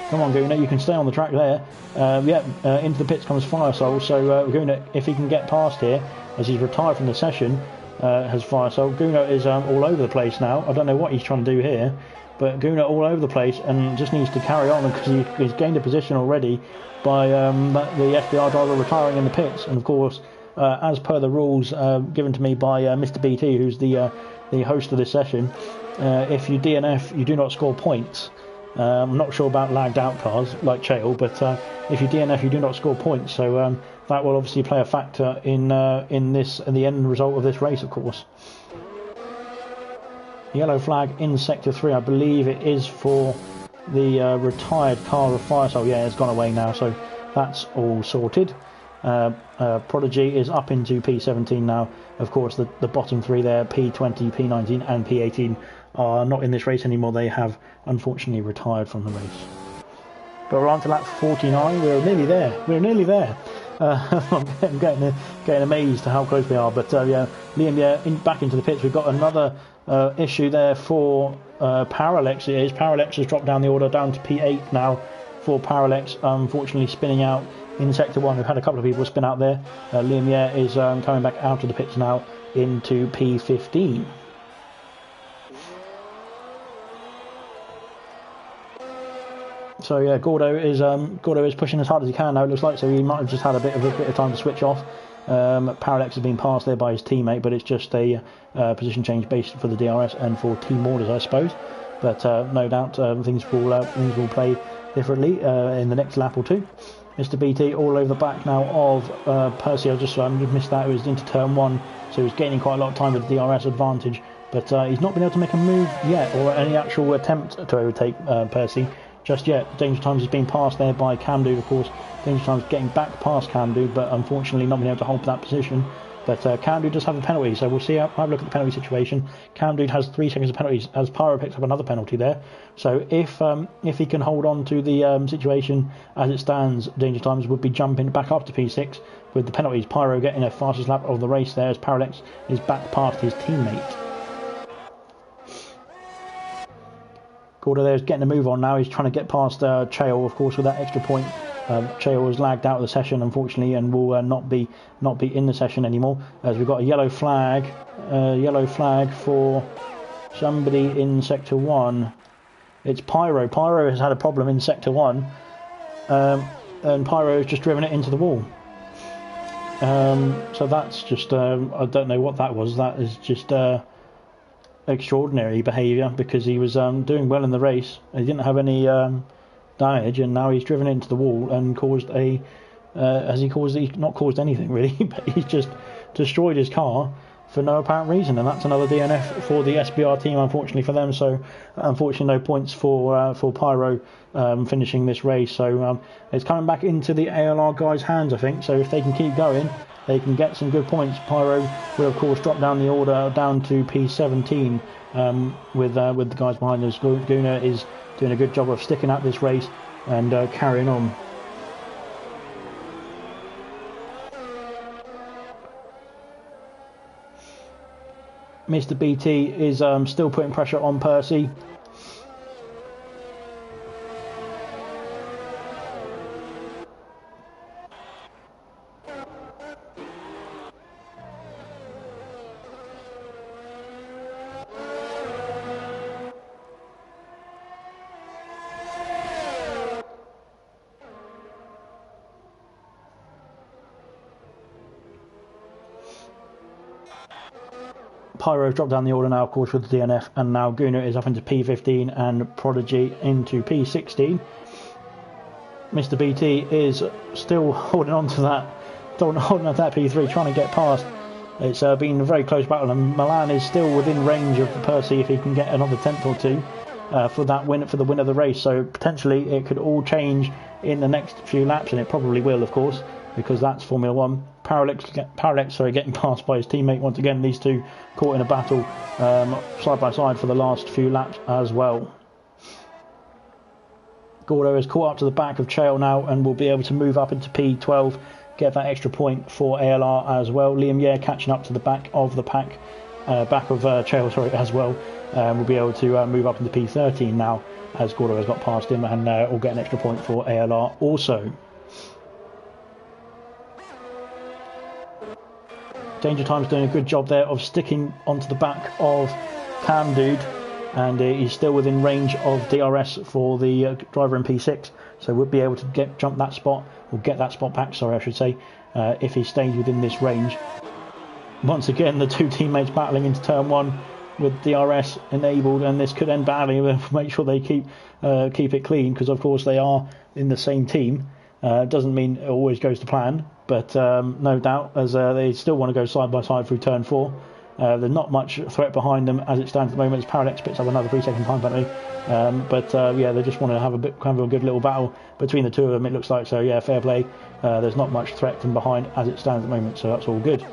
Come on, Guna, you can stay on the track there. Into the pits comes Fire Soul, so Guna, if he can get past here, as he's retired from the session, has Fire Soul. Guna is all over the place now. I don't know what he's trying to do here, but Guna all over the place and just needs to carry on, because he's gained a position already by the FBR driver retiring in the pits. And of course, as per the rules given to me by Mr. BT, who's the host of this session, if you DNF, you do not score points. I'm not sure about lagged out cars like Chael, but if you DNF, you do not score points. So that will obviously play a factor in the end result of this race, of course. Yellow flag in sector 3, I believe it is for the retired car of Fire Soul. Yeah, it's gone away now, so that's all sorted. Prodigy is up into P17 now. Of course, the bottom 3 there, P20, P19 and P18, are not in this race anymore. They have unfortunately retired from the race. But we're on to lap 49. We're nearly there. I'm getting amazed at how close we are. But yeah, Liam, back into the pits. We've got another issue there for Parallax. It is Parallax has dropped down the order down to P8 now for Parallax. Unfortunately, spinning out in sector 1. We've had a couple of people spin out there. Liam is coming back out of the pits now into P15. So yeah, Gordo is pushing as hard as he can now, it looks like, so he might have just had a bit of time to switch off. Parallax has been passed there by his teammate, but it's just a position change based for the DRS and for team orders, I suppose. But no doubt things will play differently in the next lap or two. Mr. BT all over the back now of Percy. I just missed that. It was into turn 1, so he's gaining quite a lot of time with the DRS advantage, but he's not been able to make a move yet, or any actual attempt to overtake Percy just yet. Danger Times has been passed there by Camdu, of course. Danger Times getting back past Camdu, but unfortunately not been able to hold that position. But Camdu does have a penalty, so we'll see. Have a look at the penalty situation. Camdu has 3 seconds of penalties as Pyro picks up another penalty there. So if he can hold on to the situation as it stands, Danger Times would be jumping back up to P6 with the penalties. Pyro getting a fastest lap of the race there as Parallax is back past his teammate. Gordo there's getting a move on now. He's trying to get past Chael, of course, with that extra point. Chael was lagged out of the session, unfortunately, and will not be in the session anymore. As we've got a yellow flag for somebody in Sector 1. It's Pyro. Pyro has had a problem in Sector 1, and Pyro has just driven it into the wall. So that's just, I don't know what that was. That is just extraordinary behaviour, because he was doing well in the race. He didn't have any damage, and now he's driven it into the wall and caused a... he's not caused anything really, but he's just destroyed his car for no apparent reason, and that's another DNF for the SBR team, unfortunately for them. So unfortunately no points for Pyro finishing this race. So it's coming back into the ALR guys' hands, I think. So if they can keep going, they can get some good points. Pyro will of course drop down the order down to P17 with the guys behind us. Guna is doing a good job of sticking out this race and carrying on. Mr. BT is still putting pressure on Percy. Pyro's dropped down the order now, of course, with the DNF, and now Guna is up into P15 and Prodigy into P16. Mr. BT is still holding on to that, holding on to that P3, trying to get past. It's been a very close battle, and Milan is still within range of Percy if he can get another tenth or two for that win, for the win of the race. So potentially it could all change in the next few laps, and it probably will, of course, because that's Formula 1. Parallax, getting passed by his teammate once again. These two caught in a battle side by side for the last few laps as well. Gordo is caught up to the back of Chael now and will be able to move up into P12, get that extra point for ALR as well. Liam Yeh catching up to the back of the pack, Chael, as well. Will be able to move up into P13 now, as Gordo has got past him, and will get an extra point for ALR also. Danger Time's doing a good job there of sticking onto the back of Cam Dude, and he's still within range of DRS for the driver in P6, so we'll be able to get that spot back, sorry I should say, if he stays within this range. Once again, the two teammates battling into turn 1 with DRS enabled, and this could end badly. We'll make sure they keep it clean, because of course they are in the same team. Doesn't mean it always goes to plan, but no doubt, as they still want to go side by side through turn 4. There's not much threat behind them as it stands at the moment, as Parallax picks up another 3-second time penalty. Yeah, they just want to have a good little battle between the two of them, it looks like. So yeah, fair play. There's not much threat from behind as it stands at the moment, so that's all good.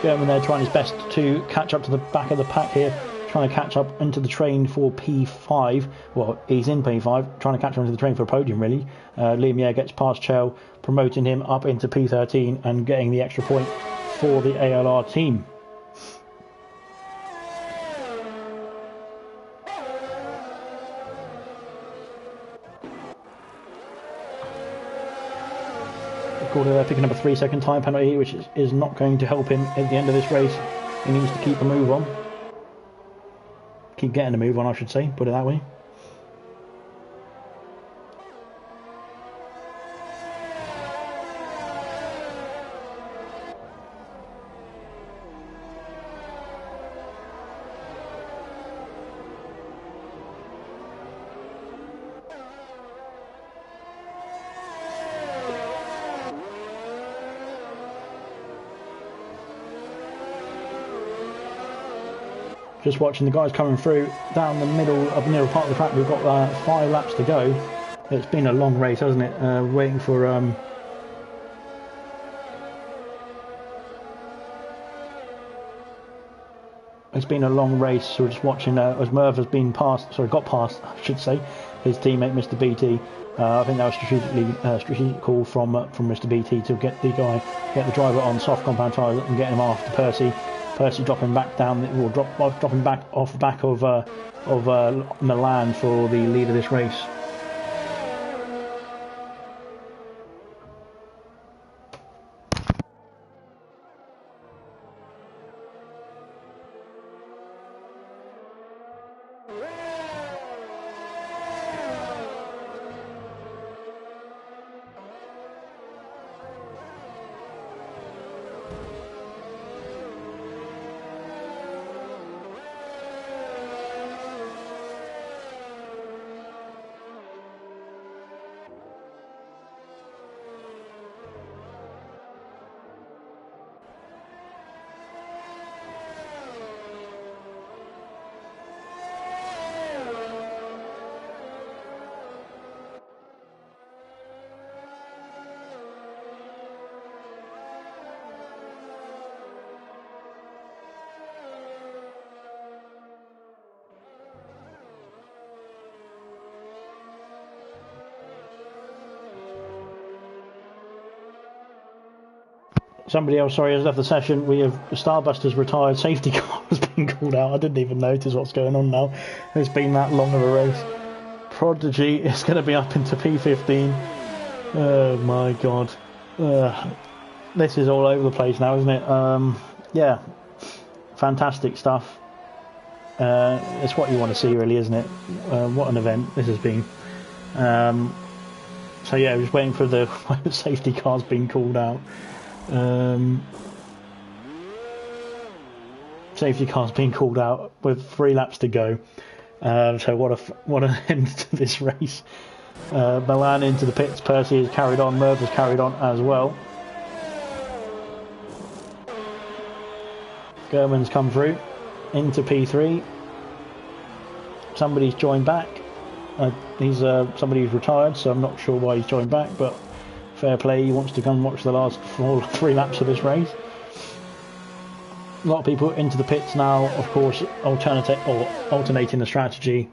German there trying his best to catch up to the back of the pack here, trying to catch up into the train for P5. Well, he's in P5, trying to catch up into the train for a podium, really. Liam Yeh gets past Chael, promoting him up into P13 and getting the extra point for the ALR team. Gordo there picking up a 3-second time penalty, which is not going to help him at the end of this race. He needs to keep a move on. Keep getting a move on, I should say, put it that way. Just watching the guys coming through down the middle part of the track. We've got 5 laps to go. It's been a long race, hasn't it? Waiting for it's been a long race. So we're just watching as Merv has got past, I should say, his teammate Mr. BT. I think that was strategic call from Mr. BT to get the driver on soft compound tyres and get him after Percy. Percy dropping back down, or dropping back off the back of Milan for the lead of this race. Somebody else, sorry, has left the session. We have Starbuster's retired. Safety car has been called out. I didn't even notice what's going on now. It's been that long of a race. Prodigy is going to be up into P15. Oh my god. This is all over the place now, isn't it? Yeah. Fantastic stuff. It's what you want to see, really, isn't it? What an event this has been. So yeah, just waiting for the safety cars being called out. Safety car's being called out with 3 laps to go. So what an end to this race. Milan into the pits. Percy has carried on. Merv has carried on as well. German's come through into P3. Somebody's joined back. He's somebody who's retired, so I'm not sure why he's joined back, but fair play. He wants to come watch the last 3 laps of this race. A lot of people into the pits now, of course, alternating the strategy.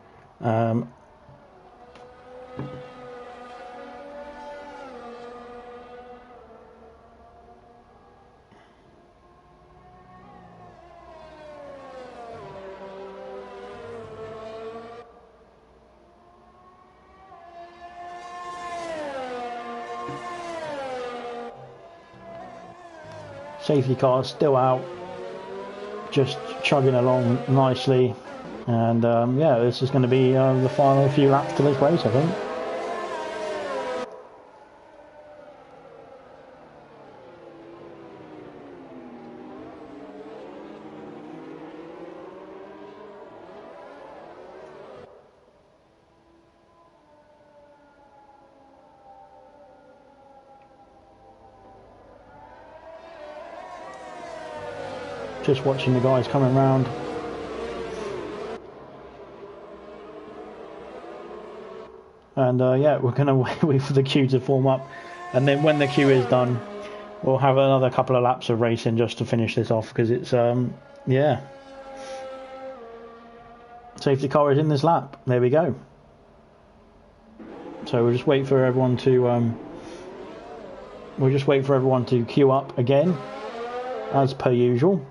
Safety car still out, just chugging along nicely, and yeah, this is going to be the final few laps to this race, I think. Just watching the guys coming round. And yeah, we're going to wait for the queue to form up, and then when the queue is done, we'll have another couple of laps of racing just to finish this off, because it's yeah, safety car is in this lap. There we go. So we'll just wait for everyone to queue up again, as per usual.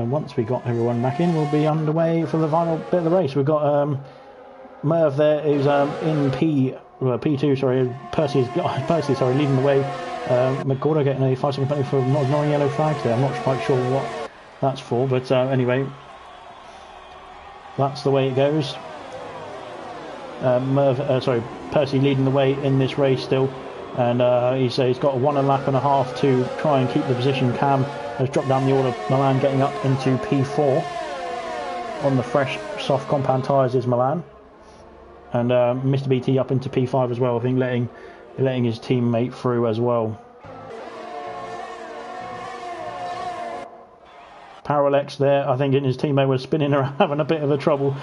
Once we got everyone back in, we'll be underway for the final bit of the race. We've got Merv there, who's in P2. Sorry, Percy, leading the way. McGorder getting a 5-second penalty for not ignoring yellow flags there. I'm not quite sure what that's for, but anyway, that's the way it goes. Percy leading the way in this race still, and he's got a 1.5 laps to try and keep the position. Cam has dropped down the order. Milan getting up into P4 on the fresh soft compound tyres is Milan, and Mr. BT up into P5 as well, I think, letting his teammate through as well. Parallax there, I think, and his teammate was spinning around, having a bit of trouble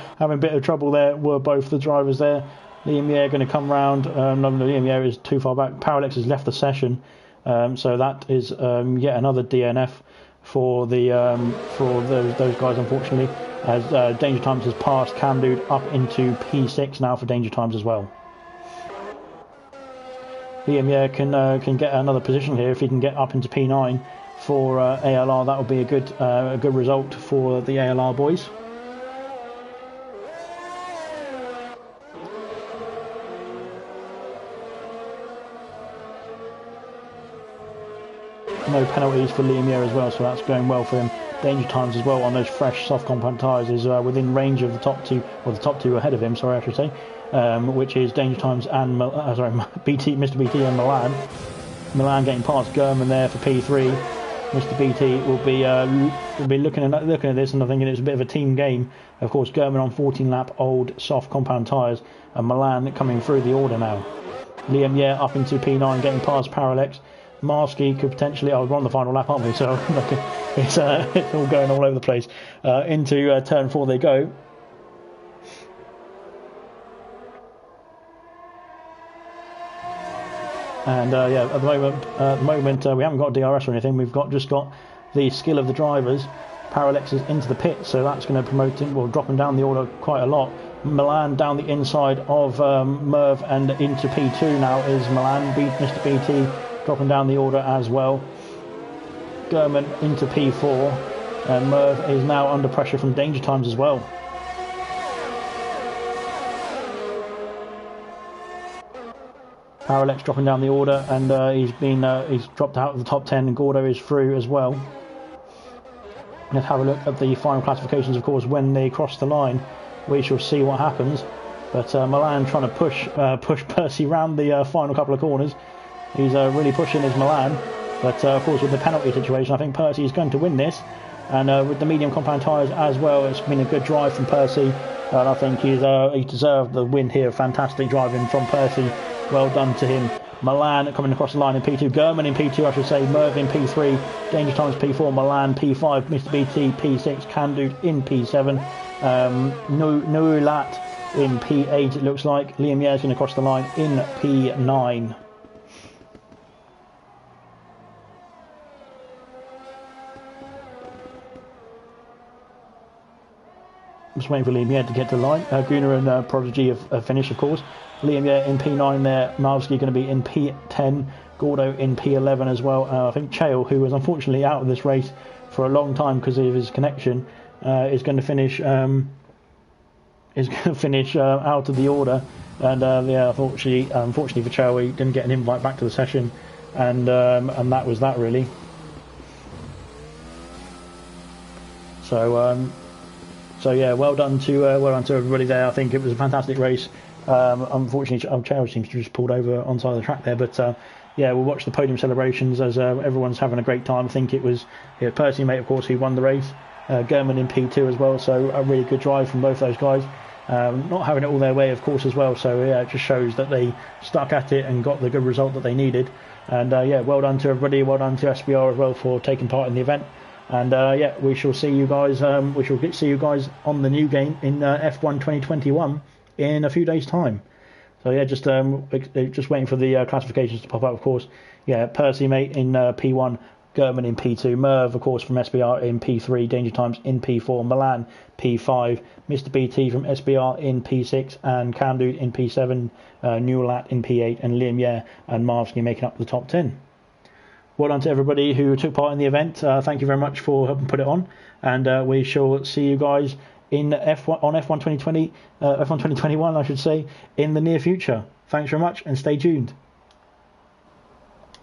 there. Were both the drivers there. Liam Yeh going to come round. No, Liam Yeh is too far back. Parallax has left the session. So that is yet another DNF for those guys, unfortunately, as Danger Times has passed Camdude up into P6 now for Danger Times as well. Liam can get another position here if he can get up into P9 for ALR. That would be a good result for the ALR boys. No penalties for Liam as well, so that's going well for him. Danger Times as well on those fresh soft compound tyres is within range of the top two, or the top two ahead of him, sorry I should say, which is Danger Times and Mr. BT and Milan. Milan getting past German there for P3. Mr. BT will be looking at this and I think it's a bit of a team game. Of course, German on 14 lap old soft compound tyres, and Milan coming through the order now. Liam up into P9 getting past Parallax. Marsky could potentially, we're on the final lap, aren't we? So it's all going all over the place. Into turn 4 they go. And at the moment we haven't got DRS or anything. We've just got the skill of the drivers. Parallax is into the pit, so that's going to promote him, well, drop him down the order quite a lot. Milan down the inside of Merv and into P2 now is Milan. Mr. BT dropping down the order as well. German into P4, and Merv is now under pressure from Danger Times as well. Parallax dropping down the order, and he's dropped out of the top 10, and Gordo is through as well. Let's have a look at the final classifications. Of course, when they cross the line, we shall see what happens. But Milan trying to push Percy round the final couple of corners. He's really pushing his Milan, but of course with the penalty situation, I think Percy is going to win this. And with the medium compound tyres as well, it's been a good drive from Percy, and I think he deserved the win here. Fantastic driving from Percy, well done to him. Milan coming across the line in P2, German in P2 I should say, Merv in P3, Danger Times P4, Milan P5, Mr. BT P6, Camdude in P7, Nulat in P8 it looks like. Liam is going to cross the line in P9. I'm just waiting for Liam to get to the line. Gunnar and Prodigy have finished, of course. Liam in P9 there. Malski going to be in P10. Gordo in P11 as well. I think Chael, who was unfortunately out of this race for a long time because of his connection, is going to finish out of the order. And unfortunately for Chael, he didn't get an invite back to the session, and that was that really. So yeah, well done to everybody there. I think it was a fantastic race. Unfortunately, Chael seems to just pulled over on side of the track there. But yeah, we'll watch the podium celebrations as everyone's having a great time. I think it was Percy, mate, of course, who won the race. German in P2 as well. So a really good drive from both those guys. Not having it all their way, of course, as well. So yeah, it just shows that they stuck at it and got the good result that they needed. And yeah, well done to everybody. Well done to SBR as well for taking part in the event. And yeah, we shall see you guys. We shall see you guys on the new game in F1 2021 in a few days' time. So yeah, just waiting for the classifications to pop up. Of course, yeah, Percy, mate, in P1, German in P2, Merv, of course, from SBR in P3, Danger Times in P4, Milan P5, Mr. BT from SBR in P6, and Camdude in P7, Newlat in P8, and Liam and Marvsky making up the top 10. Well done to everybody who took part in the event. Thank you very much for helping put it on, and we shall see you guys in F1 2020, F1 2021, I should say, in the near future. Thanks very much, and stay tuned.